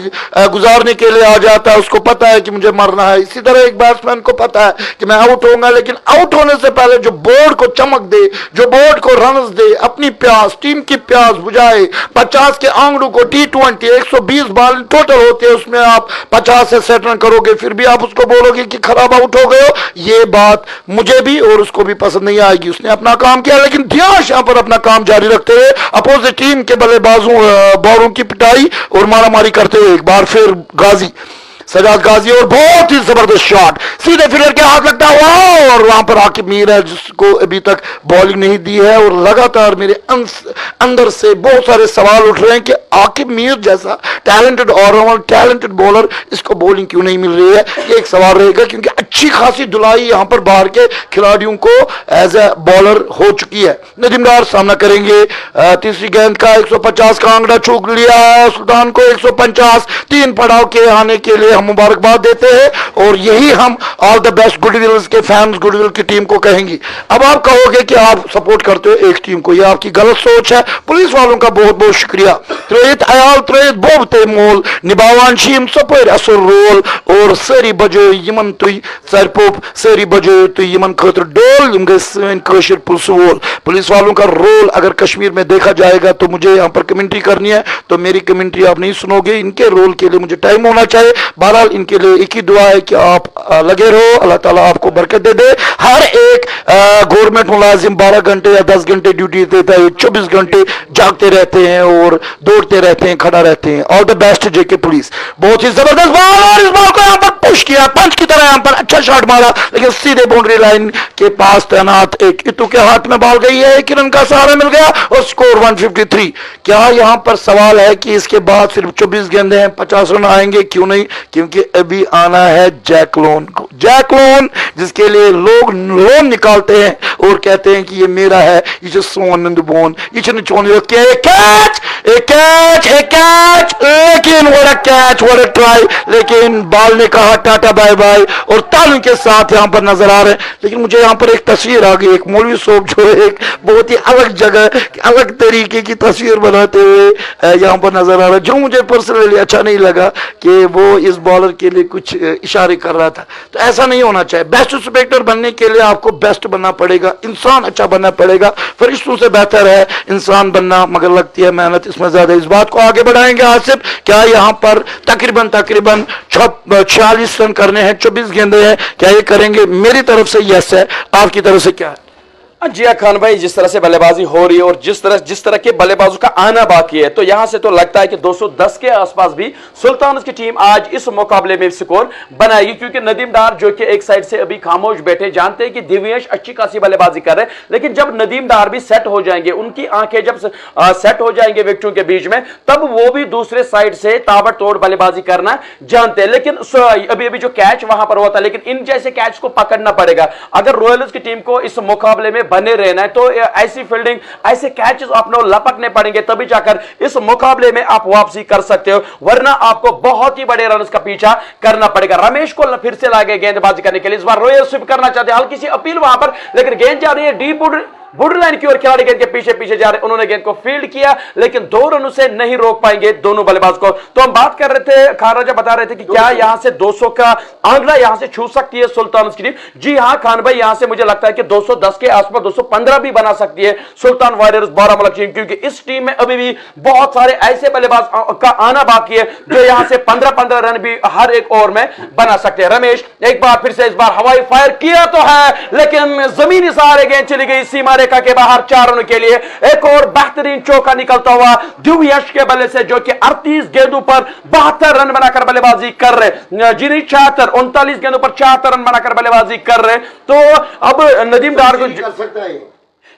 गुजारने के लिए आ जाता है, उसको पता है कि मुझे मरना है। इसी तरह एक बैट्समैन को पता है कि मैं आउट होऊंगा, लेकिन आउट होने से पहले जो बोर्ड को चमक दे, जो बोर्ड को रन्स दे, अपनी प्यास, टीम की प्यास 50 बुझाए, 50 के आंकड़ों को T20 120 बॉल टोटल होते हैं, उसमें आप 50 से 60 रन करोगे, फिर भी आप उसको बोलोगे कि खराब आउट हो गए हो। ये बात मुझे भी और उसको भी पसंद नहीं आएगी। उसने अपना काम किया, लेकिन ध्यान यहां पर अपना काम जारी रखते हुए अपोजिट टीम के बल्लेबाजों बॉलों की पिटाई और मारामारी करते हुए एक बार फिर गाजी सजाद गाजी, और बहुत ही जबरदस्त शॉट सीधे फील्डर के हाथ लगता हुआ, और वहां पर आकिब मीर है जिसको अभी तक बॉलिंग नहीं दी है, और लगातार मेरे अंदर से बहुत सारे सवाल उठ रहे हैं कि आकिब मीर जैसा टैलेंटेड ऑलराउंडर, टैलेंटेड बॉलर, इसको बॉलिंग क्यों नहीं मिल रही है। ये एक सवाल रहेगा, क्योंकि अच्छी खासी धुलाई यहां पर बाहर के खिलाड़ियों को एज ए बॉलर हो चुकी है। नदीम डार सामना करेंगे, तीसरी गेंद का 150 का आंकड़ा छू लिया सुल्तान को, 150 3 पड़ाव के आने के लिए हम मुबारकबाद देते हैं, और यही हम ऑल द बेस्ट गुडविल के फैंस गुडविल की टीम को कहेंगे। अब आप कहोगे कि आप सपोर्ट करते हो एक टीम को, यह आपकी गलत सोच है। पुलिस वालों का बहुत बहुत शुक्रिया। त्रेत अयाल त्रेत बोबते मोल निभावान शीम सपर असर रोल, और सारी बजो यमन तुई सरपोप सारी बजो तुई यमन खतर डोल यम गए सन कशिर पुलिस वोल। पुलिस वालों का रोल अगर कश्मीर में देखा जाएगा तो मुझे यहाँ पर कमेंट्री करनी है, तो मेरी कमेंट्री आप नहीं सुनोगे। इनके रोल के लिए मुझे टाइम होना चाहिए। बहरहाल इनके लिए एक ही दुआ है कि आप लगे रहो, अल्लाह ताला आपको बरकत दे दे। हर एक गवर्नमेंट मुलाजिम 12 घंटे या 10 घंटे ड्यूटी देता है, 24 घंटे जागते रहते हैं और दौड़ते रहते हैं, खड़ा रहते हैं। All the best JK police. बहुत ही जबरदस्त बॉल, और इस बॉल को यहाँ पर पुश किया पंच की तरह, यहाँ पर अच्छा शॉट मारा, लेकिन सीधे बाउंड्री लाइन के पास तैनात एक इतू के हाथ में बॉल गई है, किरण का सहारा मिल गया और स्कोर 153। क्या यहाँ पर सवाल है कि इसके बाद सिर्फ 24 गेंदें हैं, 50 रन आएंगे? क्यों नहीं, क्योंकि अभी आना है जैक लोन को। जैक लोन जिसके लिए लोग लोन निकालते हैं और कहते हैं कि ये मेरा है, ये सोन इन द बोन, ये कैच लेकिन वो कैच वो ट्राई, लेकिन बॉल ने कहा टाटा बाय बाय, और तालियों के साथ यहाँ पर नजर आ रहे हैं। लेकिन मुझे यहाँ पर एक तस्वीर आ गई, एक मौलवी साहब जो एक बहुत ही अलग जगह अलग तरीके की तस्वीर बनाते हुए यहाँ पर नजर आ रहा है, जो मुझे पर्सनली अच्छा नहीं लगा कि वो इस बॉलर के लिए कुछ इशारे कर रहा था। तो ऐसा नहीं होना चाहिए। बेस्ट स्पेक्टर बनने के लिए आपको बेस्ट बनना पड़ेगा, इंसान अच्छा बनना पड़ेगा। फरिश्तों से बेहतर है इंसान बनना, मगर लगती है मेहनत इसमें ज्यादा। इस बात को आगे बढ़ाएंगे आसिफ। क्या यहाँ पर तकरीबन 46 रन करने हैं, 24 गेंदे हैं, क्या ये करेंगे? मेरी तरफ से यस है, आपकी तरफ से क्या है? जी हाँ खान भाई, जिस तरह से बल्लेबाजी हो रही है और जिस तरह के बल्लेबाजों का आना बाकी है, तो यहां से तो लगता है कि 210 के आसपास भी सुल्तान्स की टीम आज इस मुकाबले में स्कोर बनाएगी, क्योंकि नदीम डार जो कि एक साइड से अभी खामोश बैठे, जानते हैं कि दिव्येश अच्छी खासी बल्लेबाजी कर रहे हैं, लेकिन जब नदीम डार भी सेट हो जाएंगे, उनकी आंखें जब सेट हो जाएंगे विकेटों के बीच में, तब वो भी दूसरे साइड से ताबड़तोड़ बल्लेबाजी करना जानते हैं। लेकिन अभी अभी जो कैच वहां पर हुआ था, लेकिन इन जैसे कैच को पकड़ना पड़ेगा अगर रॉयल्स की टीम को इस मुकाबले में बने रहना है। तो ऐसी फील्डिंग, ऐसे कैचेस अपने लपकने पड़ेंगे, तभी जाकर इस मुकाबले में आप वापसी कर सकते हो, वरना आपको बहुत ही बड़े रन का पीछा करना पड़ेगा। रमेश को फिर से लागे गेंदबाजी करने के लिए, इस बार रॉयल स्वीप करना चाहते हैं, हल्की सी अपील वहां पर, लेकिन गेंद जा रही है डीप बॉर्डर लाइन की ओर, खिलाड़ी गेंद के पीछे पीछे जा रहे, उन्होंने गेंद को फील्ड किया, लेकिन 2 रनों से नहीं रोक पाएंगे दोनों बल्लेबाज को। तो हम बात कर रहे थे, खान राजा बता रहे थे कि क्या यहां से 200 का आंकड़ा यहां से छू सकती है सुल्तान की टीम? जी हां खान भाई, यहां से मुझे लगता है कि 210 के आसपास 215 भी बना सकती है सुल्तान वारियर्स बारामूला टीम, क्योंकि इस टीम में अभी भी बहुत सारे ऐसे बल्लेबाज का आना बाकी है जो यहां से 15-15 रन भी हर एक ओवर में बना सकते हैं। रमेश एक बार फिर से, इस बार हवाई फायर किया तो है, लेकिन जमीनी सहारे गेंद चली गई सीमा रेखा के बाहर 4 रनों के लिए। एक और बेहतरीन चौका निकलता हुआ दिव्येश के बल्ले से, जो कि 38 गेंदों पर 72 रन बनाकर बल्लेबाजी कर रहे, जिन्हें 39 गेंदों पर 74 रन बनाकर बल्लेबाजी कर रहे। तो अब नदीम डार को कर सकता है,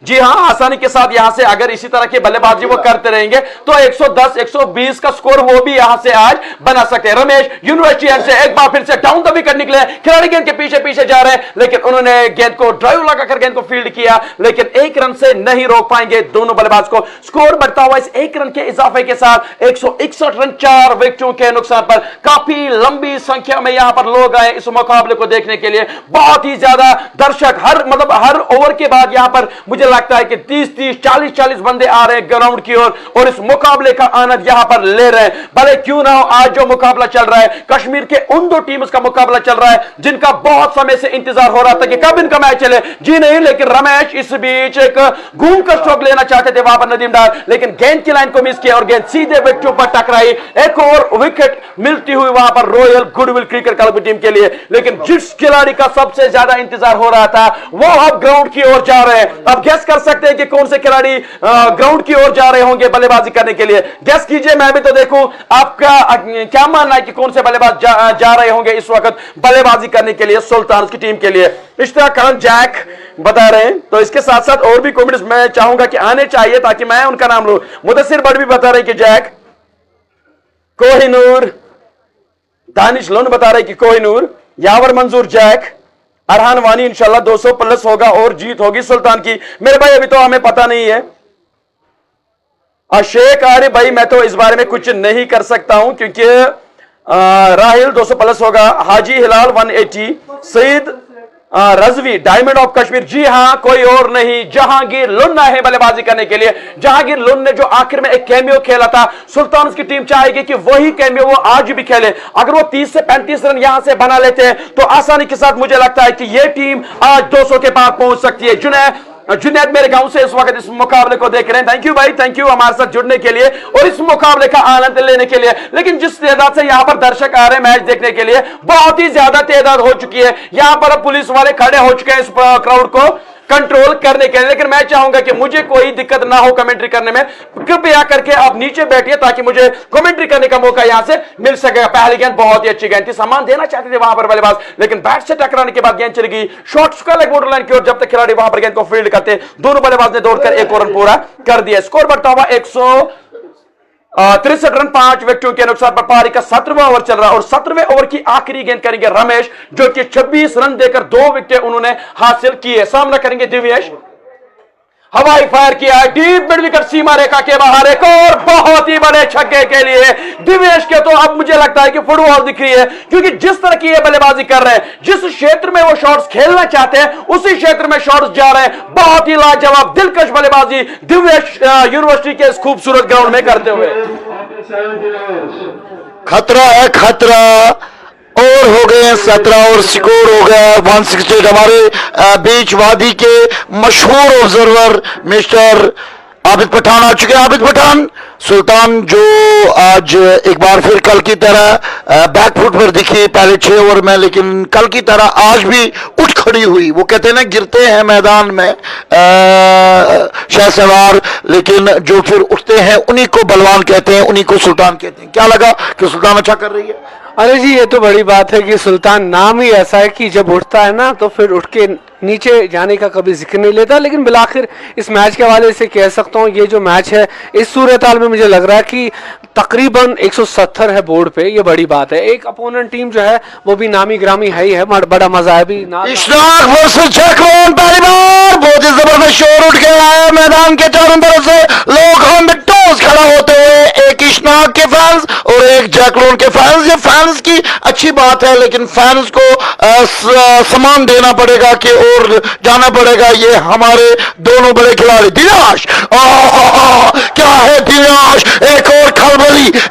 जी हां, आसानी के साथ यहां से अगर इसी तरह की बल्लेबाजी वो करते रहेंगे तो 110-120 का स्कोर वो भी यहां से आज बना सकते हैं। रमेश यूनिवर्सिटी से एक बार फिर से डाउन द विकेट निकले, खिलाड़ी गेंद के पीछे पीछे जा रहे हैं, लेकिन उन्होंने गेंद को ड्राइव लगाकर गेंद को फील्ड किया, लेकिन 1 रन से नहीं रोक पाएंगे दोनों बल्लेबाज को। स्कोर बढ़ता हुआ इस 1 रन के इजाफे के साथ 161 रन, 4 विकेटों के नुकसान पर। काफी लंबी संख्या में यहां पर लोग आए इस मुकाबले को देखने के लिए, बहुत ही ज्यादा दर्शक हर ओवर के बाद यहां पर मुझे मुझे लगता है कि 30-30, 40-40 बंदे आ रहे हैं ग्राउंड की ओर और इस मुकाबले का आनंद यहां पर ले रहे हैं। भले क्यों ना हो, आज जो मुकाबला चल रहा है कश्मीर के उन दो टीम्स का मुकाबला चल रहा है जिनका बहुत समय से इंतजार हो रहा था कि कब इनका मैच चले। जी नहीं, लेकिन रमेश इस बीच एक घूम कर स्ट्रोक लेना चाहते थे वहां पर नदीम डार, लेकिन गेंद की लाइन को मिस किया और गेंद सीधे विकेटों पर टकराई। एक और विकेट मिलती हुई वहां पर रॉयल गुडविल क्रिकेट क्लब की टीम के लिए। लेकिन जिस खिलाड़ी का सबसे ज्यादा इंतजार हो रहा था वो अब ग्राउंड की ओर जा रहे हैं। अब गेस कर सकते हैं कि कौन से खिलाड़ी ग्राउंड की ओर जा रहे होंगे बल्लेबाजी करने के लिए। गेस कीजिए, मैं भी तो देखूं आपका क्या मानना है कि कौन से बल्लेबाज जा रहे होंगे इस वक्त बल्लेबाजी करने के लिए सुल्तान की टीम के लिए। इश्तियाक खान जैक बता रहे हैं, तो इसके साथ साथ और भी कमेंट्स मैं चाहूंगा कि आने चाहिए ताकि मैं उनका नाम लूं। मुदस्सिर भट्ट भी बता रहे कि जैक, कोहिनूर, दानिश लोन बता रहे कि कोहिनूर, यावर मंजूर जैक, अरहान वानी इंशाल्लाह 200 प्लस होगा और जीत होगी सुल्तान की। मेरे भाई अभी तो हमें पता नहीं है। शेख आरिफ भाई, मैं तो इस बारे में कुछ नहीं कर सकता हूं क्योंकि राहिल 200 प्लस होगा, हाजी हिलाल 180, सईद रजवी डायमंड ऑफ कश्मीर, जी हां कोई और नहीं जहांगीर लुन है बल्लेबाजी करने के लिए। जहांगीर लुन ने जो आखिर में एक कैमियो खेला था, सुल्तान की टीम चाहेगी कि वही कैमियो वो आज भी खेले। अगर वो 30 से 35 रन यहां से बना लेते हैं तो आसानी के साथ मुझे लगता है कि ये टीम आज 200 के पार पहुंच सकती है। जुनैद मेरे गांव से इस वक्त इस मुकाबले को देख रहे हैं। थैंक यू भाई, थैंक यू हमारे साथ जुड़ने के लिए और इस मुकाबले का आनंद लेने के लिए। लेकिन जिस तादाद से यहां पर दर्शक आ रहे हैं मैच देखने के लिए, बहुत ही ज्यादा तादाद हो चुकी है। यहां पर अब पुलिस वाले खड़े हो चुके हैं इस क्राउड को कंट्रोल करने के लिए। लेकिन मैं चाहूंगा कि मुझे कोई दिक्कत ना हो कमेंट्री करने में, कृपया करके आप नीचे बैठिए ताकि मुझे कमेंट्री करने का मौका यहां से मिल सकेगा। पहली गेंद बहुत ही अच्छी गेंद थी, सम्मान देना चाहते थे वहां पर बल्लेबाज, लेकिन बैट से टकराने के बाद गेंद चली गई short square leg border line की ओर। जब तक खिलाड़ी वहां पर गेंद को फील्ड करते, दोनों बल्लेबाज ने दौड़कर एक और रन पूरा कर दिया। स्कोर बढ़ता हुआ 163 रन 5 विकेटों के नुकसान पर पारी का 17वां ओवर चल रहा है और 17वें ओवर की आखिरी गेंद करेंगे रमेश, जो कि 26 रन देकर 2 विकेट उन्होंने हासिल किए। सामना करेंगे दिव्येश, हवाई फायर किया है डीप मिड विकेट सीमा रेखा के बाहर, एक और बहुत ही बड़े छक्के के लिए दिव्येश के। तो अब मुझे लगता है कि फुटबॉल दिख रही है क्योंकि जिस तरह की ये बल्लेबाजी कर रहे हैं, जिस क्षेत्र में वो शॉट्स खेलना चाहते हैं उसी क्षेत्र में शॉट्स जा रहे हैं। बहुत ही लाजवाब दिलकश बल्लेबाजी दिव्येश यूनिवर्सिटी के इस खूबसूरत ग्राउंड में करते हुए। खतरा है खतरा, और हो गए 17 और स्कोर हो गया 168। हमारे बीच वादी के मशहूर ऑब्जर्वर मिस्टर आबिद पठान आ चुके हैं। आबिद पठान, सुल्तान जो आज एक बार फिर कल की तरह बैकफुट पर दिखी पहले 6 ओवर में, लेकिन कल की तरह आज भी उठ खड़ी हुई। वो कहते हैं ना, गिरते हैं मैदान में शहसवार, लेकिन जो फिर उठते हैं उन्हीं को बलवान कहते हैं, उन्हीं को सुल्तान कहते हैं। क्या लगा कि सुल्तान अच्छा कर रही है? अरे जी, ये तो बड़ी बात है कि सुल्तान नाम ही ऐसा है कि जब उठता है ना तो फिर उठ के नीचे जाने का कभी जिक्र नहीं लेता। लेकिन बिलाखिर इस मैच के हवाले से कह सकता हूँ, ये जो मैच है इस सूरत हाल में मुझे लग रहा है कि तकरीबन 170 है बोर्ड पे, ये बड़ी बात है। एक अपोनेंट टीम जो है वो भी नामी ग्रामी है ही है, बड़ा मजा है भी। इशराक वर्सेस जैकलोन, पहली बार बहुत ही जबरदस्त शोर उठ गया है मैदान के चारों तरफ से। लोग ऑन द टोस खड़ा होते हुए, एक इशराक के फैंस और एक जैकलोन के फैंस। ये फैंस की अच्छी बात है, लेकिन फैंस को सम्मान देना पड़ेगा कि और जाना पड़ेगा। ये हमारे दोनों बड़े खिलाड़ी दिव्यांश, क्या है दिव्यांश, एक और खलबली,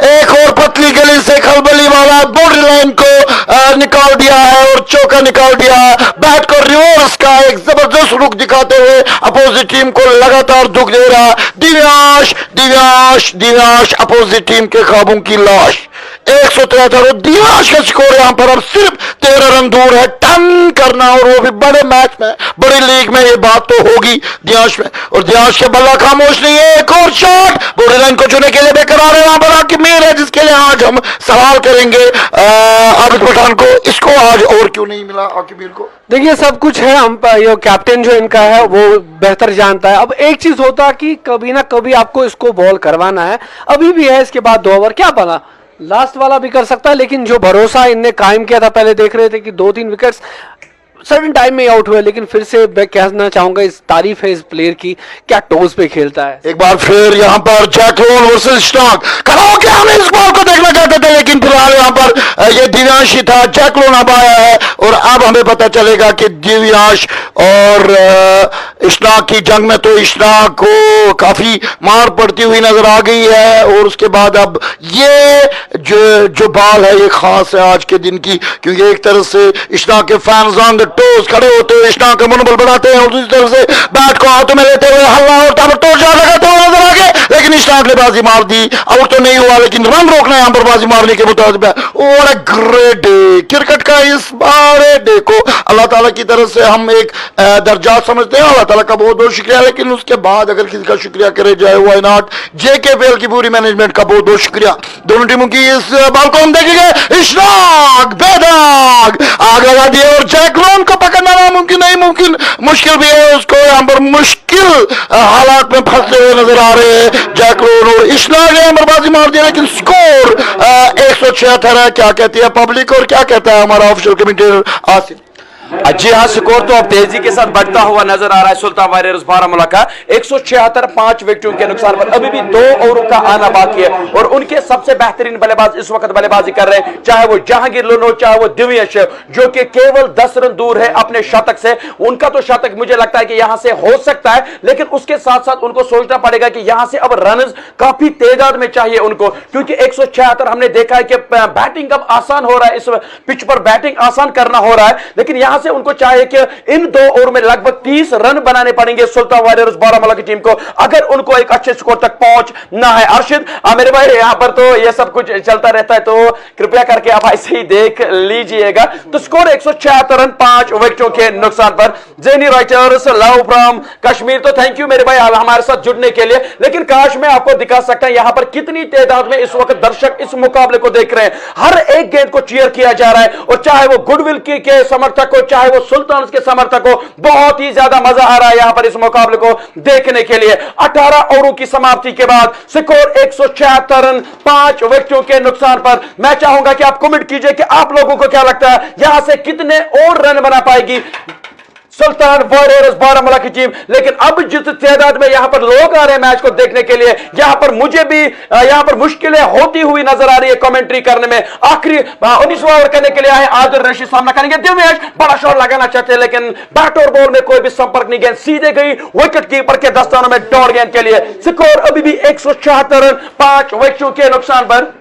एक और पतली गली से खलबली वाला बॉर्डर लाइन को निकाल दिया है और चौका निकाल दिया है। बैट को रिवर्स का एक जबरदस्त रुख दिखाते हुए अपोजिट टीम को लगातार दुख दे रहा है। दिव्यांश दिव्यांश दिव्यांश अपोजिट टीम के ख्वाबों की लाश। 173 और दिव्यांश का स्कोर यहां पर अब सिर्फ 13 रन दूर है टन करना, और वो भी बड़े मैच में, बड़ी लीग में। ये बात तो होगी दिव्यांश में, और दिव्यांश के बल्ला खामोश नहीं है। एक और शॉट बॉर्डर लाइन को छूने के लिए बेकरार है वहां पर आकिब मीर है, जिसके लिए आज हम सवाल करेंगे आबिद पठान को, इसको आज और क्यों नहीं मिला आकिब मीर को? देखिए, सब कुछ है, हम ये कैप्टन जो इनका है वो बेहतर जानता है। अब एक चीज होता है कि कभी ना कभी आपको इसको बॉल करवाना है, अभी भी है, इसके बाद 2 ओवर क्या पता लास्ट वाला भी कर सकता है। लेकिन जो भरोसा इनने कायम किया था, पहले देख रहे थे कि 2-3 विकेट्स सडन टाइम में आउट हुए, लेकिन फिर से मैं कहना चाहूंगा इस तारीफ है इस प्लेयर की, क्या टोज पे खेलता है। एक बार फिर यहाँ पर जैकलोन वर्सेस स्टॉक खड़ा होकर हम इस बॉल को देखना चाहते थे, लेकिन फिलहाल यहाँ पर ये दिव्यांश ही था। जैकलोन अब आया है और अब हमें पता चलेगा कि दिव्यांश और इशनाक की जंग में तो इशनाक को काफी मार पड़ती हुई नजर आ गई है। और उसके बाद अब ये जो बाल है ये खास है आज के दिन की, क्योंकि एक तरफ से इशनाक के फैंस ऑन द टोज खड़े होते हुए इशनाक का मनोबल बढ़ाते हैं और दूसरी तरफ से बैट को हाथों में लेते हुए हल्ला और ताबड़तोड़ शॉट लगाते हुए नजर आ गए, लेकिन इशनाक ने बाजी मार दी। आउट तो नहीं हुआ लेकिन रन रोकना यहां पर बाजी मारने के मुताबिक। और अ ग्रेट डे क्रिकेट का इस बारे डे को अल्लाह ताला की तरफ से हम एक दर्जा समझते हैं। अल्लाह ताला का बहुत बहुत शुक्रिया, लेकिन उसके बाद अगर किसी का शुक्रिया करे जाए व्हाई नॉट, जेकेपीएल की पूरी मैनेजमेंट का बहुत बहुत शुक्रिया। दोनों टीमों की इस बॉल को हम देखेंगे, इशराक बेदाग आग लगा दिए और जैकलोन को पकड़ना नामुमकिन नहीं मुमकिन, मुश्किल भी है, उसको यहां पर मुश्किल हालात में फंसते हुए नजर आ रहे हैं जैकलोन और इशराक ने यहां पर बाजी मार दिया। लेकिन स्कोर 176 है। क्या कहती है पब्लिक और क्या कहता है हमारा ऑफिशियल कमेंटेटर आसिफ? जी हाँ, स्कोर तो अब तेजी के साथ बढ़ता हुआ नजर आ रहा है। सुल्तान वारियर्स बारामूला का 176 5 विकेटों के नुकसान पर अभी भी 2 ओवरों का आना बाकी है और उनके सबसे बेहतरीन बल्लेबाज इस वक्त बल्लेबाजी कर रहे हैं, चाहे वो जहांगीर लोन हो चाहे वो दिव्यश जो कि केवल 10 रन दूर है अपने शतक से। उनका तो शतक मुझे लगता है कि यहां से हो सकता है, लेकिन उसके साथ साथ उनको सोचना पड़ेगा कि यहां से अब रन काफी तादाद में चाहिए उनको, क्योंकि 176 हमने देखा है कि बैटिंग अब आसान हो रहा है, इस पिच पर बैटिंग आसान करना हो रहा है, लेकिन यहां से उनको चाहिए कि इन 2 ओवर में लगभग 30 रन बनाने पड़ेंगे सुल्तान वारियर्स बारामूला की टीम को अगर उनको एक अच्छे स्कोर तक पहुंचना है। अर्शिद मेरे भाई, यहां पर तो ये सब कुछ चलता रहता है, तो कृपया करके आप ऐसे ही देख लीजिएगा। तो स्कोर 176 रन 5 विकेटों के नुकसान पर। Jenny writers love from Kashmir, तो थैंक यू मेरे भाई हमारे साथ जुड़ने के लिए। लेकिन काश मैं आपको दिखा सकता हूं यहां पर कितनी तादाद में इस वक्त दर्शक इस मुकाबले को देख रहे हैं। हर एक गेंद को चीयर किया जा रहा है और चाहे वो गुडविल के समर्थक हो चाहे वो सुल्तान के समर्थक हो, बहुत ही ज्यादा मजा आ रहा है यहां पर इस मुकाबले को देखने के लिए। 18 ओवरों की समाप्ति के बाद स्कोर 176 रन 5 विकेटों के नुकसान पर। मैं चाहूंगा कि आप कमेंट कीजिए कि आप लोगों को क्या लगता है यहां से कितने और रन बना पाएगी सुल्तान वारियर्स बारामूला की टीम। लेकिन अब जिस तादाद में यहां पर लोग आ रहे हैं मैच को देखने के लिए, यहां पर मुझे भी यहां पर मुश्किलें होती हुई नजर आ रही है कमेंट्री करने में। आखिरी 19वां ओवर करने के लिए आए आदिल रशीद, सामना करेंगे दिव्यश, बड़ा शॉट लगाना चाहते हैं लेकिन बैट और बॉल में कोई भी संपर्क नहीं, गेंद सीधे गई विकेट कीपर के दस्तानों में डॉट गेंद के लिए। स्कोर अभी भी 176 रन 5 विकेटों के नुकसान पर।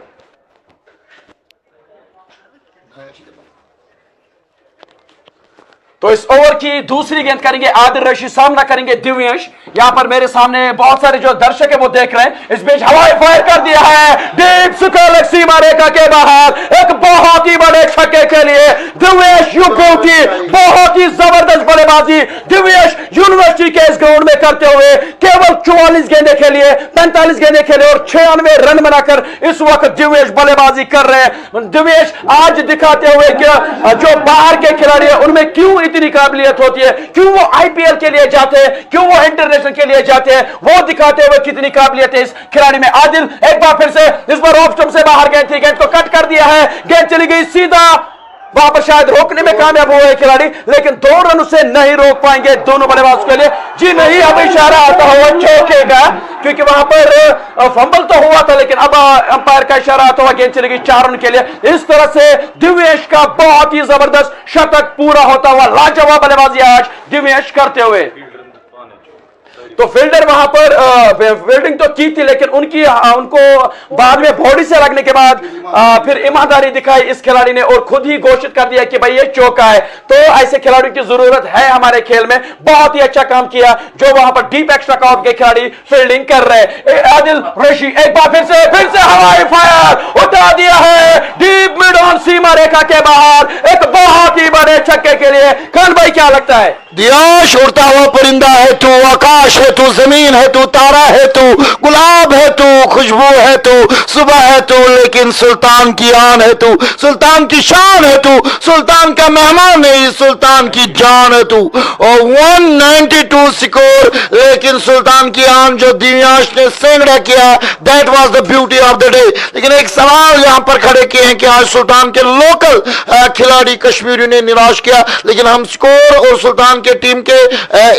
तो इस ओवर की दूसरी गेंद करेंगे आदिल रशीद, सामना करेंगे दिव्यश। यहां पर मेरे सामने बहुत सारे जो दर्शक है वो देख रहे हैं। इस बीच हवाई फायर कर दिया है डीप स्क्वायर सीमा रेखा के बाहर, एक बहुत ही बड़े छक्के के लिए दिव्यश यू ब्यूटी, बहुत ही जबरदस्त बल्लेबाजी दिव्यश यूनिवर्सिटी के इस ग्राउंड में करते हुए केवल 44 गेंदे के लिए 45 गेंदे के लिए और 96 रन बनाकर इस वक्त दिव्यश बल्लेबाजी कर रहे हैं। दिव्यश आज दिखाते हुए कि जो बाहर के खिलाड़ी है उनमें क्यों इतनी काबिलियत होती है, क्यों वो आईपीएल के लिए जाते हैं, क्यों वो इंटरनेशनल के लिए जाते हैं, वो दिखाते हुए कितनी काबिलियत है इस खिलाड़ी में। आदिल एक बार फिर से इस बार ऑफ स्टंप से बाहर गेंद थी, गेंद को कट कर दिया है, गेंद चली गई सीधा, वहां पर शायद रोकने में कामयाब हुआ है खिलाड़ी, लेकिन 2 रन उसे नहीं रोक पाएंगे दोनों बल्लेबाज के लिए। जी नहीं, अब इशारा आता हुआ चौकेगा, क्योंकि वहां पर फंबल तो हुआ था लेकिन अब अंपायर का इशारा आता हुआ गेंद चलेगी 4 रन के लिए। इस तरह से दिव्यश का बहुत ही जबरदस्त शतक पूरा होता हुआ, लाजवाब बल्लेबाजी आज दिव्यश करते हुए। तो फील्डर वहां पर फील्डिंग तो की थी लेकिन उनको बाद में बॉडी से लगने के बाद फिर ईमानदारी दिखाई इस खिलाड़ी ने और खुद ही घोषित कर दिया कि भाई ये चौका है। तो ऐसे खिलाड़ियों की जरूरत है हमारे खेल में। बहुत ही अच्छा काम किया जो वहां पर डीप एक्स्ट्रा कॉर्ड के खिलाड़ी फील्डिंग कर रहे हैं। आदिल रशीद एक बार फिर से हवाई फायर उठा दिया है डीप मिड ऑन सीमा रेखा के बाहर, एक बहुत ही बड़े छक्के के लिए। खान भाई क्या लगता है? दियाश उड़ता हुआ परिंदा है तू, आकाश है तू, जमीन है तू, तारा है तू, गुलाब है तू, खुशबू है तू, सुबह है तू, लेकिन सुल्तान की आन है तू, सुल्तान की शान है तू, सुल्तान का मेहमान नहीं सुल्तान की जान है तू। और 192 स्कोर, लेकिन सुल्तान की आन जो दिव्यांश ने सेंगड़ा किया, that was the beauty of the day. लेकिन एक सवाल यहां पर खड़े किए हैं कि आज सुल्तान के लोकल खिलाड़ी कश्मीरी ने निराश किया, लेकिन हम स्कोर और सुल्तान के टीम के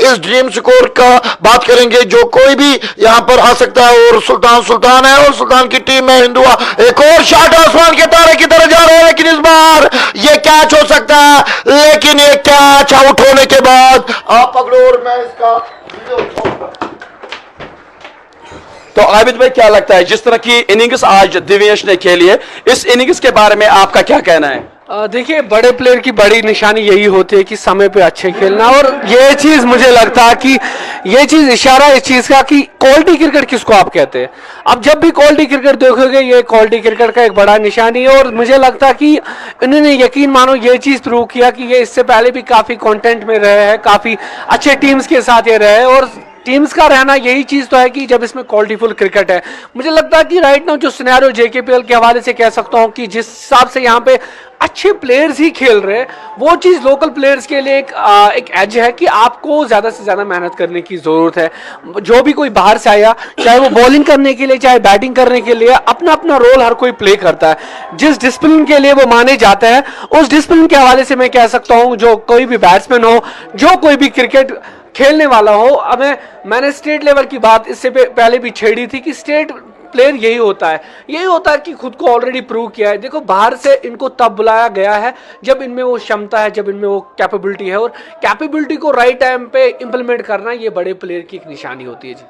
इस ड्रीम स्कोर का बात करेंगे। जो कोई भी यहां पर आ सकता है और सुल्तान है और सुल्तान की टीम में हिंदुआ। एक और शॉट आसमान के तारे की तरफ जा रहा है, लेकिन इस बार ये कैच हो सकता है, लेकिन ये कैच आउट होने के बाद आप पकड़ो और मैं इसका तो आबिद भाई क्या लगता है, जिस तरह की इनिंग्स आज दिव्येश ने खेली है, इस इनिंग्स के बारे में आपका क्या कहना है? देखिए, बड़े प्लेयर की बड़ी निशानी यही होती है कि समय पे अच्छे खेलना, और ये चीज मुझे लगता है कि ये चीज इशारा इस चीज का कि क्वालिटी क्रिकेट किसको आप कहते हैं। अब जब भी क्वालिटी क्रिकेट देखोगे, ये क्वालिटी क्रिकेट का एक बड़ा निशानी है, और मुझे लगता है कि इन्होंने यकीन मानो ये चीज प्रूव किया कि ये इससे पहले भी काफी कंटेंट में रहे हैं, काफी अच्छे टीम्स के साथ ये रहे, और टीम्स का रहना यही चीज तो है कि जब इसमें क्वालिटीफुल क्रिकेट है। मुझे लगता है कि राइट नाउ जो सिनेरियो जेकेपीएल के हवाले से कह सकता हूं कि जिस हिसाब से यहाँ पे अच्छे प्लेयर्स ही खेल रहे हैं, वो चीज लोकल प्लेयर्स के लिए एक एज है कि आपको ज्यादा से ज्यादा मेहनत करने की जरूरत है। जो भी कोई बाहर से आया, चाहे वो बॉलिंग करने के लिए चाहे बैटिंग करने के लिए, अपना अपना रोल हर कोई प्ले करता है। जिस डिसिप्लिन के लिए वो माने जाते हैं, उस डिसिप्लिन के हवाले से मैं कह सकता हूँ जो कोई भी बैट्समैन हो, जो कोई भी क्रिकेट खेलने वाला हो, अब मैंने स्टेट लेवल की बात इससे पहले भी छेड़ी थी कि स्टेट प्लेयर यही होता है कि खुद को ऑलरेडी प्रूव किया है। देखो, बाहर से इनको तब बुलाया गया है जब इनमें वो क्षमता है, जब इनमें वो कैपेबिलिटी है, और कैपेबिलिटी को राइट टाइम पे इंप्लीमेंट करना ये बड़े प्लेयर की एक निशानी होती है। जी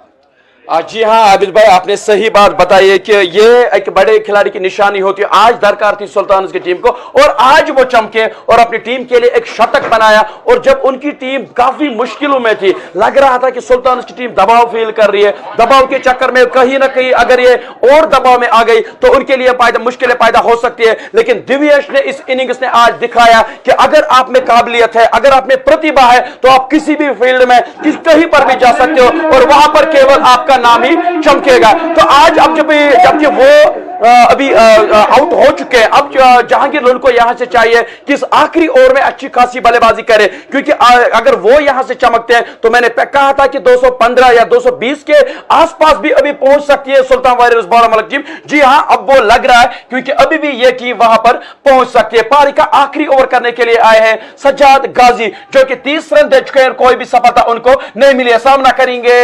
जी हाँ आबिद भाई, आपने सही बात बताई है कि ये एक बड़े खिलाड़ी की निशानी होती है। आज दरकार थी सुल्तान की टीम को, और आज वो चमके और अपनी टीम के लिए एक शतक बनाया। और जब उनकी टीम काफी मुश्किलों में थी, लग रहा था कि सुल्तान की टीम दबाव फील कर रही है, दबाव के चक्कर में कहीं ना कहीं अगर ये और दबाव में आ गई तो उनके लिए मुश्किलें पैदा हो सकती है। लेकिन दिव्येश ने इस इनिंग्स ने आज दिखाया कि अगर आप में काबिलियत है, अगर आप में प्रतिभा है, तो आप किसी भी फील्ड में कहीं पर भी जा सकते हो, और वहां पर केवल आपका नाम ही चमकेगा। तो आज अब जबकि वो अभी आउट हो चुके हैं, अब जहांगीर लोन को यहां से चाहिए कि इस आखिरी ओवर में अच्छी खासी बल्लेबाजी करे, क्योंकि अगर वो यहां से चमकते हैं तो मैंने कहा था कि 215 या 220 के आसपास भी अभी पहुंच सकती है सुल्तान वारियर्स बारामूला टीम। जी हां, अब वो लग रहा है, क्योंकि अभी भी ये टीम वहां पर पहुंच सकती है। पारी का आखिरी ओवर करने के लिए आए हैं सज्जाद गाजी, जो कि 30 रन दे चुके हैं, कोई भी सफलता उनको नहीं मिली है। सामना करेंगे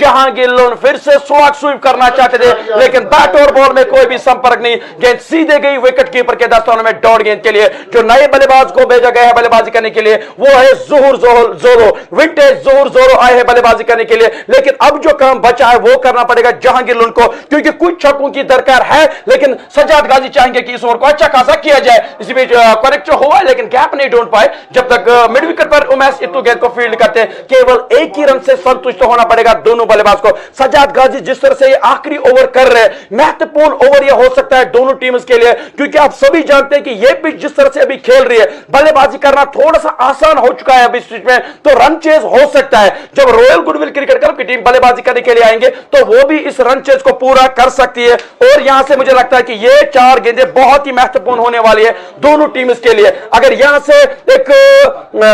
जहांगीर लोन, फिर से स्वीप करना चाहते थे, लेकिन बैट और बॉल में कोई भी संपर्क नहीं, गेंद सीधे गई विकेट कीपर के दस्तानों में डॉट गेंद के लिए। जो नए बल्लेबाज को भेजा गया है बल्लेबाजी करने के लिए वो है ज़ोहर जोरो, विंटेज ज़ोहर जोरो आए हैं बल्लेबाजी करने के लिए। लेकिन अब जो काम बचा है वो करना पड़ेगा जहांगीर लोन को, क्योंकि कुछ छक्कों की दरकार है, लेकिन सज्जाद गाजी चाहेंगे कि इस ओवर को अच्छा खासा किया जाए। इसी बीच करेक्ट हुआ, लेकिन गैप नहीं ढूंढ पाए। जब तक मिड विकेट पर उमेश इत्तू गेंद को फील्ड करते हैं, केवल एक ही रन से संतुष्ट होना पड़ेगा दोनों बल्लेबाज को। सज्जाद गाजी जिस तरह से ये आखिरी ओवर कर रहे हैं, महत्वपूर्ण ओवर ये हो सकता है दोनों टीम्स के लिए, क्योंकि आप सभी जानते हैं कि ये पिच जिस तरह से अभी खेल रही है, बल्लेबाजी करना थोड़ा सा आसान हो चुका है अभी इस पिच में, तो रन चेज हो सकता है। जब रॉयल गुडविल क्रिकेट क्लब की टीम बल्लेबाजी करने के लिए आएंगे तो वो भी इस रन चेज को पूरा कर सकती है। और यहां से मुझे लगता है कि ये 4 गेंदें बहुत ही महत्वपूर्ण होने वाली है दोनों टीम्स के लिए। अगर यहां से एक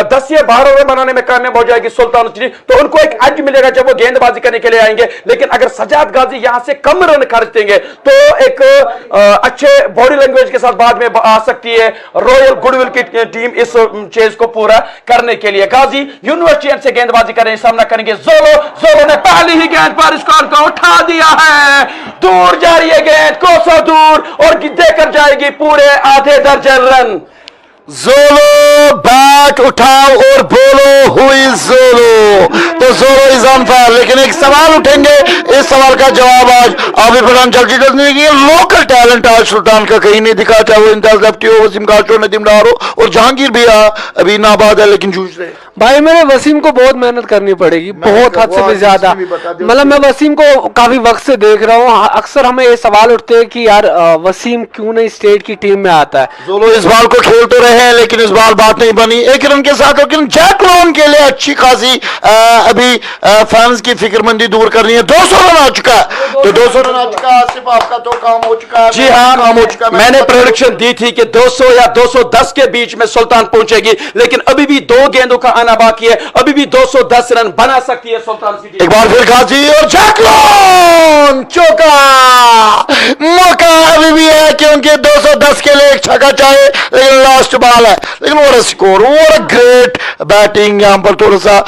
10 या 12 रन बनाने में कामयाब हो जाएगी सुल्तान टीम, तो उनको एक एज मिलेगा जब वो गेंदबाजी करने के लिए आएंगे। लेकिन अगर सज्जाद गाजी यहां से कम रन खर्च देंगे तो एक अच्छे बॉडी लैंग्वेज के साथ बाद में आ सकती है रॉयल गुडविल की टीम इस चेज को पूरा करने के लिए। गाजी यूनिवर्सिटी से गेंदबाजी करेंगे, सामना करेंगे जोलो ने पहली ही गेंद पर स्कोर को उठा दिया है, दूर जा रही है गेंद, कोसों दूर, और देकर जाएगी पूरे आधे दर्जन रन। जोलो बैट उठाओ और बोलो हु इज जोलो, तो जोलो इज ऑन फायर। लेकिन एक सवाल उठेंगे, इस सवाल का जवाब आज आबिद पठान जल्दी करने की। लोकल टैलेंट आज सुल्तान का कहीं नहीं दिखा, चाहे वो इंतजार लेफ्टी हो, वसीम काचो, नदीम डार हो, और जहांगीर भी अभी नाबाद है लेकिन जूझ रहे। भाई मेरे वसीम को बहुत मेहनत करनी पड़ेगी, बहुत हद से भी ज्यादा। मतलब मैं वसीम को काफी वक्त से देख रहा हूँ, अक्सर हमें ये सवाल उठते हैं कि यार वसीम क्यों नहीं स्टेट की टीम में आता है। जोलो इस बाल को खेल तो रहे हैं, लेकिन इस बार बात नहीं बनी। एक रन के साथ, लेकिन जैक लोन के लिए अच्छी खासी अभी अभी फैंस की फिक्रमंदी दूर करनी है। 200 रन आ चुका है, तो 200 रन आ चुका है। आसिफ आपका तो काम हो चुका है। जी हाँ, काम हो चुका है। मैंने प्रेडिक्शन दी थी कि 200 या 210 के बीच में सुल्तान पहुंचेगी, लेकिन अभी भी 2 गेंदों का आना बाकी है। अभी भी 210 रन बना सकती है सुल्तान की टीम। एक बार फिर गाजी और जैकलोन चौका। मौका अभी भी है क्योंकि 210 के लिए एक छक्का चाहिए, लेकिन लास्ट बॉल है। लेकिन वो स्कोर, वो ग्रेट बैटिंग। यहां पर थोड़ा सा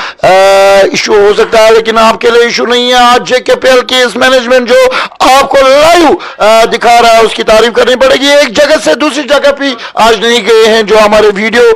इशू हो सकता है, लेकिन आपके लिए इशू नहीं है। आज जेकेपीएल की इस मैनेजमेंट जो आपको लाइव दिखा रहा है, उसकी तारीफ करनी पड़ेगी। एक जगह से दूसरी जगह भी आज नहीं गए हैं, जो हमारे वीडियो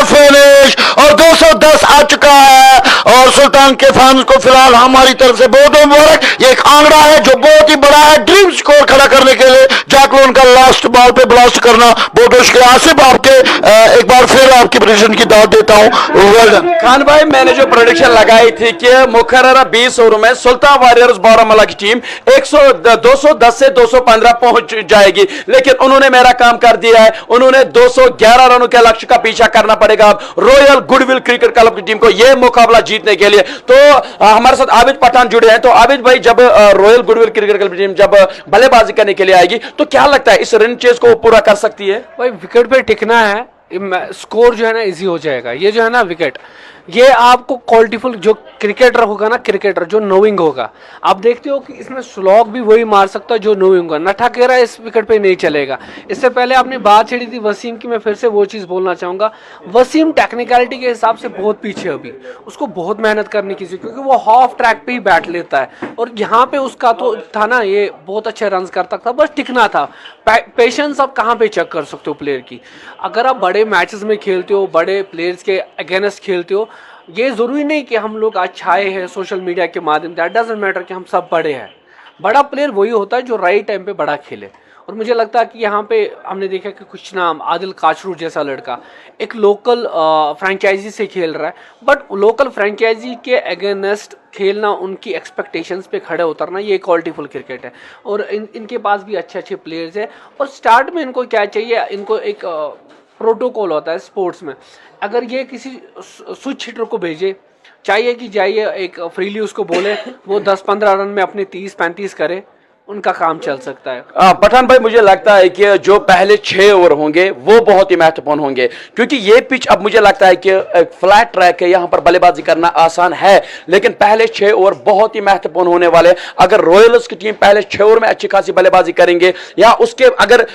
फिनिश और 210 आ चुका है। और सुल्तान के फैंस को फिलहाल हमारी तरफ से बहुत मुबारक। ये एक आंकड़ा है जो बहुत ही बड़ा है। ड्रीम स्कोर खड़ा करने के लिए जैकलोन का लास्ट बॉल पे ब्लास्ट करना बहुत मुश्किल है। आसिफ आपके एक बार फिर आपकी प्रेडिक्शन की दाद देता हूं। वेल डन खान भाई, मैंने जो प्रेडिक्शन लगाई थी कि मुकर्ररा 20 ओवरों में सुल्तान वारियर्स बारामूला की टीम 210 से 215 पहुंच जाएगी, लेकिन उन्होंने मेरा काम कर दिया है। उन्होंने 211 रनों के लक्ष्य का पीछा करना पड़ेगा रॉयल गुडविल क्रिकेट क्लब की टीम को यह मुकाबला जीतने के लिए। तो हमारे साथ आबिद पठान जुड़े हैं। तो आबिद भाई, जब रॉयल गुडविल क्रिकेट क्लब की टीम जब बल्लेबाजी करने के लिए आएगी, तो क्या लगता है इस रन चेज को पूरा कर सकती है? भाई विकेट पे टिकना है, स्कोर जो है ना इजी हो जाएगा। ये जो है ना विकेट, ये आपको क्वालिटीफुल जो क्रिकेटर होगा ना, क्रिकेटर जो नोइंग होगा, आप देखते हो कि इसमें स्लॉग भी वही मार सकता है जो नोइंग होगा। नठा केरा इस विकेट पे नहीं चलेगा। इससे पहले आपने बात छेड़ी थी वसीम की, मैं फिर से वो चीज़ बोलना चाहूँगा। वसीम टेक्निकलिटी के हिसाब से बहुत पीछे अभी, उसको बहुत मेहनत करनी की, क्योंकि वो हाफ ट्रैक पे ही बैठ लेता है। और यहाँ पे उसका तो था ना, ये बहुत अच्छे रन करता था, बस टिकना था। पेशेंस आप कहाँ पे चेक कर सकते हो प्लेयर की? अगर आप बड़े मैचेस में खेलते हो, बड़े प्लेयर्स के अगेंस्ट खेलते हो, ये ज़रूरी नहीं कि हम लोग आज छाए हैं सोशल मीडिया के माध्यम से। दैट डजंट मैटर कि हम सब बड़े हैं। बड़ा प्लेयर वही होता है जो राइट टाइम पे बड़ा खेले। और मुझे लगता है कि यहाँ पे हमने देखा कि कुछ नाम, आदिल काचरू जैसा लड़का एक लोकल फ्रेंचाइजी से खेल रहा है, बट लोकल फ्रेंचाइजी के अगेंस्ट खेलना, उनकी एक्सपेक्टेशंस पे खड़े उतरना, ये क्वालिटीफुल क्रिकेट है। और इनके पास भी अच्छे अच्छे प्लेयर्स हैं। और स्टार्ट में इनको क्या चाहिए, इनको एक प्रोटोकॉल होता है स्पोर्ट्स में। अगर ये किसी स्विच हिटर को भेजे, चाहिए कि जाइए एक फ्रीली उसको बोले, वो 10-15 रन में अपने 30-35 करे, उनका काम चल सकता है। पठान भाई, मुझे लगता है कि जो पहले 6 ओवर होंगे वो बहुत ही महत्वपूर्ण होंगे, क्योंकि ये पिच अब मुझे लगता है कि एक फ्लैट ट्रैक है, यहां पर बल्लेबाजी करना आसान है, लेकिन पहले 6 ओवर बहुत ही महत्वपूर्ण होने वाले। अगर रॉयल्स की टीम पहले 6 ओवर में अच्छी खासी बल्लेबाजी करेंगे, या उसके अगर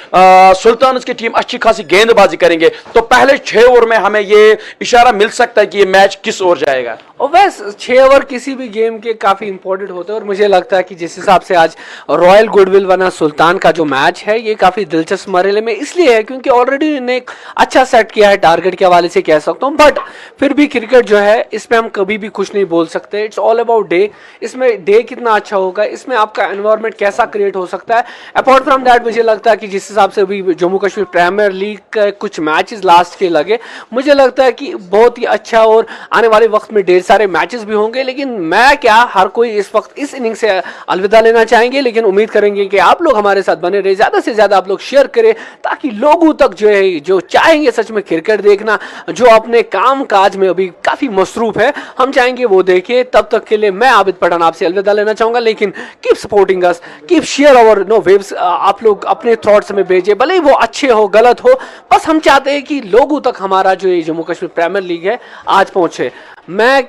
सुल्तान की टीम अच्छी खासी गेंदबाजी करेंगे, तो पहले 6 ओवर में हमें ये इशारा मिल सकता है कि ये मैच किस ओर जाएगा। और वैसे 6 ओवर किसी भी गेम के काफी इंपॉर्टेंट होते हैं। और मुझे लगता है कि जिस हिसाब से आज रॉयल गुडविल वरना सुल्तान का जो मैच है, ये काफी दिलचस्प मरहले में इसलिए है क्योंकि ऑलरेडी इन्होंने एक अच्छा सेट किया है, टारगेट के हवाले से कह सकता हूँ। बट फिर भी क्रिकेट जो है, इसमें हम कभी भी कुछ नहीं बोल सकते। It's all about day. इसमें डे कितना अच्छा होगा, इसमें आपका एनवायरनमेंट कैसा क्रिएट हो सकता है। अपार्ट फ्रॉम दैट, मुझे लगता है कि जिस हिसाब से अभी जम्मू कश्मीर प्रीमियर लीग के कुछ मैचेस लास्ट के लगे, मुझे लगता है कि बहुत ही अच्छा, और आने वाले वक्त में ढेर सारे मैचेस भी होंगे। लेकिन मैं क्या, हर कोई इस वक्त इस इनिंग से अलविदा लेना चाहेंगे, लेकिन उम्मीद करेंगे कि आप लोग हमारे साथ बने रहे, ज्यादा से ज्यादा आप लोग शेयर करें, ताकि लोगों तक जो है, जो चाहेंगे सच में क्रिकेट देखना, जो अपने काम काज में अभी काफी मसरूफ है, हम चाहेंगे वो देखे। तब तक के लिए मैं आबिद पठान आपसे अलविदा लेना चाहूंगा, लेकिन keep supporting us, keep share और नो वेव्स। आप लोग अपने थॉट्स में भेजे, भले ही वो अच्छे हो गलत हो, बस हम चाहते हैं कि लोगों तक हमारा जो ये जम्मू कश्मीर प्रीमियर लीग है आज पहुंचे। मैं